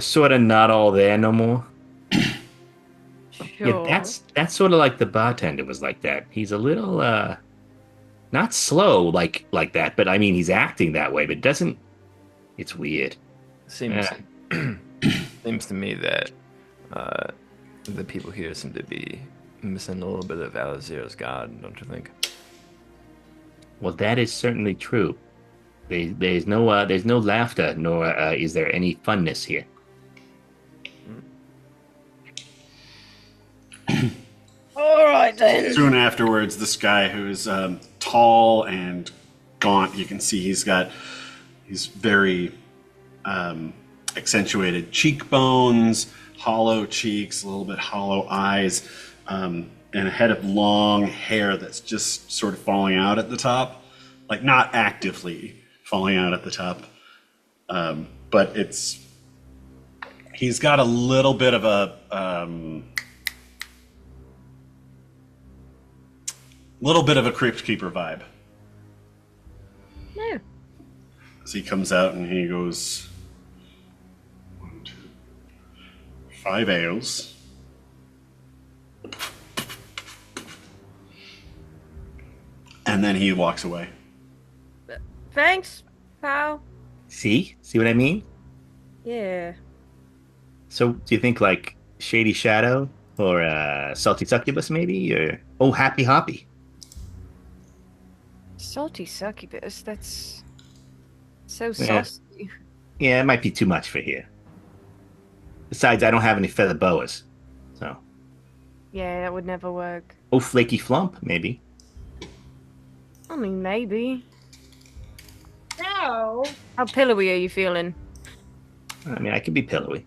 sort of not all there no more? Sure. Yeah, that's sort of like the bartender was like that. He's a little not slow like that, but I mean he's acting that way, but doesn't. It's weird. Seems seems to me that the people here seem to be missing a little bit of Alazir's god, don't you think? Well, that is certainly true. There's no laughter, nor is there any funness here. All right then. Soon afterwards, this guy who's tall and gaunt, you can see he's very accentuated cheekbones, hollow cheeks, a little bit hollow eyes. and a head of long hair that's just sort of falling out at the top. Like, not actively falling out at the top. But he's got a little bit of a Crypt Keeper vibe. Yeah. As he comes out and he goes, 1, 2, 5 ales. And then he walks away. Thanks, pal. See what I mean? Yeah. So, do you think like Shady Shadow or Salty Succubus maybe, or Happy Hoppy? Salty succubus, that's so Yeah. saucy. Yeah, it might be too much for here. Besides, I don't have any feather boas, so. Yeah, that would never work. Flaky Flump maybe. I mean, maybe. No. How pillowy are you feeling? I mean, I could be pillowy.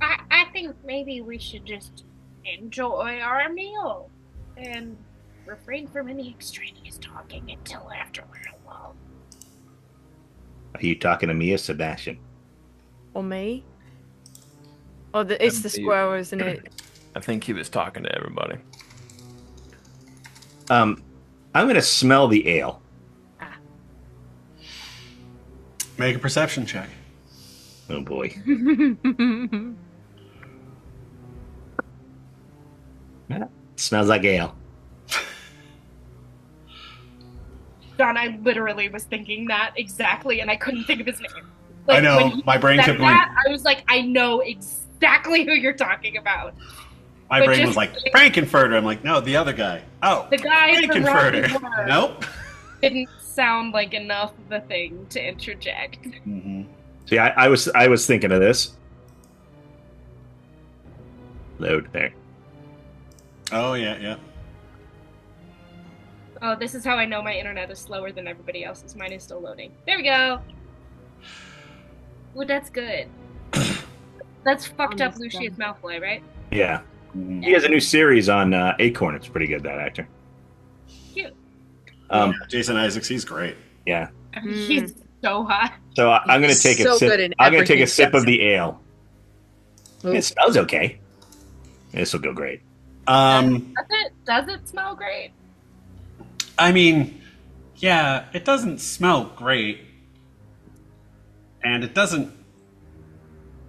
I think maybe we should just enjoy our meal and refrain from any extraneous talking until after we're alone. Are you talking to me or Sebastian? Or me? Or it's the squirrel, isn't it? I think he was talking to everybody. I'm gonna smell the ale. Make a perception check. Oh boy. Yeah, smells like ale. John, I literally was thinking that exactly, and I couldn't think of his name. Like, I know, when he my brain said kept going. that, I was like, I know exactly who you're talking about. My But brain just- was like, Frankenfurter. I'm like, no, the other guy. Oh, The guy from Rocky Frankenfurter. Horror Nope. didn't sound like enough of a thing to interject. Mm-hmm. See, I was thinking of this. Load there. Oh, yeah, yeah. Oh, this is how I know my internet is slower than everybody else's. Mine is still loading. There we go. Ooh, that's good. That's fucked up Almost Lucius Malfoy, right? Yeah. Mhm. He has a new series on Acorn. It's pretty good, that actor. Cute. Jason Isaacs, he's great. Yeah. He's so hot. So I'm gonna take a So sip. good in I'm gonna take a everything sip he of the ale. Ooh. It smells okay. This will go great. Does it smell great? I mean, yeah, it doesn't smell great. And it doesn't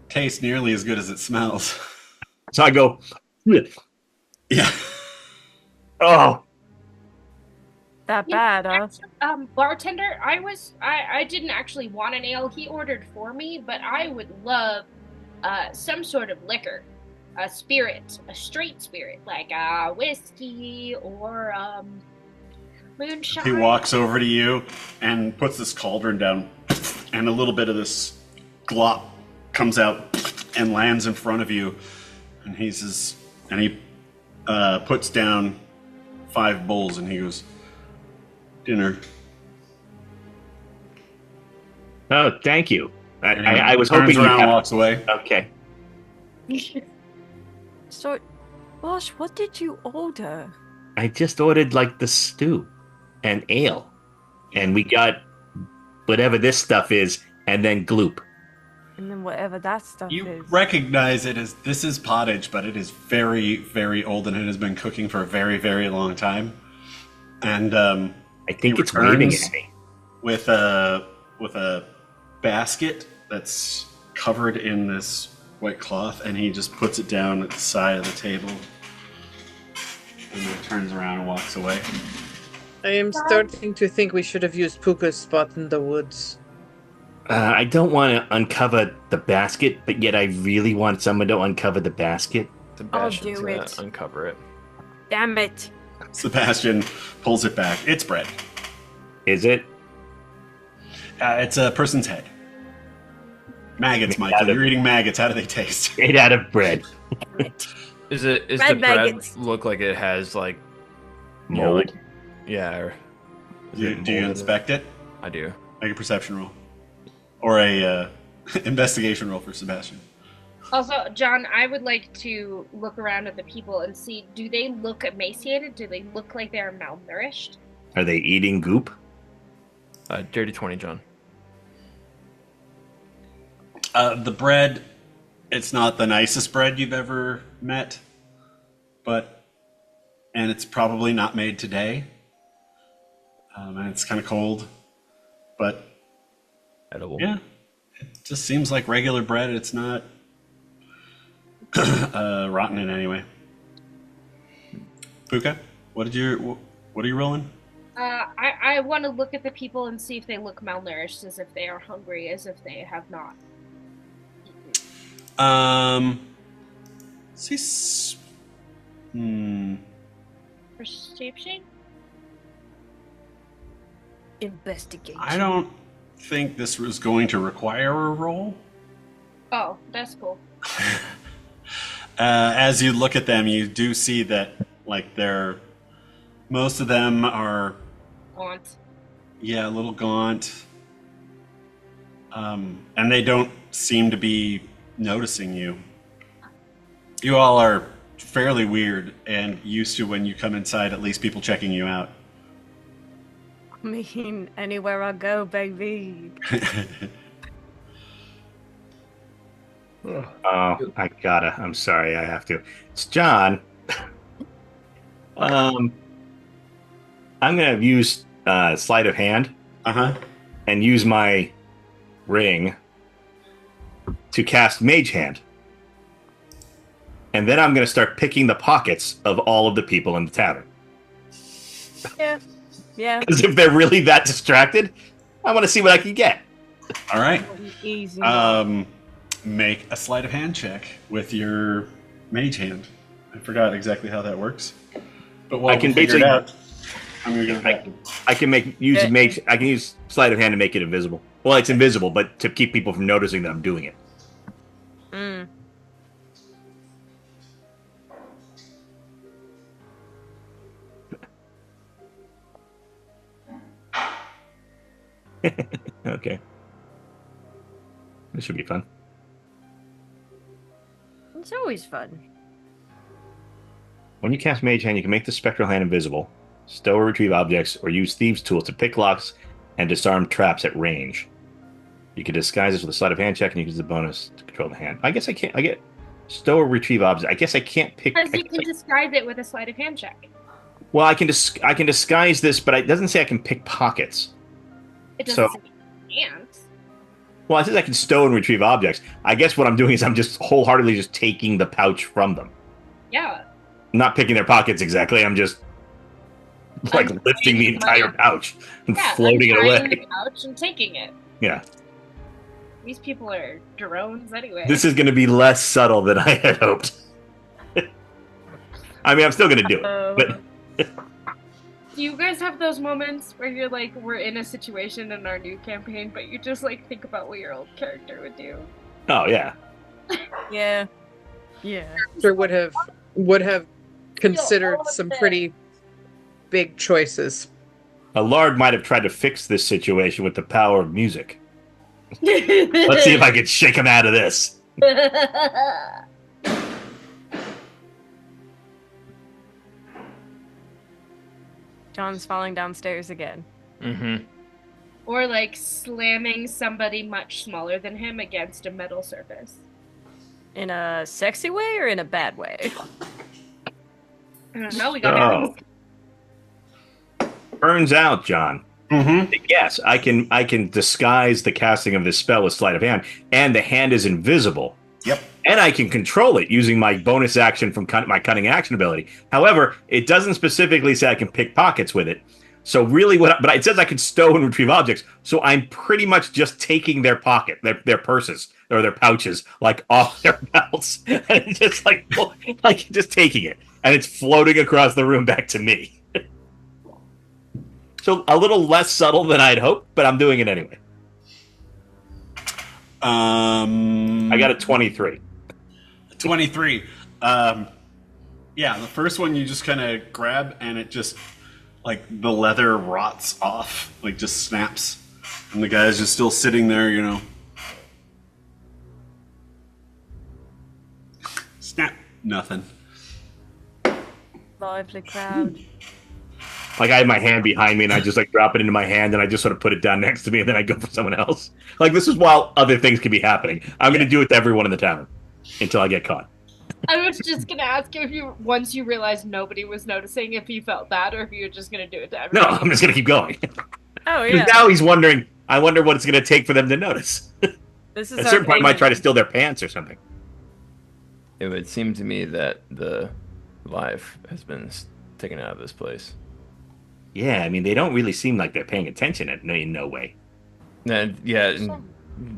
taste nearly as good as it smells. So I go, Yeah. oh, That bad, huh? Bartender, I didn't actually want an ale. He ordered for me, but I would love some sort of liquor, a spirit, a straight spirit, like whiskey or moonshine. He walks over to you and puts this cauldron down, and a little bit of this glop comes out and lands in front of you. And he says, and he puts down 5 bowls, and he goes, "Dinner." oh, thank you. And he I was turns hoping around and you'd walks away. Okay. So, Bosh, what did you order? I just ordered like the stew and ale, and we got whatever this stuff is, and then gloop. And then whatever that stuff You is. recognize it as this is pottage, but it is very, very old, and it has been cooking for a very, very long time. And I think He it's waving returns. at me. with a basket that's covered in this white cloth, and he just puts it down at the side of the table, and then turns around and walks away. I am starting to think we should have used Puka's spot in the woods. I don't want to uncover the basket, but yet I really want someone to uncover the basket. Sebastian's do gonna it. uncover it. Damn it. Sebastian pulls it back. It's bread. Is it? It's a person's head. Maggots, Michael. You're eating maggots. How do they taste? Made out of bread. Is Red the bread maggots. look like it has like Mold. yeah? Or is Do it you mold in it? inspect it? I do. Make a perception roll. Or a investigation roll for Sebastian. Also, John, I would like to look around at the people and see, do they look emaciated? Do they look like they're malnourished? Are they eating goop? Dirty 20, John. The bread, it's not the nicest bread you've ever met, and it's probably not made today. And it's kind of cold, but Edible. yeah, it just seems like regular bread. It's not rotten in any way. Puka, what are you rolling? I want to look at the people and see if they look malnourished, as if they are hungry, as if they have not. Perception? Investigation. I don't think this was going to require a roll. Oh, that's cool. As you look at them, you do see that, like, most of them are, Gaunt. yeah, a little gaunt. And they don't seem to be noticing you. You all are fairly weird and used to, when you come inside, at least people checking you out. I mean, anywhere I go, baby. I'm sorry, I have to. It's John. I'm gonna use sleight of hand and use my ring to cast Mage Hand. And then I'm gonna start picking the pockets of all of the people in the tavern. Yeah. Because if they're really that distracted, I want to see what I can get. All right. Easy. Make a sleight of hand check with your Mage Hand. I forgot exactly how that works, but while I can we figure it basically- out, I'm gonna go back. I can use sleight of hand to make it invisible. Well, it's invisible, but to keep people from noticing that I'm doing it. Mm. Okay. This should be fun. It's always fun. When you cast Mage Hand, you can make the spectral hand invisible, stow or retrieve objects, or use thieves' tools to pick locks and disarm traps at range. You can disguise this with a sleight of hand check, and you can use the bonus to control the hand. I guess I can't. I get stow or retrieve objects. I guess I can't pick. Because you can disguise it with a sleight of hand check. Well, I can disguise this, but it doesn't say I can pick pockets. It doesn't So- say you can't. Well, it says I can stow and retrieve objects. I guess what I'm doing is I'm just wholeheartedly just taking the pouch from them. Yeah. Not picking their pockets exactly. I'm just like lifting the entire pouch and floating it untying away. the couch and taking it. Yeah. These people are drones anyway. This is going to be less subtle than I had hoped. I mean, I'm still going to do it, but Do you guys have those moments where you're like, we're in a situation in our new campaign, but you just like think about what your old character would do? oh yeah. Yeah. Yeah. Sure would have considered some pretty big choices. Allard might have tried to fix this situation with the power of music. Let's see if I can shake him out of this. John's falling downstairs again. Mm-hmm. Or like slamming somebody much smaller than him against a metal surface. In a sexy way or in a bad way? I don't know, we got So, turns out, John. Mm-hmm. Yes, I can disguise the casting of this spell with sleight of hand, and the hand is invisible. Yep. And I can control it using my bonus action from my cunning action ability. However, it doesn't specifically say I can pick pockets with it. So really, but it says I can stow and retrieve objects. So I'm pretty much just taking their their purses or their pouches, like off their belts, and just like just taking it, and it's floating across the room back to me. So a little less subtle than I'd hoped, but I'm doing it anyway. I got a 23. 23. Yeah, the first one you just kind of grab and it just, like, the leather rots off, like, just snaps. And the guy's just still sitting there, you know. Nothing. Lively crowd. Like I have my hand behind me and I just like drop it into my hand and I just sort of put it down next to me and then I go for someone else. Like this is while other things can be happening. I'm going to do it to everyone in the tavern until I get caught. I was just gonna ask if you, once you realized nobody was noticing, if you felt bad or if you were just gonna do it to No, everyone. I'm just going to keep going. Oh 'Cause yeah. now he's wondering, I wonder what it's going to take for them to notice. This is At a our certain point, I might payment. try to steal their pants or something. It would seem to me that the life has been taken out of this place. Yeah, I mean, they don't really seem like they're paying attention in no way. And yeah, and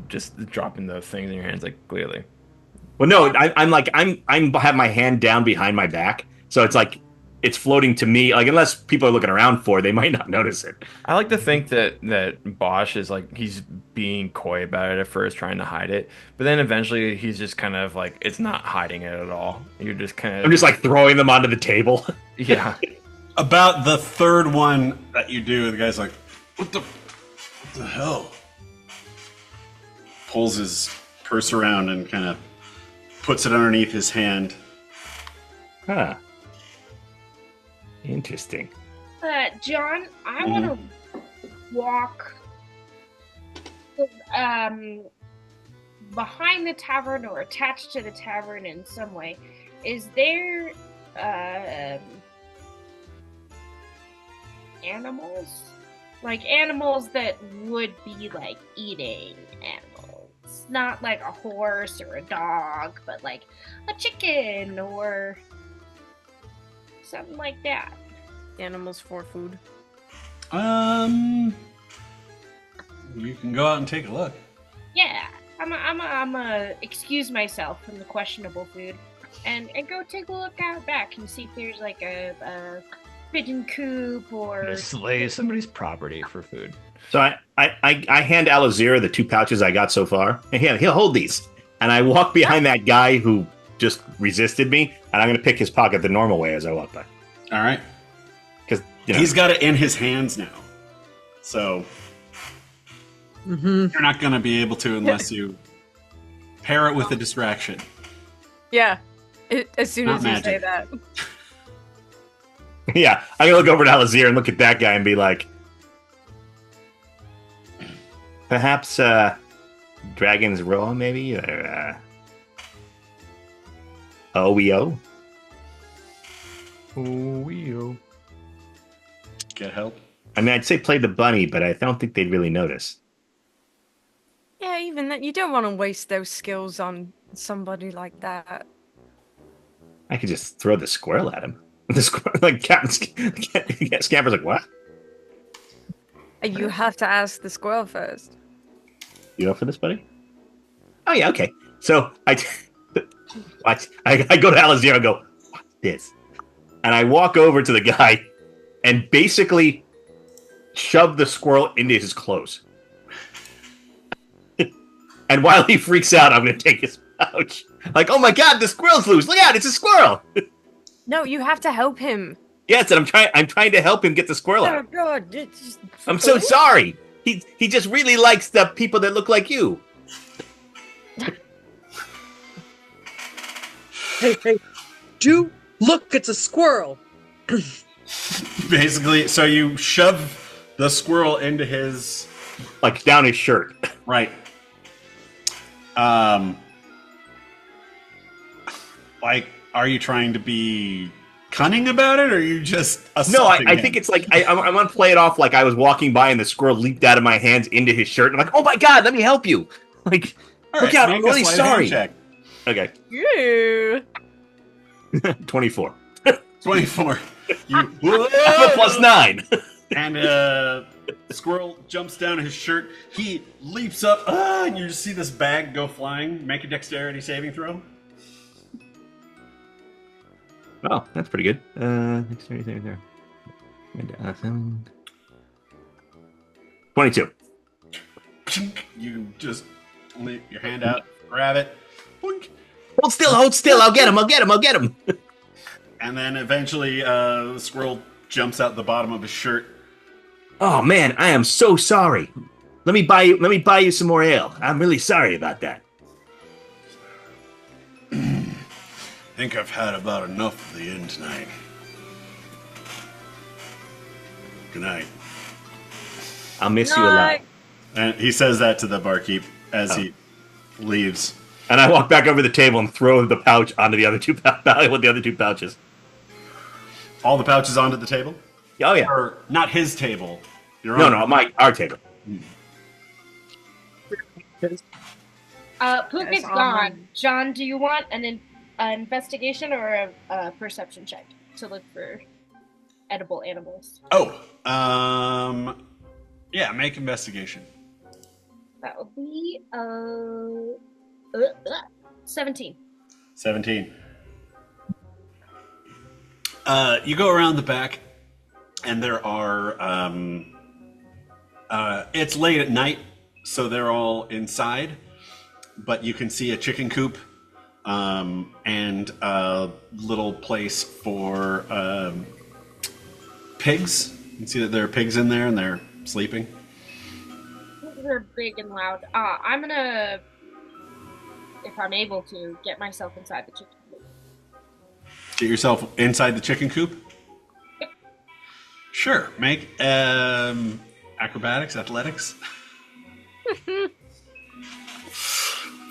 just dropping the things in your hands, like clearly. Well, no, I'm have my hand down behind my back, so it's like it's floating to me. Like unless people are looking around for it, they might not notice it. I like to think that Bosch is like he's being coy about it at first, trying to hide it, but then eventually he's just kind of like it's not hiding it at all. You're just kind of I'm just like throwing them onto the table. yeah. About the third one that you do, the guy's like, what the hell? Pulls his purse around and kind of puts it underneath his hand. Huh. Interesting. John, I want to walk behind the tavern or attached to the tavern in some way. Is there animals? Like animals that would be like eating animals. Not like a horse or a dog, but like a chicken or something like that. Animals for food. You can go out and take a look. Yeah, I'm excuse myself from the questionable food, and go take a look out back and see if there's like a pigeon coop or Just slay somebody's property for food. So I hand Alazira the 2 pouches I got so far, and he'll hold these. And I walk behind that guy who just resisted me, and I'm going to pick his pocket the normal way as I walk by. All right. Because He's got it in his hands now. So you're not going to be able to unless you pair it with a distraction. Yeah. As soon Not as you say magic. that. yeah, I'm going to look over at Alazira and look at that guy and be like, perhaps Dragon's Raw, maybe, or OEO. Oh, Get help. I mean, I'd say play the bunny, but I don't think they'd really notice. Yeah, even that you don't want to waste those skills on somebody like that. I could just throw the squirrel at him. The squirrel, like Captain Scamper's like, what? You have to ask the squirrel first. You up for this, buddy? Oh yeah, okay. So watch. I go to Alazira and go, what's this? And I walk over to the guy and basically shove the squirrel into his clothes. And while he freaks out, I'm going to take his pouch. Like, oh my god, the squirrel's loose! Look out, it's a squirrel! No, you have to help him. Yes, and I'm trying to help him get the squirrel Oh out. god, it's just... I'm so sorry. He just really likes the people that look like you. Hey, do look, it's a squirrel. Basically, so you shove the squirrel into his... Like down his shirt. Right. Like, are you trying to be cunning about it, or are you just No, assaulting I him? think it's like I'm gonna play it off like I was walking by and the squirrel leaped out of my hands into his shirt. And I'm like, oh my god, let me help you. Like, All look right, out, make I'm a really sleight of sorry. hand Okay, Yeah. 24. check. 24. You I'm a plus 9. and the squirrel jumps down his shirt. He leaps up, and you just see this bag go flying. Make a dexterity saving throw. Oh, that's pretty good. Dexterity saving throw. And, 22. You just leave your hand out, grab it, boink, Hold still. I'll get him. and then eventually the squirrel jumps out the bottom of his shirt. Oh man, I am so sorry. Let me buy you some more ale. I'm really sorry about that. think I've had about enough of the inn tonight. Good night. I'll miss you a lot. And he says that to the barkeep as he leaves. And I walk back over the table and throw the pouch onto the other two with the other two pouches. All the pouches onto the table? Oh yeah. Or not his table. Your No, own. our table. Puka's gone. John, do you want an investigation or a perception check to look for edible animals? Oh, yeah, make investigation. That will be 17. 17. You go around the back, and there are, it's late at night, so they're all inside, but you can see a chicken coop, and a little place for, pigs. You can see that there are pigs in there, and they're sleeping. They're big and loud. I'm gonna, if I'm able to, get myself inside the chicken coop. Get yourself inside the chicken coop? Yep. Sure. Make acrobatics, athletics.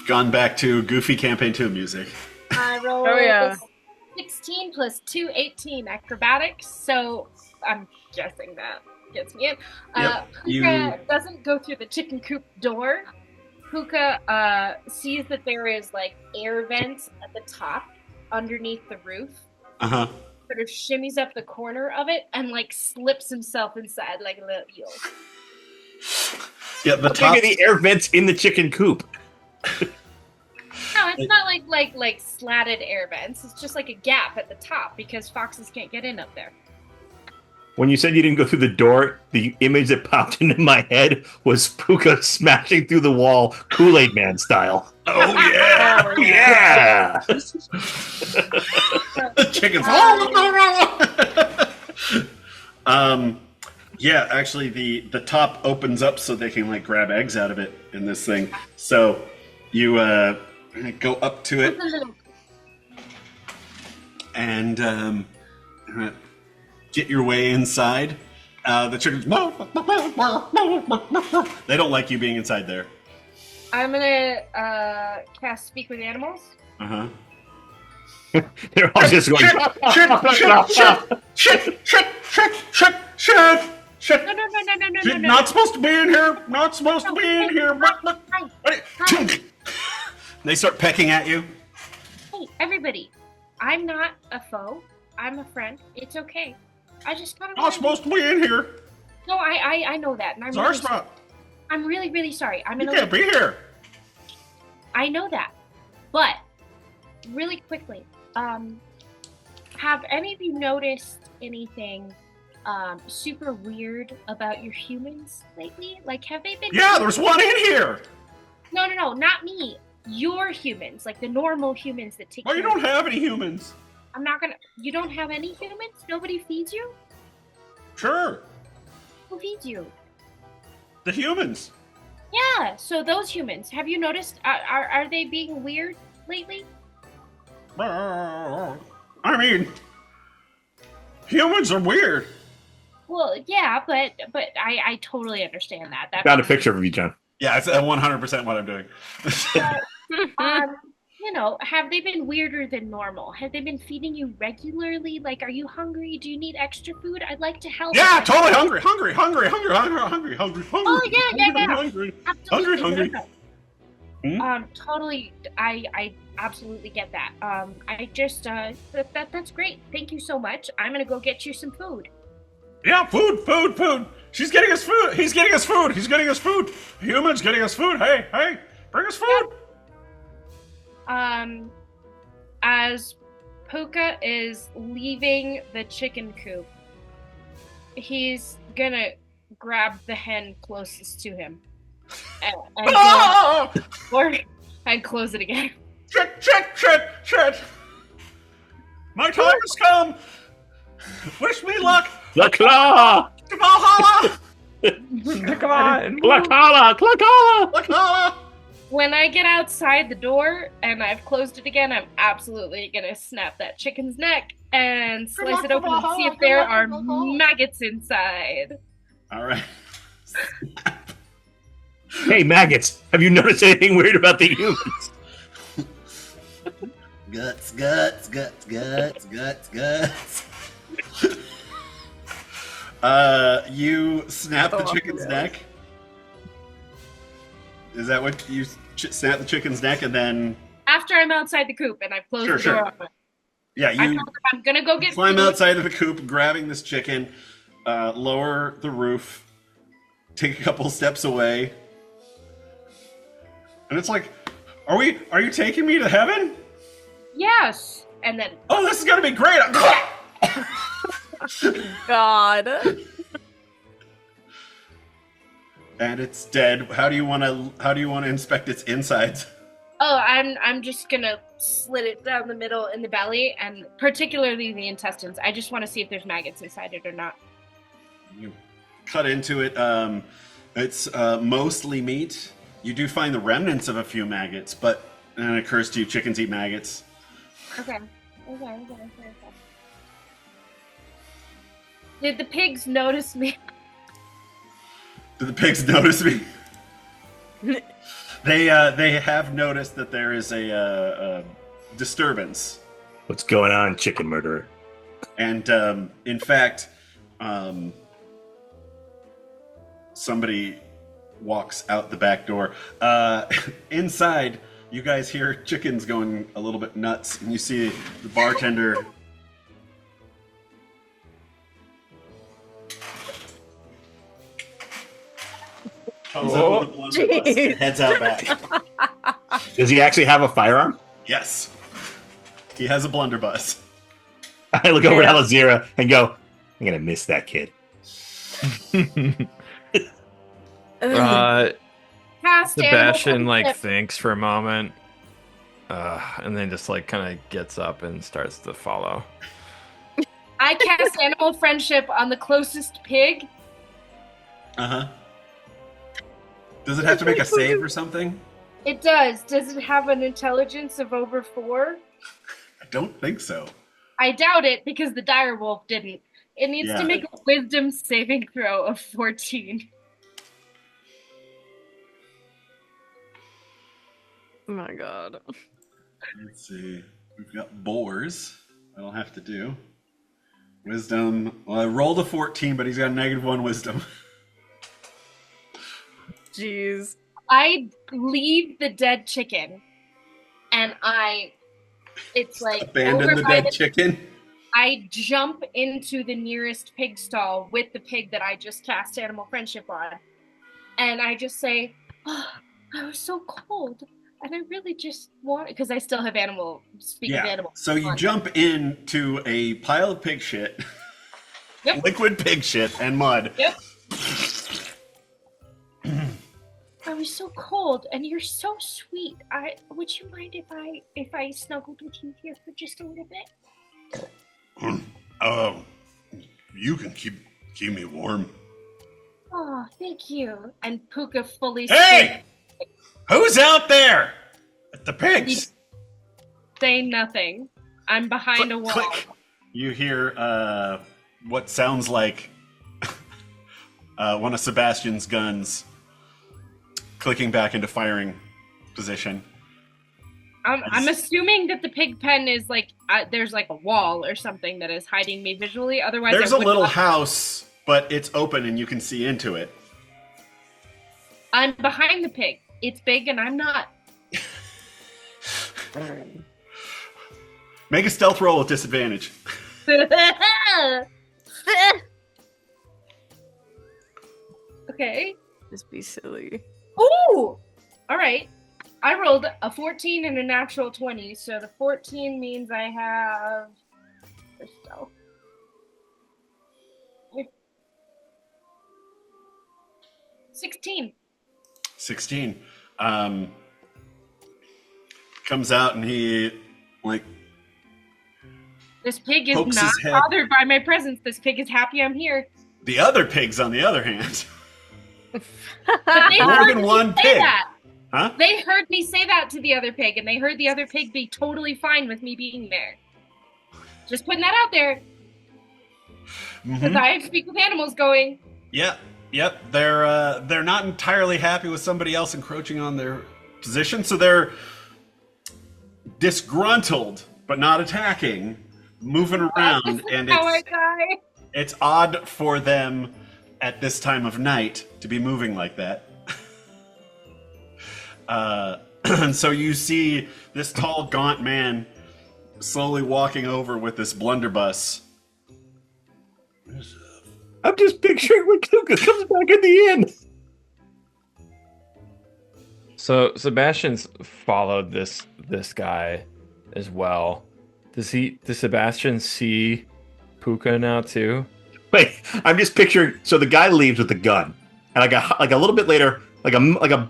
Gone back to Goofy Campaign 2 music. I rolled Oh, yeah. 16 plus 2, 18 acrobatics, so I'm guessing that gets me in. Yep, Puka doesn't go through the chicken coop door. Puka sees that there is like air vents at the top underneath the roof. Uh-huh. Sort of shimmies up the corner of it and like slips himself inside like a little eel. Yeah, the How top. big are the air vents in the chicken coop? No, it's not like slatted air vents. It's just like a gap at the top because foxes can't get in up there. When you said you didn't go through the door, the image that popped into my head was Puka smashing through the wall, Kool-Aid Man style. Oh yeah, Oh, Yeah! the chickens. Yeah, actually, the top opens up so they can like grab eggs out of it in this thing. So you go up to it and get your way inside. The chickens. They don't like you being inside there. I'm gonna cast Speak with Animals. Uh huh. They're all just going. No. Not supposed to be in here. Not supposed to be in here. They start pecking at you. Hey, everybody! I'm not a foe. I'm a friend. It's okay. I just kind of. Not supposed to be in here. No, I know that, and It's our spot. I'm really, really sorry. I'm You in can't be here. I know that, but really quickly, have any of you noticed anything super weird about your humans lately? Like, have they been? Yeah, there's one in here. No, not me. Your humans, like the normal humans that take. Well, you care of don't have any humans. I'm not gonna. You don't have any humans? Nobody feeds you? Sure, Who feeds you? the humans. Yeah. So those humans, have you noticed? Are they being weird lately? I mean, humans are weird. Well, yeah, but I totally understand that. That Found a picture of you, John. Yeah, it's 100% what I'm doing. You know, have they been weirder than normal? Have they been feeding you regularly? Like, are you hungry? Do you need extra food? I'd like to help. Yeah, totally hungry. Oh yeah. Hungry. Absolutely. Hmm? Totally. I absolutely get that. I just that's great. Thank you so much. I'm gonna go get you some food. Yeah, food. She's getting us food. He's getting us food. Humans getting us food. Hey, bring us food. As Puka is leaving the chicken coop, he's gonna grab the hen closest to him and close it again. Shit. My time has come. Wish me luck. La claw! Valhalla. Come on. La claw! Valhalla. When I get outside the door and I've closed it again, I'm absolutely gonna snap that chicken's neck and slice it open and see if there are maggots inside. All right. Hey, maggots, have you noticed anything weird about the humans? Guts, guts, guts, guts, guts, guts. You snap the chicken's neck. Is that what you snap the chicken's neck and then? After I'm outside the coop and I've closed the door open. Yeah, you. I'm gonna go get climb food. outside of the coop, grabbing this chicken, lower the roof, take a couple steps away, and it's like, are you taking me to heaven? Yes, and then. Oh, this is gonna be great. God. And it's dead. How do you want to inspect its insides? Oh, I'm just gonna slit it down the middle in the belly, and particularly the intestines. I just want to see if there's maggots inside it or not. You cut into it. It's mostly meat. You do find the remnants of a few maggots, but then it occurs to you, chickens eat maggots. Okay. Did the pigs notice me? Do the pigs notice me? They have noticed that there is a disturbance. What's going on, chicken murderer? And in fact, somebody walks out the back door. Inside, you guys hear chickens going a little bit nuts, and you see the bartender. Comes up with a blunderbuss and heads out back. Does he actually have a firearm? Yes. He has a blunderbuss. I look over at Alazira and go, I'm going to miss that kid. Sebastian thinks for a moment, and then just kind of gets up and starts to follow. I cast animal friendship on the closest pig. Uh-huh. Does it have to make a save or something? It does. Does it have an intelligence of over 4? I don't think so. I doubt it because the dire wolf didn't. It needs to make a wisdom saving throw of 14. Oh my god. Let's see. We've got boars. That'll have to do. Wisdom. Well, I rolled a 14, but he's got a -1 wisdom. Jeez. I leave the dead chicken, and it's like abandon the dead chicken. I jump into the nearest pig stall with the pig that I just cast animal friendship on, and I just say, "Oh, I was so cold, and I really just want," because I still have animal. Speaking of animal, so you jump into a pile of pig shit, liquid pig shit and mud. Yep. I was so cold, and you're so sweet. Would you mind if I snuggled with you here for just a little bit? You can keep me warm. Oh, thank you. And Puka fully. Hey, who's out there? The pigs. Say nothing. I'm behind a wall. Click. You hear what sounds like one of Sebastian's guns clicking back into firing position. I'm assuming that the pig pen is there's a wall or something that is hiding me visually. Otherwise, there's a little house, but it's open and you can see into it. I'm behind the pig. It's big and I'm not. Make a stealth roll with disadvantage. Okay. Just be silly. Ooh! Alright. I rolled a 14 and a natural 20, so the 14 means I have... 16. 16. Comes out and he, This pig is pokes not his head. bothered by my presence. This pig is happy I'm here. The other pigs, on the other hand. But they More heard than me one say pig. that. Huh? They heard me say that to the other pig, and they heard the other pig be totally fine with me being there. Just putting that out there. Because I speak with animals going. Yep. They're not entirely happy with somebody else encroaching on their position, so they're disgruntled but not attacking, moving around, and it's odd for them at this time of night to be moving like that. And so you see this tall, gaunt man slowly walking over with this blunderbuss. I'm just picturing when Kuka comes back in the inn. So Sebastian's followed this guy as well. Does Sebastian see Puka now too? Wait, I'm just picturing. So the guy leaves with the gun, and like a little bit later, like a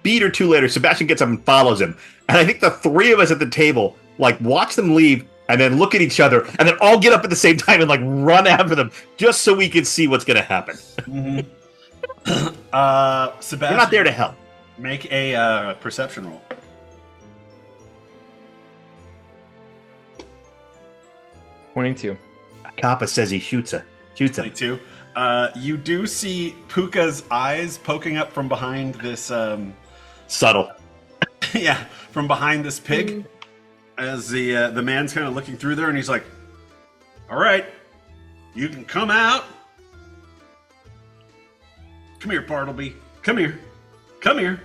beat or two later, Sebastian gets up and follows him. And I think the three of us at the table like watch them leave, and then look at each other, and then all get up at the same time and like run after them, just so we can see what's going to happen. Sebastian, we're not there to help. Make a perception roll. 22. Kappa says he shoots him. 22. You do see Puka's eyes poking up from behind this. Subtle. Yeah, from behind this pig, as the man's kind of looking through there, and he's like, "All right, you can come out. Come here, Bartleby. Come here. Come here."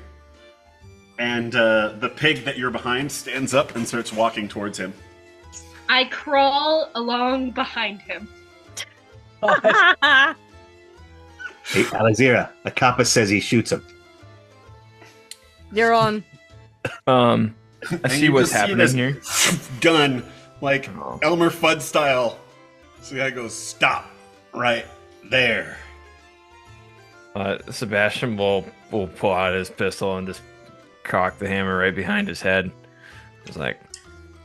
And the pig that you're behind stands up and starts walking towards him. I crawl along behind him. Hey, Alexira, the Kappa says he shoots him. You're on. I see what's happening here. Gun, like Elmer Fudd style. So the guy goes, "Stop right there." Sebastian will pull out his pistol and just cock the hammer right behind his head. It's like,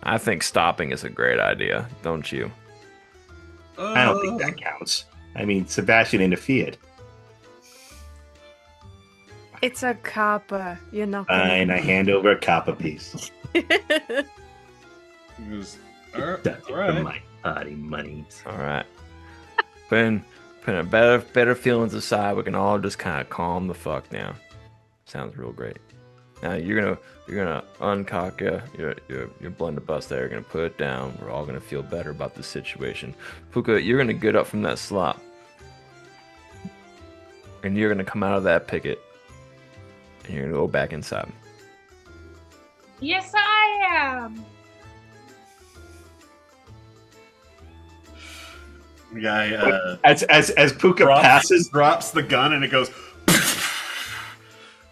I think stopping is a great idea, don't you? I don't think that counts. I mean, Sebastian interfered. It's a kappa, you know. Fine, I hand over a Kappa piece. He goes, all right. My party monies. All right. Putting a better feelings aside, we can all just kind of calm the fuck down. Sounds real great. Now you're gonna uncock your blunderbuss there. You're gonna put it down. We're all gonna feel better about the situation. Puka, you're gonna get up from that slop, and you're gonna come out of that picket, and you're gonna go back inside. Yes, I am. The guy as Puka passes, drops the gun, and it goes.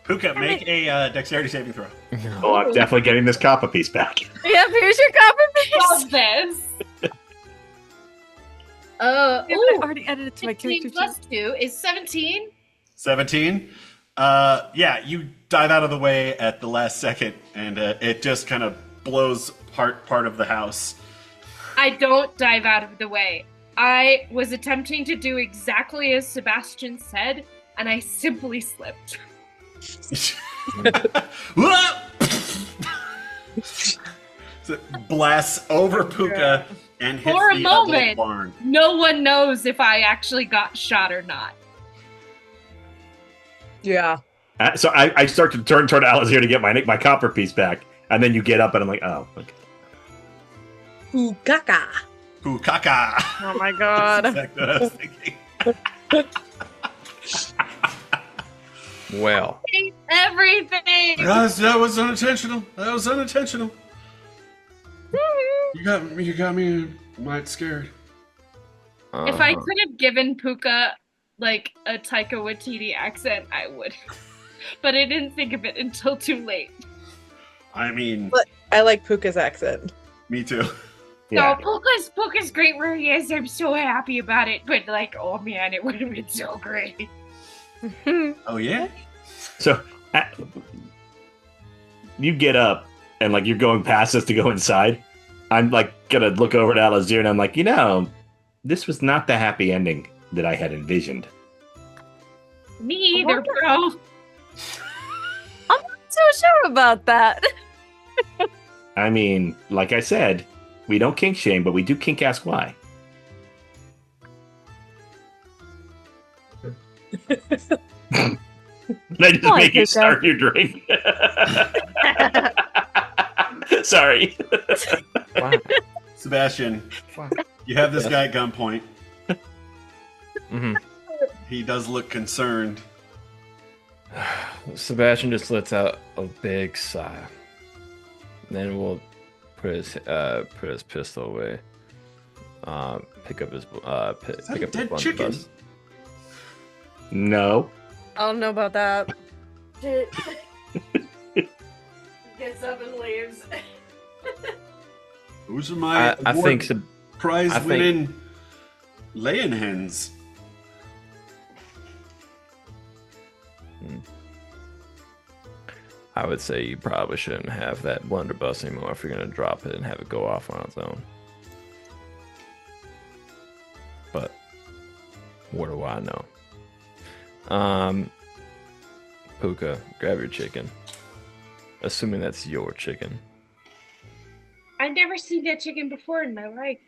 Puka, make a dexterity saving throw. oh, I'm definitely getting this Kappa piece back. Yep, here's your kappa piece. Love this. I Ooh, already added it to my 16 character plus sheet. 2 is 17. 17. Yeah, you dive out of the way at the last second, and it just kind of blows part of the house. I don't dive out of the way. I was attempting to do exactly as Sebastian said, and I simply slipped. So it blasts over Puka and hits For a the moment. barn. No one knows if I actually got shot or not. Yeah. So I start to turn toward Alice here to get my copper piece back, and then you get up, and I'm like, oh. Okay. Ukaka. Pukaka. Oh my god. That's exactly what I was thinking. Well, Hate everything. Guys, that was unintentional. You got me might scared. If I could have given Puka like a Taika Waititi accent, I would. But I didn't think of it until too late. I mean, I like Puka's accent. me too. Yeah. No, Puka's great where he is. I'm so happy about it. But like, oh man, it would have been so great. Oh yeah. So you get up, and like you're going past us to go inside. I'm like gonna look over at Alazir, and I'm like, this was not the happy ending that I had envisioned. Me either, bro. I'm not so sure about that. I mean, like I said, we don't kink shame, but we do kink ask why. Did I just Why, make you Puka? start your drink? Sorry. Wow. Sebastian, Wow. you have this Yes. guy at gunpoint. hmm He does look concerned. Sebastian just lets out a big sigh. Then we'll put his pistol away. Pick up his Is that pick a up dead his chicken? blunderbuss. No. I don't know about that. Shit. Gets up and leaves. Those are my I think prize I think- winning laying hens. I would say you probably shouldn't have that blunderbuss anymore if you're gonna drop it and have it go off on its own. But what do I know? Puka, grab your chicken. Assuming that's your chicken. I've never seen that chicken before in my life.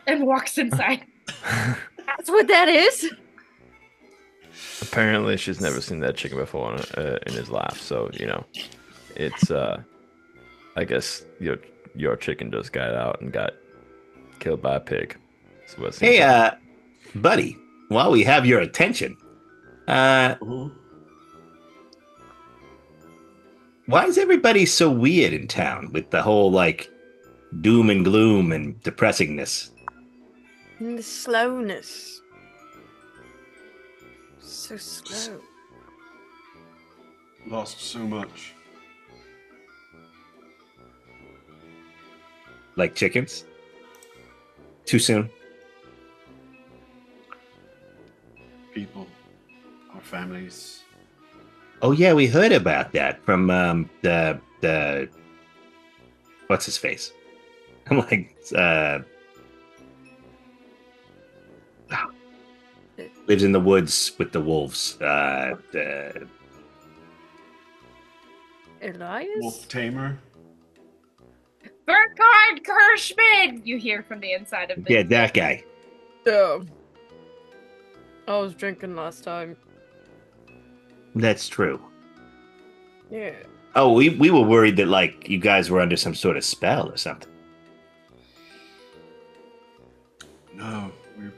And walks inside. That's what that is. Apparently, she's never seen that chicken before in his life. So it's I guess your chicken just got out and got killed by a pig. So what it seems Hey, like. buddy, while we have your attention, Uh-huh. why is everybody so weird in town with the whole, like, doom and gloom and depressingness? And the slowness. So slow. Lost so much. Like chickens? Too soon? People, our families. Oh, yeah, we heard about that from the what's his face? I'm like, lives in the woods with the wolves. Elias? Wolf Tamer. Burkhard Kirschman! You hear from the inside of the. Yeah, that guy. Oh. I was drinking last time. That's true. Yeah. Oh, we were worried that, like, you guys were under some sort of spell or something. No, there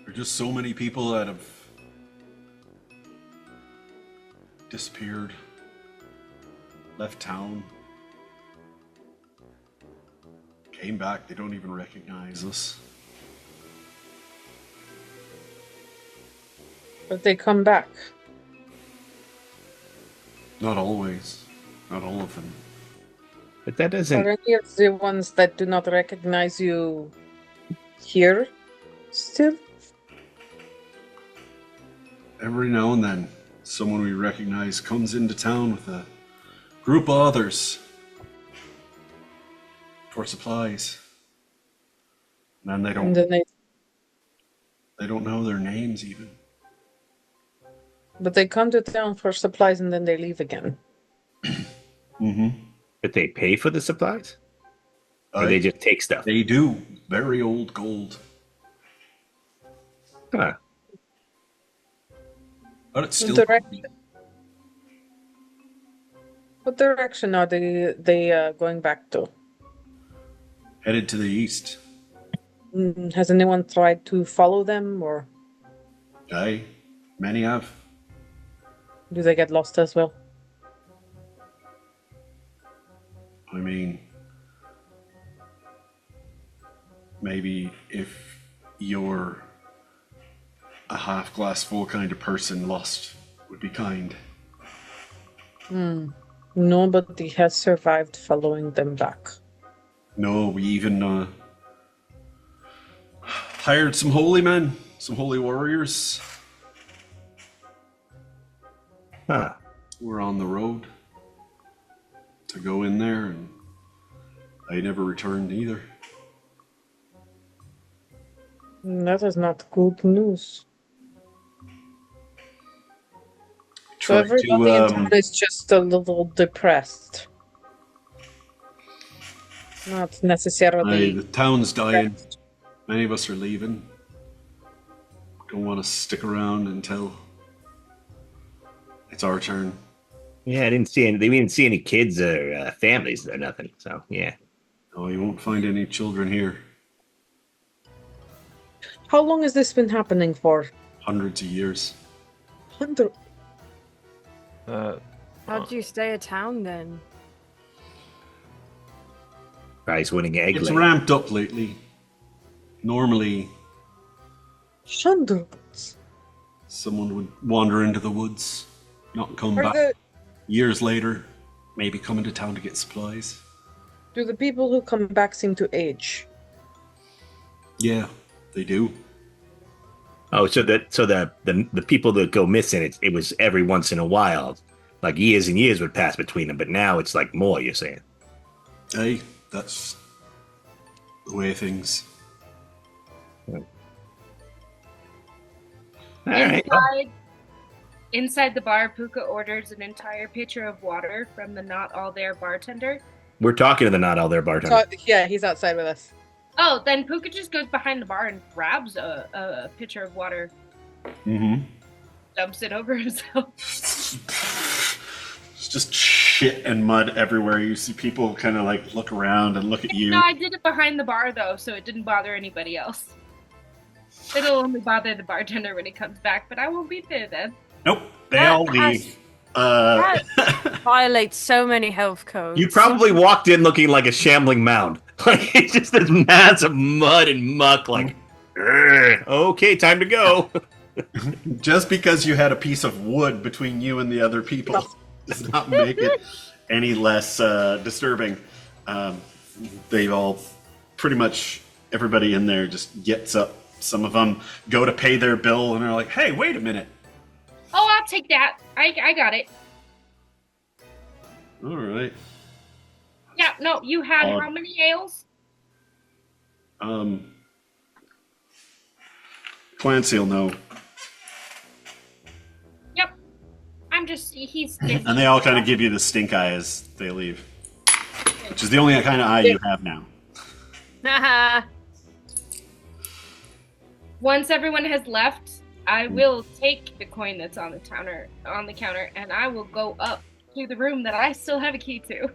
are just so many people that have disappeared, left town, came back. They don't even recognize us. But they come back. Not always. Not all of them. But that Are doesn't. any of the ones that do not recognize you here still? Every now and then, someone we recognize comes into town with a group of others for supplies. And then And then they don't know their names even. but they come to town for supplies and then they leave again. Mm-hmm. But they pay for the supplies? Or they just take stuff? They do. Very old gold. Huh. But it's still Direct- What direction are they going back to? headed to the east. Has anyone tried to follow them, or Aye, many have. do they get lost as well? I mean, maybe if you're a half glass full kind of person, lost would be kind. Nobody has survived following them back. No, we even hired some holy men, some holy warriors. Huh. We're on the road to go in there, and they never returned either. That is not good news. So trying everybody in town to. is just a little depressed. Not necessarily The town's dying. depressed. Many of us are leaving. Don't want to stick around until it's our turn. Yeah, I didn't see any. We didn't see any kids or families or nothing. So yeah. Oh, you won't find any children here. How long has this been happening for? Hundreds of years. 100. How'd you stay a town then? Prize-winning egg It's laying. ramped up lately. Normally, Hundreds. someone would wander into the woods, not come Are back. the Years later, maybe come into town to get supplies. do the people who come back seem to age? Yeah, they do. Oh, so the people that go missing, it was every once in a while, like years and years would pass between them. But now it's like more. You're saying? Hey, that's the way of things. All right. Inside the bar, Puka orders an entire pitcher of water from the not all there bartender. We're talking to the not all there bartender. So, yeah, he's outside with us. Oh, then Puka just goes behind the bar and grabs a pitcher of water, Mm-hmm. dumps it over himself. It's just shit and mud everywhere. You see people kind of like look around and look at you. No, I did it behind the bar though, so it didn't bother anybody else. It'll only bother the bartender when he comes back, but I won't be there then. Nope, they That all has- leave. Uh, Violates so many health codes. You probably walked in looking like a shambling mound. Like it's just this mass of mud and muck. Like, "Urgh, okay, time to go. just because you had a piece of wood between you and the other people does not make it any less disturbing. They all, pretty much everybody in there just gets up. Some of them go to pay their bill and are like, hey, wait a minute. Oh, I'll take that. I got it. All right. Yeah, no, you had how many ales? Clancy will know. Yep. I'm just, he's... And they all kind of give you the stink eye as they leave. Which is the only kind of eye you have now. Haha. Once everyone has left, I will take the coin that's on the counter, and I will go up to the room that I still have a key to.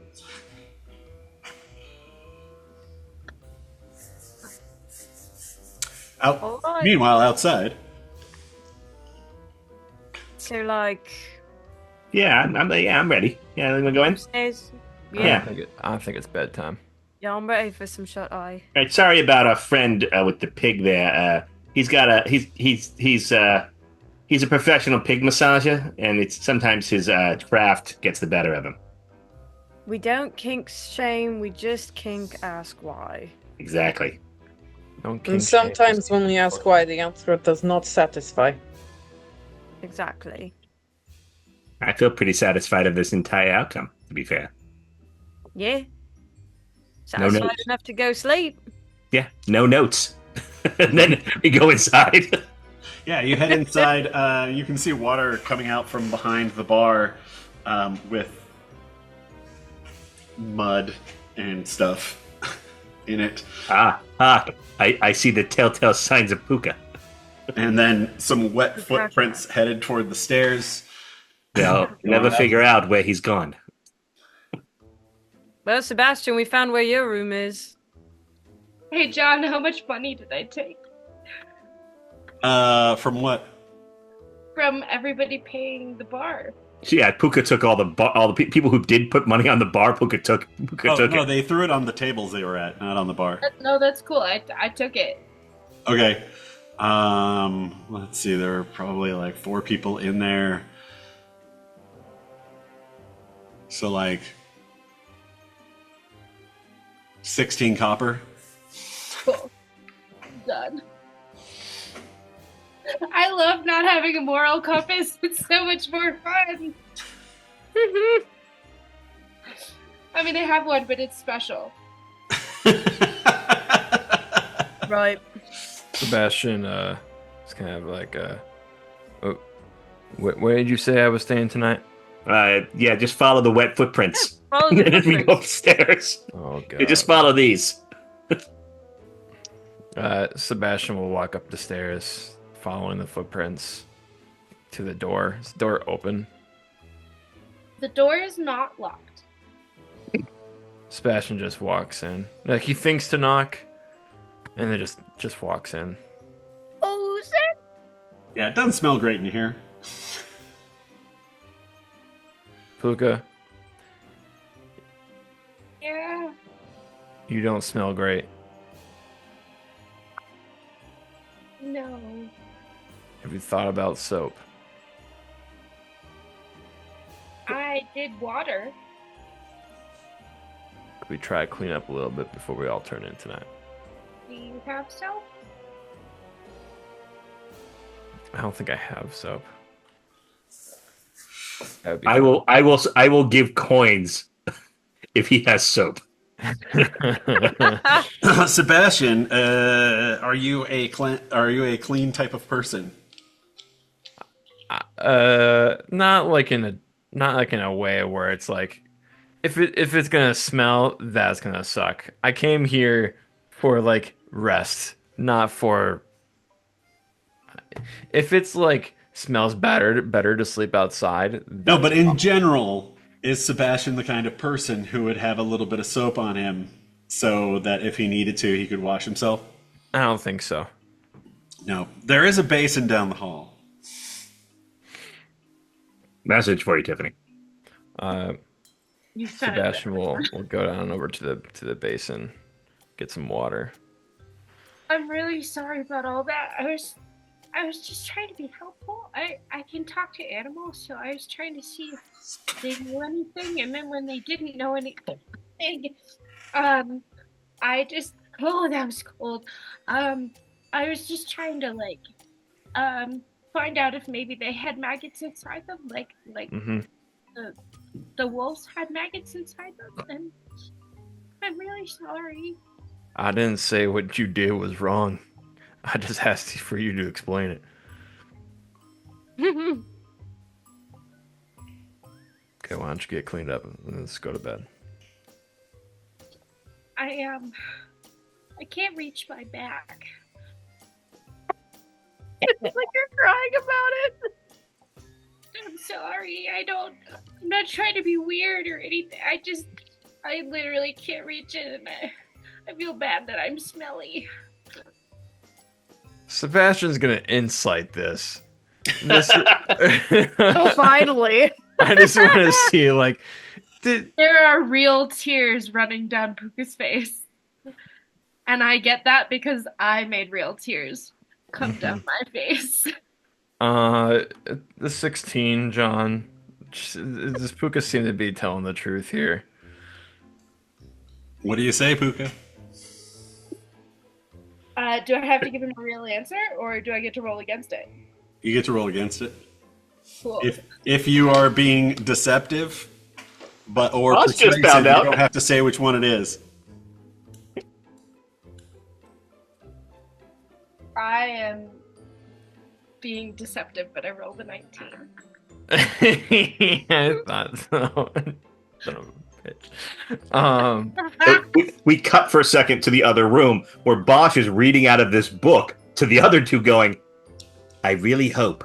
Alright. Meanwhile, outside. So like Yeah, I'm ready. Yeah, I'm gonna go in. upstairs. Yeah. I think it's bedtime. Yeah, I'm ready for some shut eye. All right, sorry about our friend with the pig there. He's a professional pig massager, and it's sometimes his craft gets the better of him. We don't kink shame, we just kink ask why. Exactly. Don't kink And shame, sometimes just when we ask why, the answer does not satisfy. Exactly. I feel pretty satisfied of this entire outcome, to be fair. Yeah. No Satisfied notes. enough to go sleep. Yeah, no notes. And then we go inside. Yeah, you head inside. You can see water coming out from behind the bar with mud and stuff in it. I see the telltale signs of Puka. And then some wet footprints headed toward the stairs. They'll never figure out where he's gone. Well, Sebastian, we found where your room is. Hey, John, how much money did I take From what? from everybody paying the bar? So yeah, Puka took all the people who did put money on the bar. Puka took Oh, no, it. they threw it on the tables they were at, not on the bar. No, that's cool. I took it. Okay. Let's see. There were probably like 4 people in there. So like 16 copper. Cool. Done. I love not having a moral compass. It's so much more fun. I mean, I have one, but it's special. Right. Sebastian is kind of like oh, Where did you say I was staying tonight? Yeah, just follow the wet footprints. Follow the And then we go footprints. upstairs. Oh god. Yeah, just follow these. Sebastian will walk up the stairs, following the footprints to the door. Is the door open? The door is not locked. Sebastian just walks in. Like he thinks to knock, and then just walks in. Oh, sir. Yeah, it doesn't smell great in here. Puka, Yeah. you don't smell great. No. Have you thought about soap? I did water. Could we try to clean up a little bit before we all turn in tonight? Do you have soap? I don't think I have soap. That would be I will give coins if he has soap. Sebastian, are you a clean type of person? Not like in a way where it's like, if it's gonna smell, that's gonna suck. I came here for like rest, not for. If it's like smells better to sleep outside. No, but in general, is Sebastian the kind of person who would have a little bit of soap on him so that if he needed to, he could wash himself? I don't think so. No. There is a basin down the hall. Message for you, Tiffany. You said Sebastian will go down over to the basin, get some water. I'm really sorry about all that. I was just trying to be helpful. I can talk to animals, so I was trying to see if they knew anything, and then when they didn't know anything, I just that was cold. I was just trying to find out if maybe they had maggots inside them, like Mm-hmm. the wolves had maggots inside them, and I'm really sorry. I didn't say what you did was wrong. I just asked for you to explain it. Okay, why don't you get cleaned up and let's go to bed. I can't reach my back. It's like you're crying about it. I'm sorry. I'm not trying to be weird or anything. I literally can't reach it, and I feel bad that I'm smelly. Sebastian's gonna insight this. Oh, finally. I just want to see, like, There are real tears running down Puka's face. And I get that because I made real tears come down my face. the 16, John. Does Puka seem to be telling the truth here? What do you say, Puka? Do I have to give him a real answer, or do I get to roll against it? You get to roll against it. Cool. If you are being deceptive, or Us just persuasive, found out. you don't have to say which one it is. I am being deceptive, but I rolled a 19. I thought so. Son of a bitch. We cut for a second to the other room where Bosch is reading out of this book to the other two going, I really hope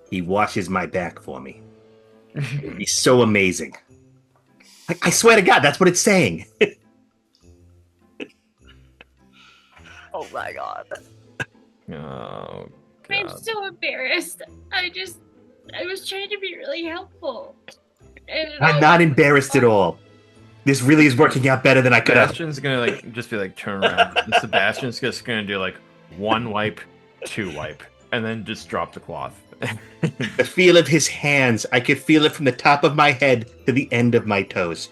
he washes my back for me. It'd be so amazing. I swear to God, that's what it's saying. Oh my god. Oh, I'm God. so embarrassed. I was trying to be really helpful. And I'm not embarrassed at all. This really is working out better than I could have. Sebastian's gonna just be like turn around. And Sebastian's just gonna do like 1 wipe, 2 wipe, and then just drop the cloth. The feel of his hands, I could feel it from the top of my head to the end of my toes.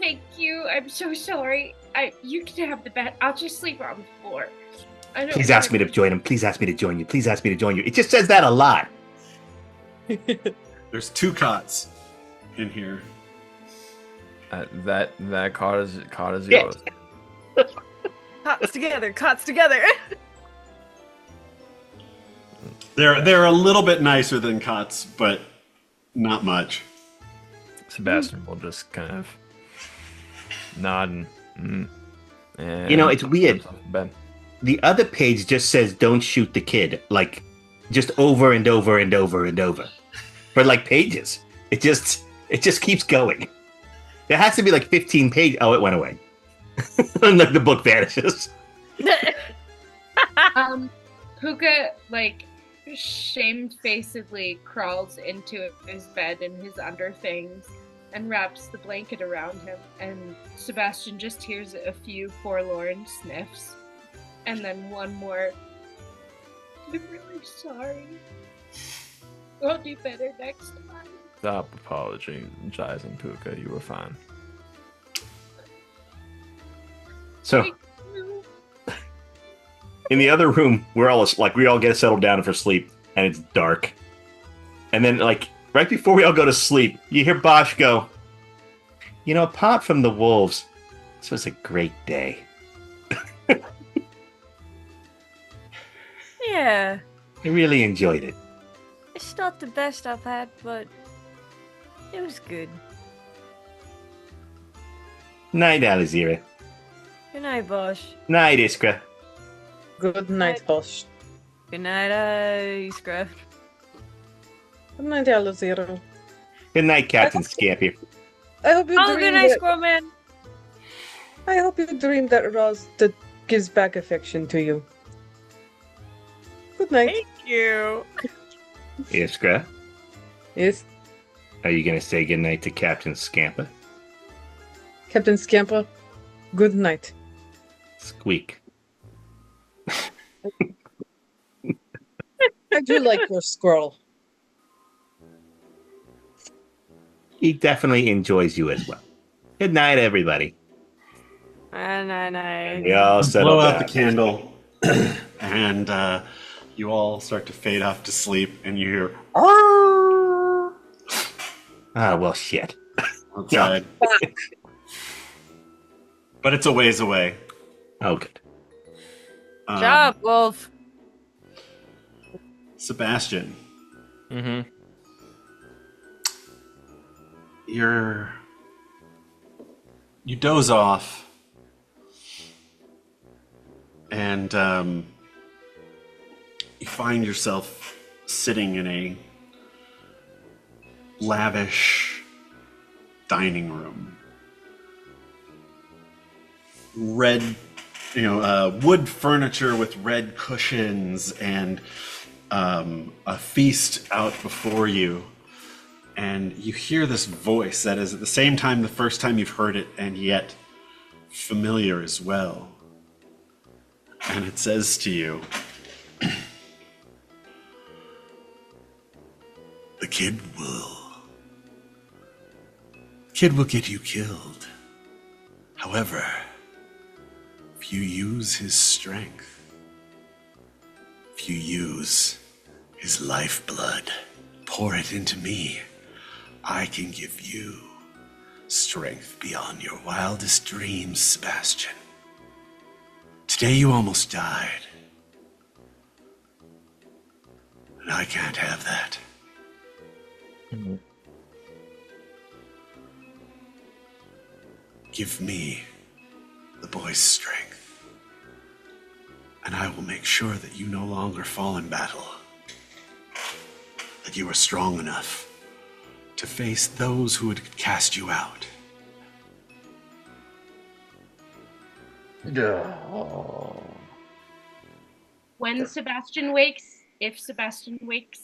Thank you. I'm so sorry. You can have the bed. I'll just sleep on the floor. Please ask me to join him. Please ask me to join you. Please ask me to join you. It just says that a lot. There's 2 cots in here. That cot is Yeah. yours. Cots together, cots together. They're a little bit nicer than cots, but not much. Sebastian will just kind of nod and It's weird. jumps off the bed. The other page just says "Don't shoot the kid," like just over and over and over and over for like pages. It just keeps going. There has to be like 15 pages. Oh, it went away. And like the book vanishes. Puka shamefacedly crawls into his bed in his underthings and wraps the blanket around him, and Sebastian just hears a few forlorn sniffs, and then one more. I'm really sorry. I'll do better next time. Stop apologizing, Puka. You were fine. So in the other room, we all get settled down for sleep, and it's dark. And then right before we all go to sleep, you hear Bosch go, apart from the wolves, this was a great day. Yeah. I really enjoyed it. It's not the best I've had, but it was good. Night, Alizira. Good night, Bosch. Night, Iskra. Good night, Bosch. Good night, Scruff. Good night, Alizira. Good night, Captain Scampi. I hope you Oh, dream good night, that, Squirrel Man. I hope you dream that Roz that gives back affection to you. Good night. Thank you. Iskra, Yes, are you going to say goodnight to Captain Scampa? Captain Scamper. Good night. Squeak. I do like your squirrel. He definitely enjoys you as well. Good night, everybody. Night. We all settle Blow out the down. candle, and you all start to fade off to sleep, and you hear Ah, well, shit. outside. But it's a ways away. Oh, good. Job, Wolf. Sebastian, Mm-hmm. you doze off, and you find yourself sitting in a lavish dining room. Red, wood furniture with red cushions and a feast out before you. And you hear this voice that is at the same time the first time you've heard it, and yet familiar as well. And it says to you, the kid will get you killed. However, if you use his strength, if you use his lifeblood, pour it into me, I can give you strength beyond your wildest dreams, Sebastian. Today you almost died. And I can't have that. Mhm. Give me the boy's strength, and I will make sure that you no longer fall in battle. That you are strong enough to face those who would cast you out. When Sebastian wakes, if Sebastian wakes,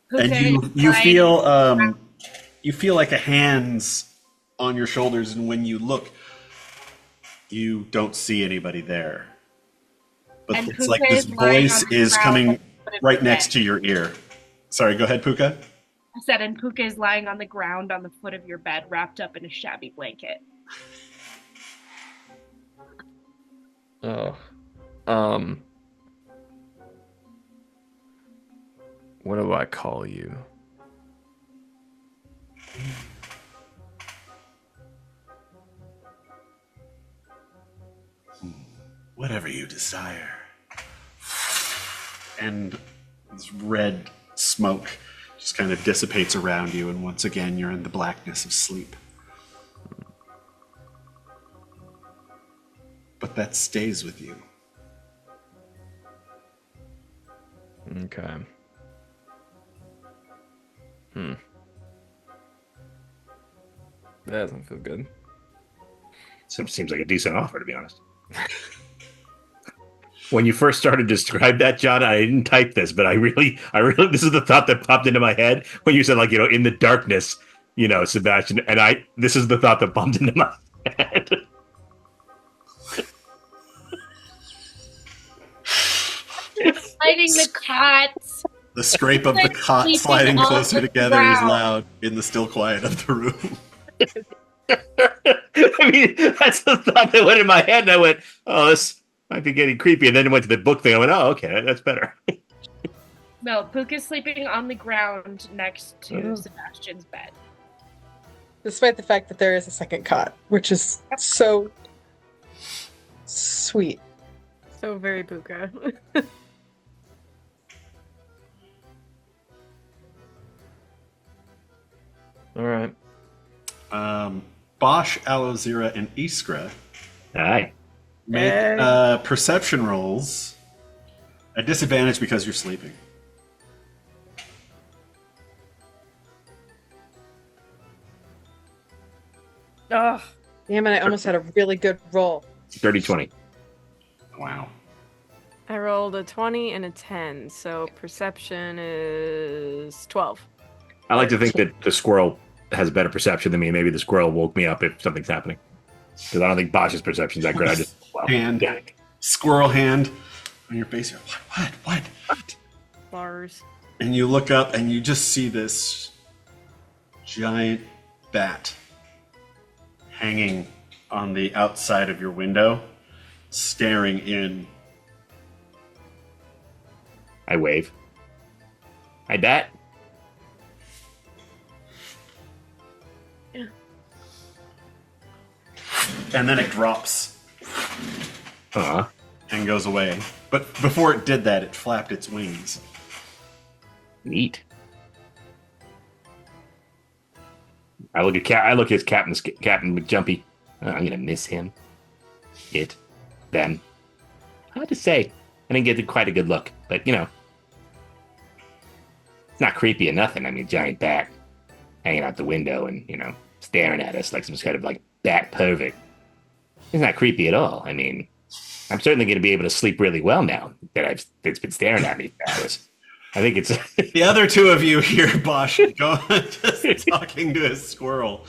And Puka you is feel like a hand's on your shoulders, and when you look, you don't see anybody there. But And it's Puka like this is lying voice on the is ground coming at the foot of right your next bed. to your ear. Sorry, go ahead, Puka. I said, and Puka is lying on the ground on the foot of your bed, wrapped up in a shabby blanket. Oh. What do I call you? Whatever you desire. and this red smoke just kind of dissipates around you, and once again you're in the blackness of sleep. But that stays with you. Okay. That doesn't feel good. Seems like a decent offer, to be honest. When you first started to describe that, John, I didn't type this, but I really, this is the thought that popped into my head when you said, like, in the darkness, Sebastian, and this is the thought that popped into my head. Sliding the cots. The scrape of the cot sliding closer together is loud in the still quiet of the room. I mean, that's the thought that went in my head, and I went, oh, this might be getting creepy. And then it went to the book thing. I went, oh, okay, that's better. No, Pook is sleeping on the ground next to Sebastian's bed. Despite the fact that there is a second cot, which is so sweet. So very Puka. All right. Bosch, Alozira, and Iskra Aye. make perception rolls at disadvantage because you're sleeping. Ugh. Damn it, I almost had a really good roll. 30-20. Wow. I rolled a 20 and a 10, so perception is 12. I like to think that the squirrel has better perception than me. Maybe the squirrel woke me up if something's happening. Because I don't think Bosch's perception's that good. I just, Squirrel hand on your face. You're, what? Bars. And you look up and you just see this giant bat hanging on the outside of your window, staring in. I wave. I bet. And then it drops Uh-huh. and goes away. But before it did that, it flapped its wings. Neat. I look at Captain McJumpy. I'm gonna miss him. Them. Hard to say. I didn't get quite a good look, but it's not creepy or nothing. I mean, giant bat hanging out the window and staring at us like some kind of like bat pervert. It's not creepy at all. I mean, I'm certainly going to be able to sleep really well now that it's been staring at me for hours. I think it's the other two of you hear Bosch go just talking to his squirrel,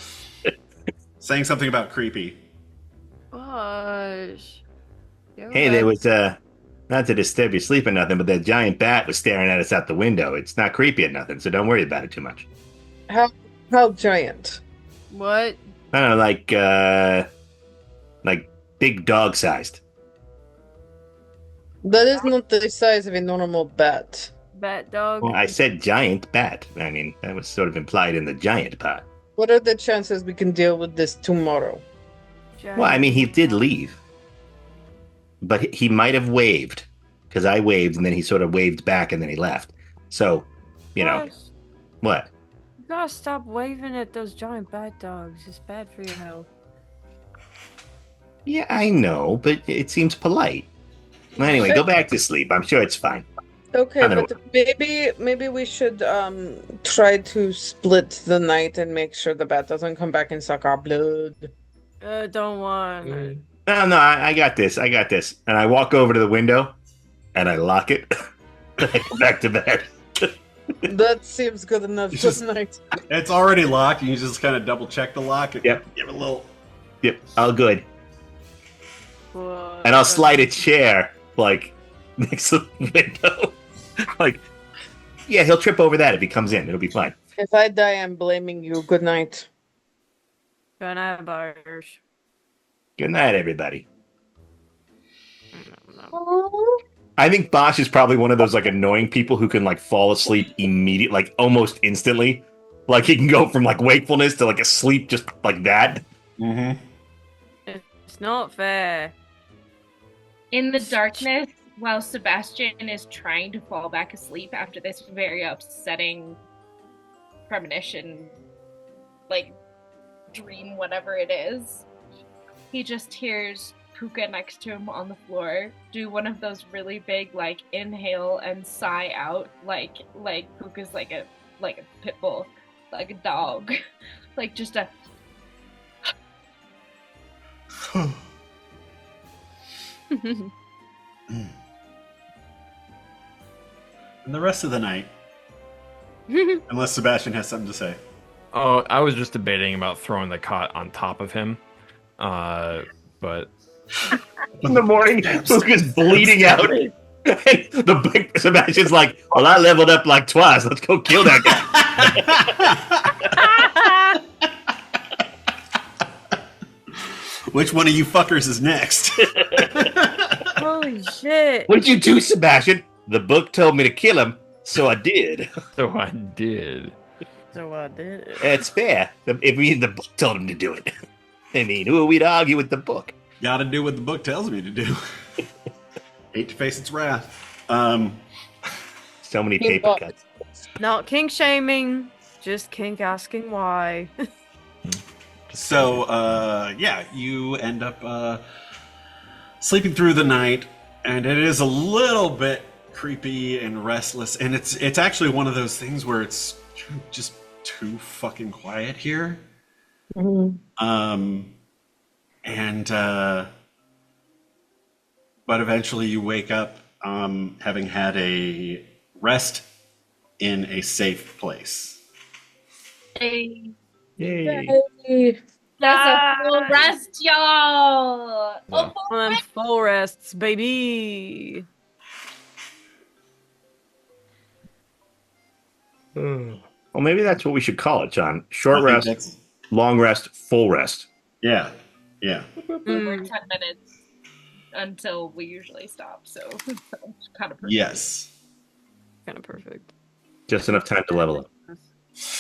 saying something about creepy. Gosh. Hey, there was not to disturb your sleep or nothing, but that giant bat was staring at us out the window. It's not creepy or nothing, so don't worry about it too much. How giant? What? I don't know, like big dog sized. That is not the size of a normal bat. Bat dog? Well, I said giant bat. I mean, that was sort of implied in the giant part. What are the chances we can deal with this tomorrow? Well, I mean, he did leave. But he might have waved, because I waved, and then he sort of waved back, and then he left. So, Gosh, what? you gotta stop waving at those giant bat dogs. It's bad for your health. Yeah, I know, but it seems polite. Well, anyway, go back to sleep. I'm sure it's fine. Okay, but maybe we should try to split the night and make sure the bat doesn't come back and suck our blood. Don't want. No, I got this. And I walk over to the window, and I lock it. I go back to bed. That seems good enough tonight. It's already locked, and you just kind of double check the lock and Yep. give it a little. Yep, all good. What? And I'll slide a chair, like, next to the window. Like, yeah, he'll trip over that if he comes in. It'll be fine. If I die, I'm blaming you. Good night. Good night, bars. Good night, everybody. I think Bosch is probably one of those like annoying people who can like fall asleep immediately, like almost instantly. Like he can go from like wakefulness to like a sleep just like that. Mm-hmm. It's not fair. In the darkness, while Sebastian is trying to fall back asleep after this very upsetting premonition, like dream, whatever it is, he just hears Puka next to him on the floor do one of those really big, like, inhale and sigh out, like Puka's like a pit bull, like a dog, like just a. And the rest of the night, unless Sebastian has something to say. Oh, I was just debating about throwing the cot on top of him, but In the morning, Puka's bleeding out. The big Sebastian's like, well, I leveled up like twice. Let's go kill that guy. Which one of you fuckers is next? Holy shit. What'd you do, Sebastian? The book told me to kill him, so I did. so I did. So I did. It's fair. The book told him to do it. I mean, who are we to argue with the book? Gotta do what the book tells me to do. Hate to face its wrath. So many paper cuts. Not kink shaming, just kink asking why. So, yeah, you end up sleeping through the night, and it is a little bit creepy and restless, and it's actually one of those things where it's just too fucking quiet here. But eventually you wake up having had a rest in a safe place. Hey, Yay. that's a full rest, y'all. Wow. One of them full rests, baby. Well, maybe that's what we should call it, John. Short I think rest, that's- long rest, full rest. Yeah. We're 10 minutes until we usually stop, so kind of perfect. Yes. Kind of perfect. Just enough time to level up.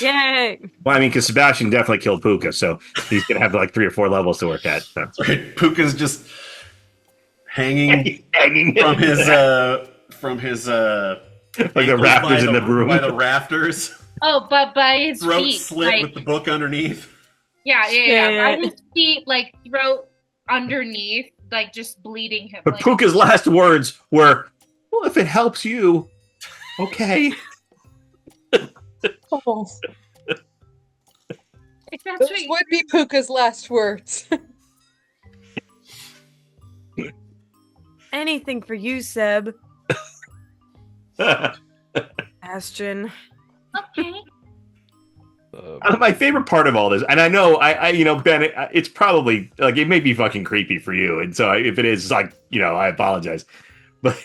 Yay! Well, I mean, because Sebastian definitely killed Puka, so he's going to have like 3 or 4 levels to work at. So. Right. Puka's just hanging Hanging from his like the rafters in the room. by the rafters. Oh, but by his Throat feet, slit like, with the book underneath. yeah. By his feet, like throat underneath, like just bleeding him. But Like, Puka's last words were, well, if it helps you, okay. Oh, if that's those what you- would be Puka's last words. Anything for you, Seb. Bastion. okay. My favorite part of all this, and I know, Ben, it's probably, like, it may be fucking creepy for you, and so if it is, like, I apologize. But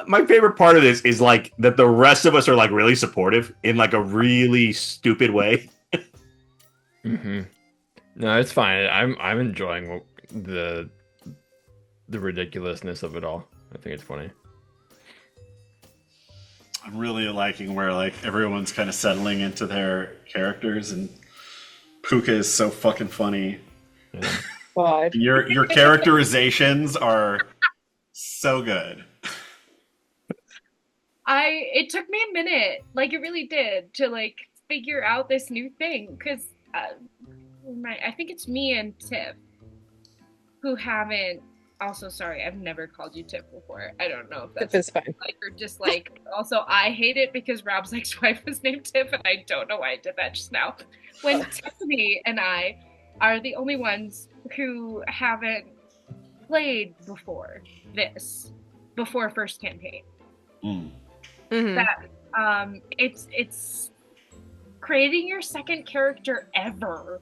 my favorite part of this is, like, that the rest of us are, like, really supportive in, like, a really stupid way. Mm-hmm. No, it's fine. I'm enjoying the ridiculousness of it all. I think it's funny. I'm really liking where like everyone's kind of settling into their characters, and Puka is so fucking funny. Yeah. God. Your characterizations are so good. It took me a minute, like it really did, to like figure out this new thing, because I think it's me and Tiff who haven't. Also, sorry, I've never called you Tiff before. I don't know if that's Tiff is fine. like or just like. Also, I hate it because Rob's ex-wife was named Tiff, and I don't know why I did that just now. When Tiffany and I are the only ones who haven't played before first campaign. Mm. Mhm. That it's creating your second character ever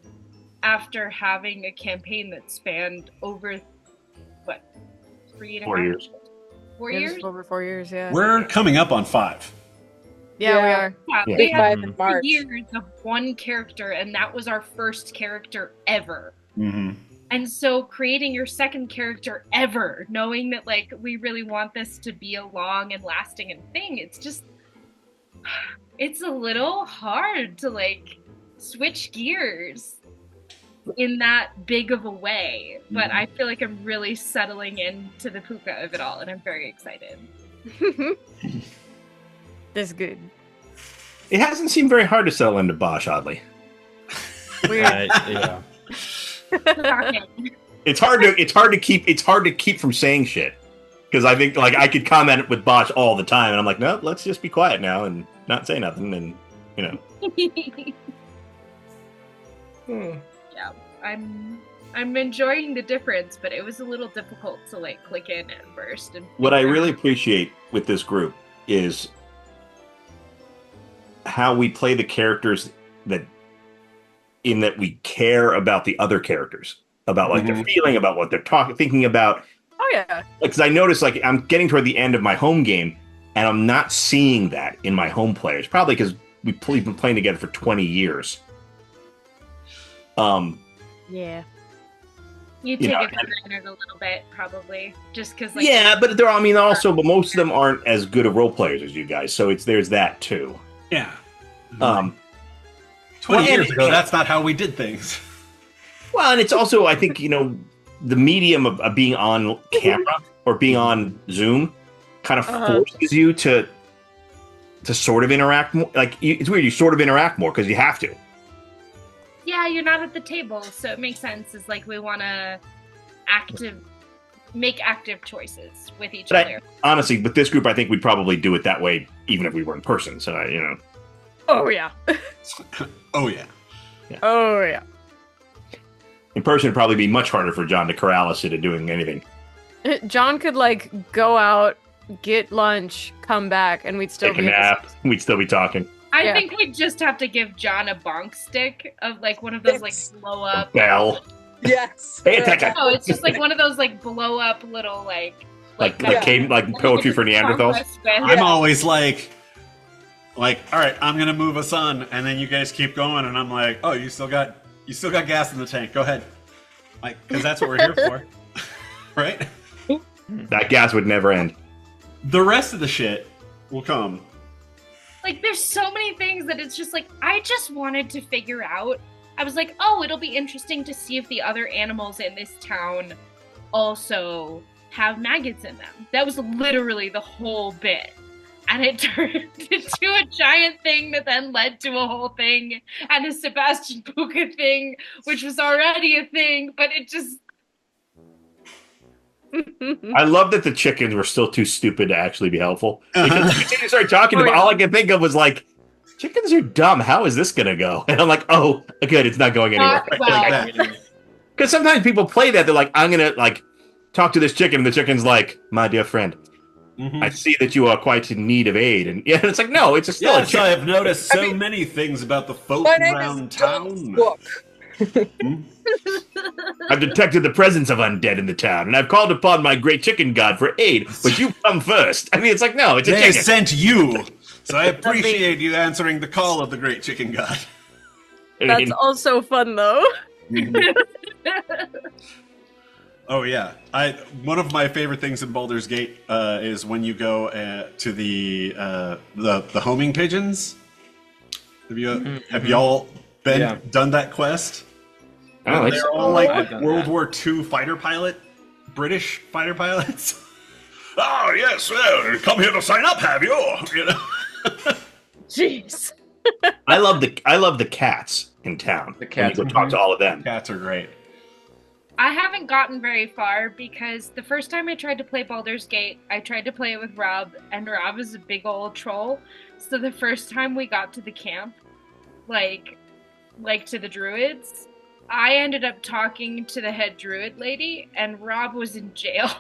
after having a campaign that spanned over 4 years. 4 It was years? over 4 years, yeah. We're coming up on 5. Yeah, we Yeah. are. Yeah, Yeah. we had 5 in 4 March. years of one character, and that was our first character ever. Mm-hmm. And so creating your second character ever, knowing that like we really want this to be a long and lasting and thing, it's a little hard to like switch gears. in that big of a way, but I feel like I'm really settling into the puka of it all, and I'm very excited. That's good. It hasn't seemed very hard to settle into Bosch, oddly. Weird. Yeah. It's hard to keep from saying shit. Because I think like I could comment with Bosch all the time, and I'm like, no, let's just be quiet now and not say nothing, and you know. Yeah, I'm enjoying the difference, but it was a little difficult to like click in at first. And What I really appreciate with this group is how we play the characters that we care about the other characters, about like their feeling, about what they're thinking about. Oh yeah. Because I noticed like I'm getting toward the end of my home game, and I'm not seeing that in my home players. Probably because we've been playing together for 20 years. Yeah. You take it for granted a little bit, probably, just because. Like, yeah, but but most of them aren't as good of role players as you guys. So there's that too. Yeah. 20 years ago, that's not how we did things. Well, and it's also, I think, the medium of being on camera or being on Zoom kind of forces you to sort of interact more. Like, it's weird, you sort of interact more because you have to. Yeah, you're not at the table, so it makes sense. It's like we want to make active choices with each other. Honestly, with this group, I think we'd probably do it that way even if we were in person. So, Oh yeah. Oh yeah. Oh yeah. In person, it'd probably be much harder for John to corral us into doing anything. John could like go out, get lunch, come back, and we'd still Take a nap. We'd still be talking. I think we'd just have to give John a bonk stick of like one of those like blow up bell. Yes. Pay attention. No, it's just like one of those like blow up little like poetry for Neanderthals. I'm always like, all right, I'm gonna move us on, and then you guys keep going, and I'm like, oh, you still got gas in the tank. Go ahead, like, because that's what we're here for, right? That gas would never end. The rest of the shit will come. Like, there's so many things that it's just like I just wanted to figure out. I was like, oh, it'll be interesting to see if the other animals in this town also have maggots in them. That was literally the whole bit. And it turned into a giant thing that then led to a whole thing and a Sebastian Puka thing, which was already a thing, but it just... I love that the chickens were still too stupid to actually be helpful. Because as you started talking about, all I could think of was like, chickens are dumb. How is this going to go? And I'm like, oh, good, it's not going anywhere. Because sometimes people play that. They're like, I'm going to like talk to this chicken. And the chicken's like, my dear friend, I see that you are quite in need of aid. And yeah, it's like, no, it's still a chicken. I have noticed many things about the folk around town. I've detected the presence of undead in the town, and I've called upon my great chicken god for aid, but you come first. I mean, it's like, no, it's a chicken. They sent you, so I appreciate you answering the call of the great chicken god. That's also fun, though. Oh yeah, one of my favorite things in Baldur's Gate is when you go to the homing pigeons. Have y'all done that quest? Oh, they're all like World War II British fighter pilots. Oh yes, well, come here to sign up, have you? You know. Jeez. I love the cats in town. The cats. Go talk to all of them. Cats are great. I haven't gotten very far because the first time I tried to play Baldur's Gate, I tried to play it with Rob, and Rob is a big old troll. So the first time we got to the camp, like to the druids, I ended up talking to the head druid lady, and Rob was in jail.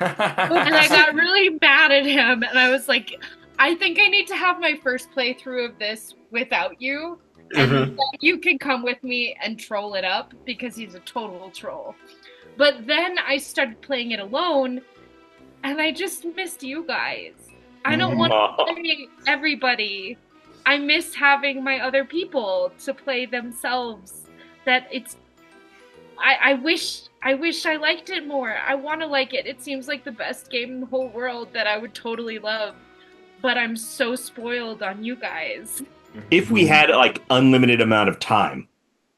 And I got really mad at him, and I was like, I think I need to have my first playthrough of this without you. And you can come with me and troll it up, because he's a total troll. But then I started playing it alone, and I just missed you guys. I don't want to play everybody. I miss having my other people to play themselves. I wish I liked it more. I want to like it. It seems like the best game in the whole world that I would totally love. But I'm so spoiled on you guys. If we had like unlimited amount of time,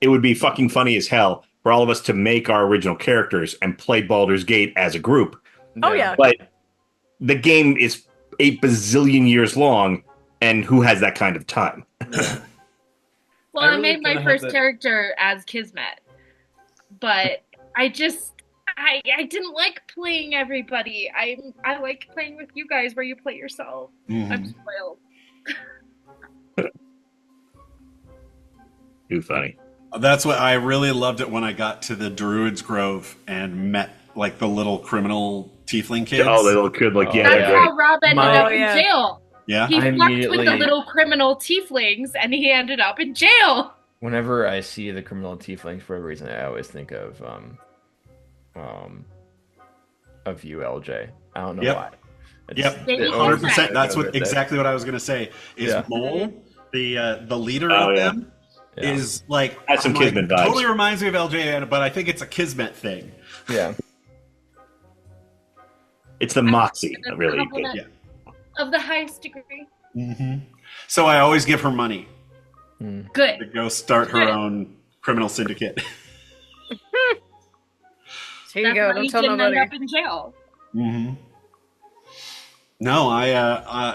it would be fucking funny as hell for all of us to make our original characters and play Baldur's Gate as a group. Oh yeah. But the game is 8 bazillion years long, and who has that kind of time? Well, I made my first character as Kismet, but I didn't like playing everybody. I like playing with you guys where you play yourself. I'm spoiled. Too funny. That's what I really loved it when I got to the Druid's Grove and met like the little criminal tiefling kids. Oh, the little kid, like, yeah, That's they're great. how Rob ended up in jail. Yeah. He fucked with the little criminal tieflings and he ended up in jail. Whenever I see the criminal tieflings, for a reason, I always think of you, LJ. I don't know why. Yep, 100%. That's exactly what I was gonna say. Is Mole the leader of them? Is like has some Kismet vibes. Totally reminds me of LJ, but I think it's a Kismet thing. Yeah, it's the moxie, really. Of the highest degree. So I always give her money. Good. To go start her own criminal syndicate. Here you go. Don't tell nobody. End up in jail. No,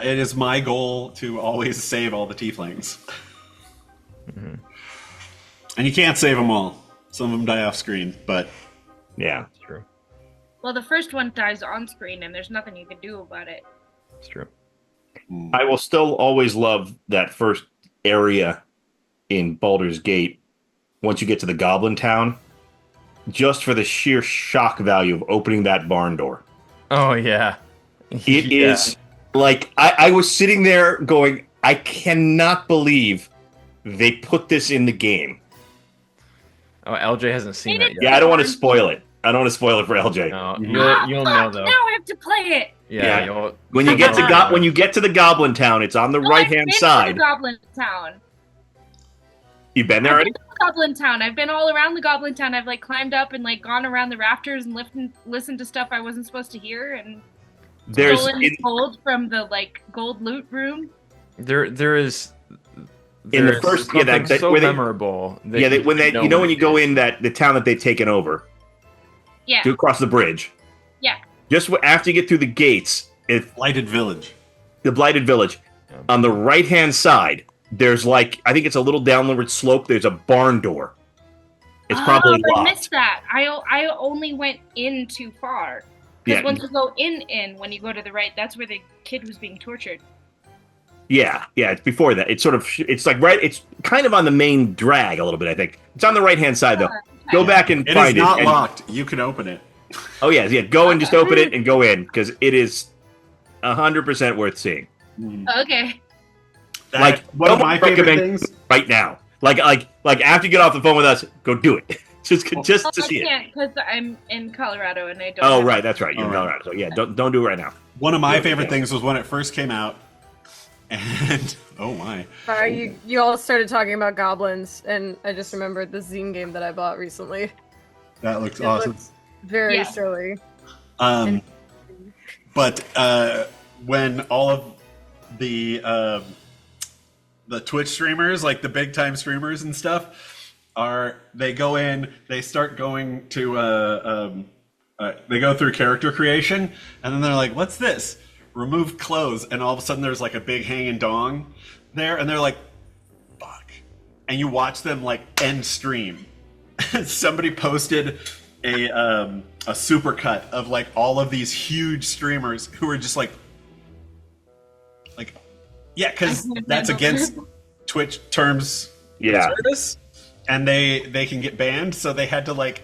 it is my goal to always save all the tieflings. And you can't save them all. Some of them die off screen, but yeah, it's true. Well, the first one dies on screen, and there's nothing you can do about it. It's true. I will still always love that first area in Baldur's Gate once you get to the Goblin Town, just for the sheer shock value of opening that barn door. Oh, yeah. It is like, I was sitting there going, I cannot believe they put this in the game. Oh, LJ hasn't seen that yet. Yeah, I don't want to spoil it. I don't want to spoil it for LJ. No, you'll know though. Now I have to play it. Yeah. When you get to the Goblin Town, it's on the right hand side. The Goblin Town. You've been there already? Goblin Town. I've been all around the Goblin Town. I've like climbed up and like gone around the rafters and listened to stuff I wasn't supposed to hear and stolen gold from the like gold loot room. There is. In the first, that so memorable. When you go in the town that they've taken over. Yeah. To cross the bridge. Yeah. Just after you get through the gates, Blighted Village. The Blighted Village. Yeah. On the right hand side, there's like, I think it's a little downward slope. There's a barn door. It's probably locked. I missed that. I only went in too far. Because once you go in, when you go to the right, that's where the kid was being tortured. Yeah, it's before that. It's it's kind of on the main drag a little bit, I think. It's on the right-hand side, though. Go back and find it. It is not locked. You can open it. Oh, yeah. Go and just open it and go in, because it is 100% worth seeing. Okay. One of my favorite things right now. Like after you get off the phone with us, go do it. just to see it. I can't, because I'm in Colorado and I don't. Oh, right. That's right. You're in Colorado. So, yeah, don't do it right now. One of my favorite things was when it first came out. And oh my! Sorry, you all started talking about goblins, and I just remembered the zine game that I bought recently. That looks awesome. Looks very silly. But when all of the Twitch streamers, like the big time streamers and stuff, they go in, they start going to they go through character creation, and then they're like, "What's this?" Remove clothes, and all of a sudden there's like a big hanging dong there, and they're like, fuck. And you watch them like end stream. Somebody posted a supercut of like all of these huge streamers who are just like because that's against Twitch terms of service, and they can get banned, so they had to like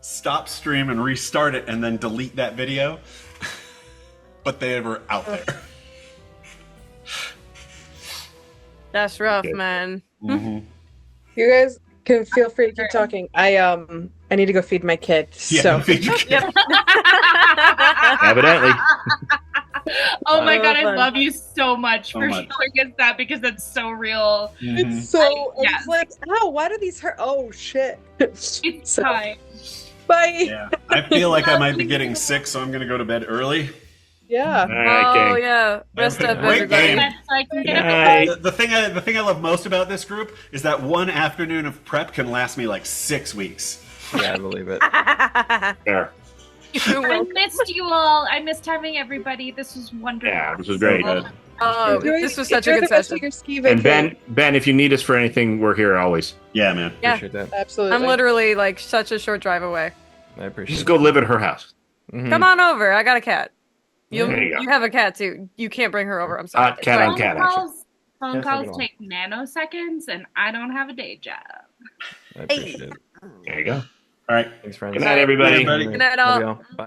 stop stream and restart it and then delete that video. But they were out there. That's rough, man. You guys can feel free to keep talking. I need to go feed my kid. So Evidently. Oh my god, I love you so much for showing us that, because that's so real. It's so it's like, ow, why do these hurt? Oh shit. It's time. Bye. Yeah. I feel like I might be getting sick, so I'm gonna go to bed early. Yeah. All right, Oh gang. yeah. Rest up, Great everybody. game. So I can get Good a night. The thing I love most about this group is that one afternoon of prep can last me like 6 weeks. Yeah, I believe it. There. I missed you all. I missed having everybody. This was wonderful. Yeah, this was great. Good. Oh, Enjoy- this was such a enjoy good the rest session. of your ski And vacation. Ben, if you need us for anything, we're here always. Yeah, man. Yeah. Appreciate that. Absolutely. I'm literally like such a short drive away. I appreciate Just go live at her house. it. Come on over. I got a cat. You There you go. you have a cat too. You can't bring her over. I'm sorry. Hot cat on Phone cat action. calls, phone Yes, I calls can. take nanoseconds, and I don't have a day job. I appreciate it. There you go. All right. Thanks, friends. Good night, everybody. Everybody. Good night, Love all. y'all. Bye.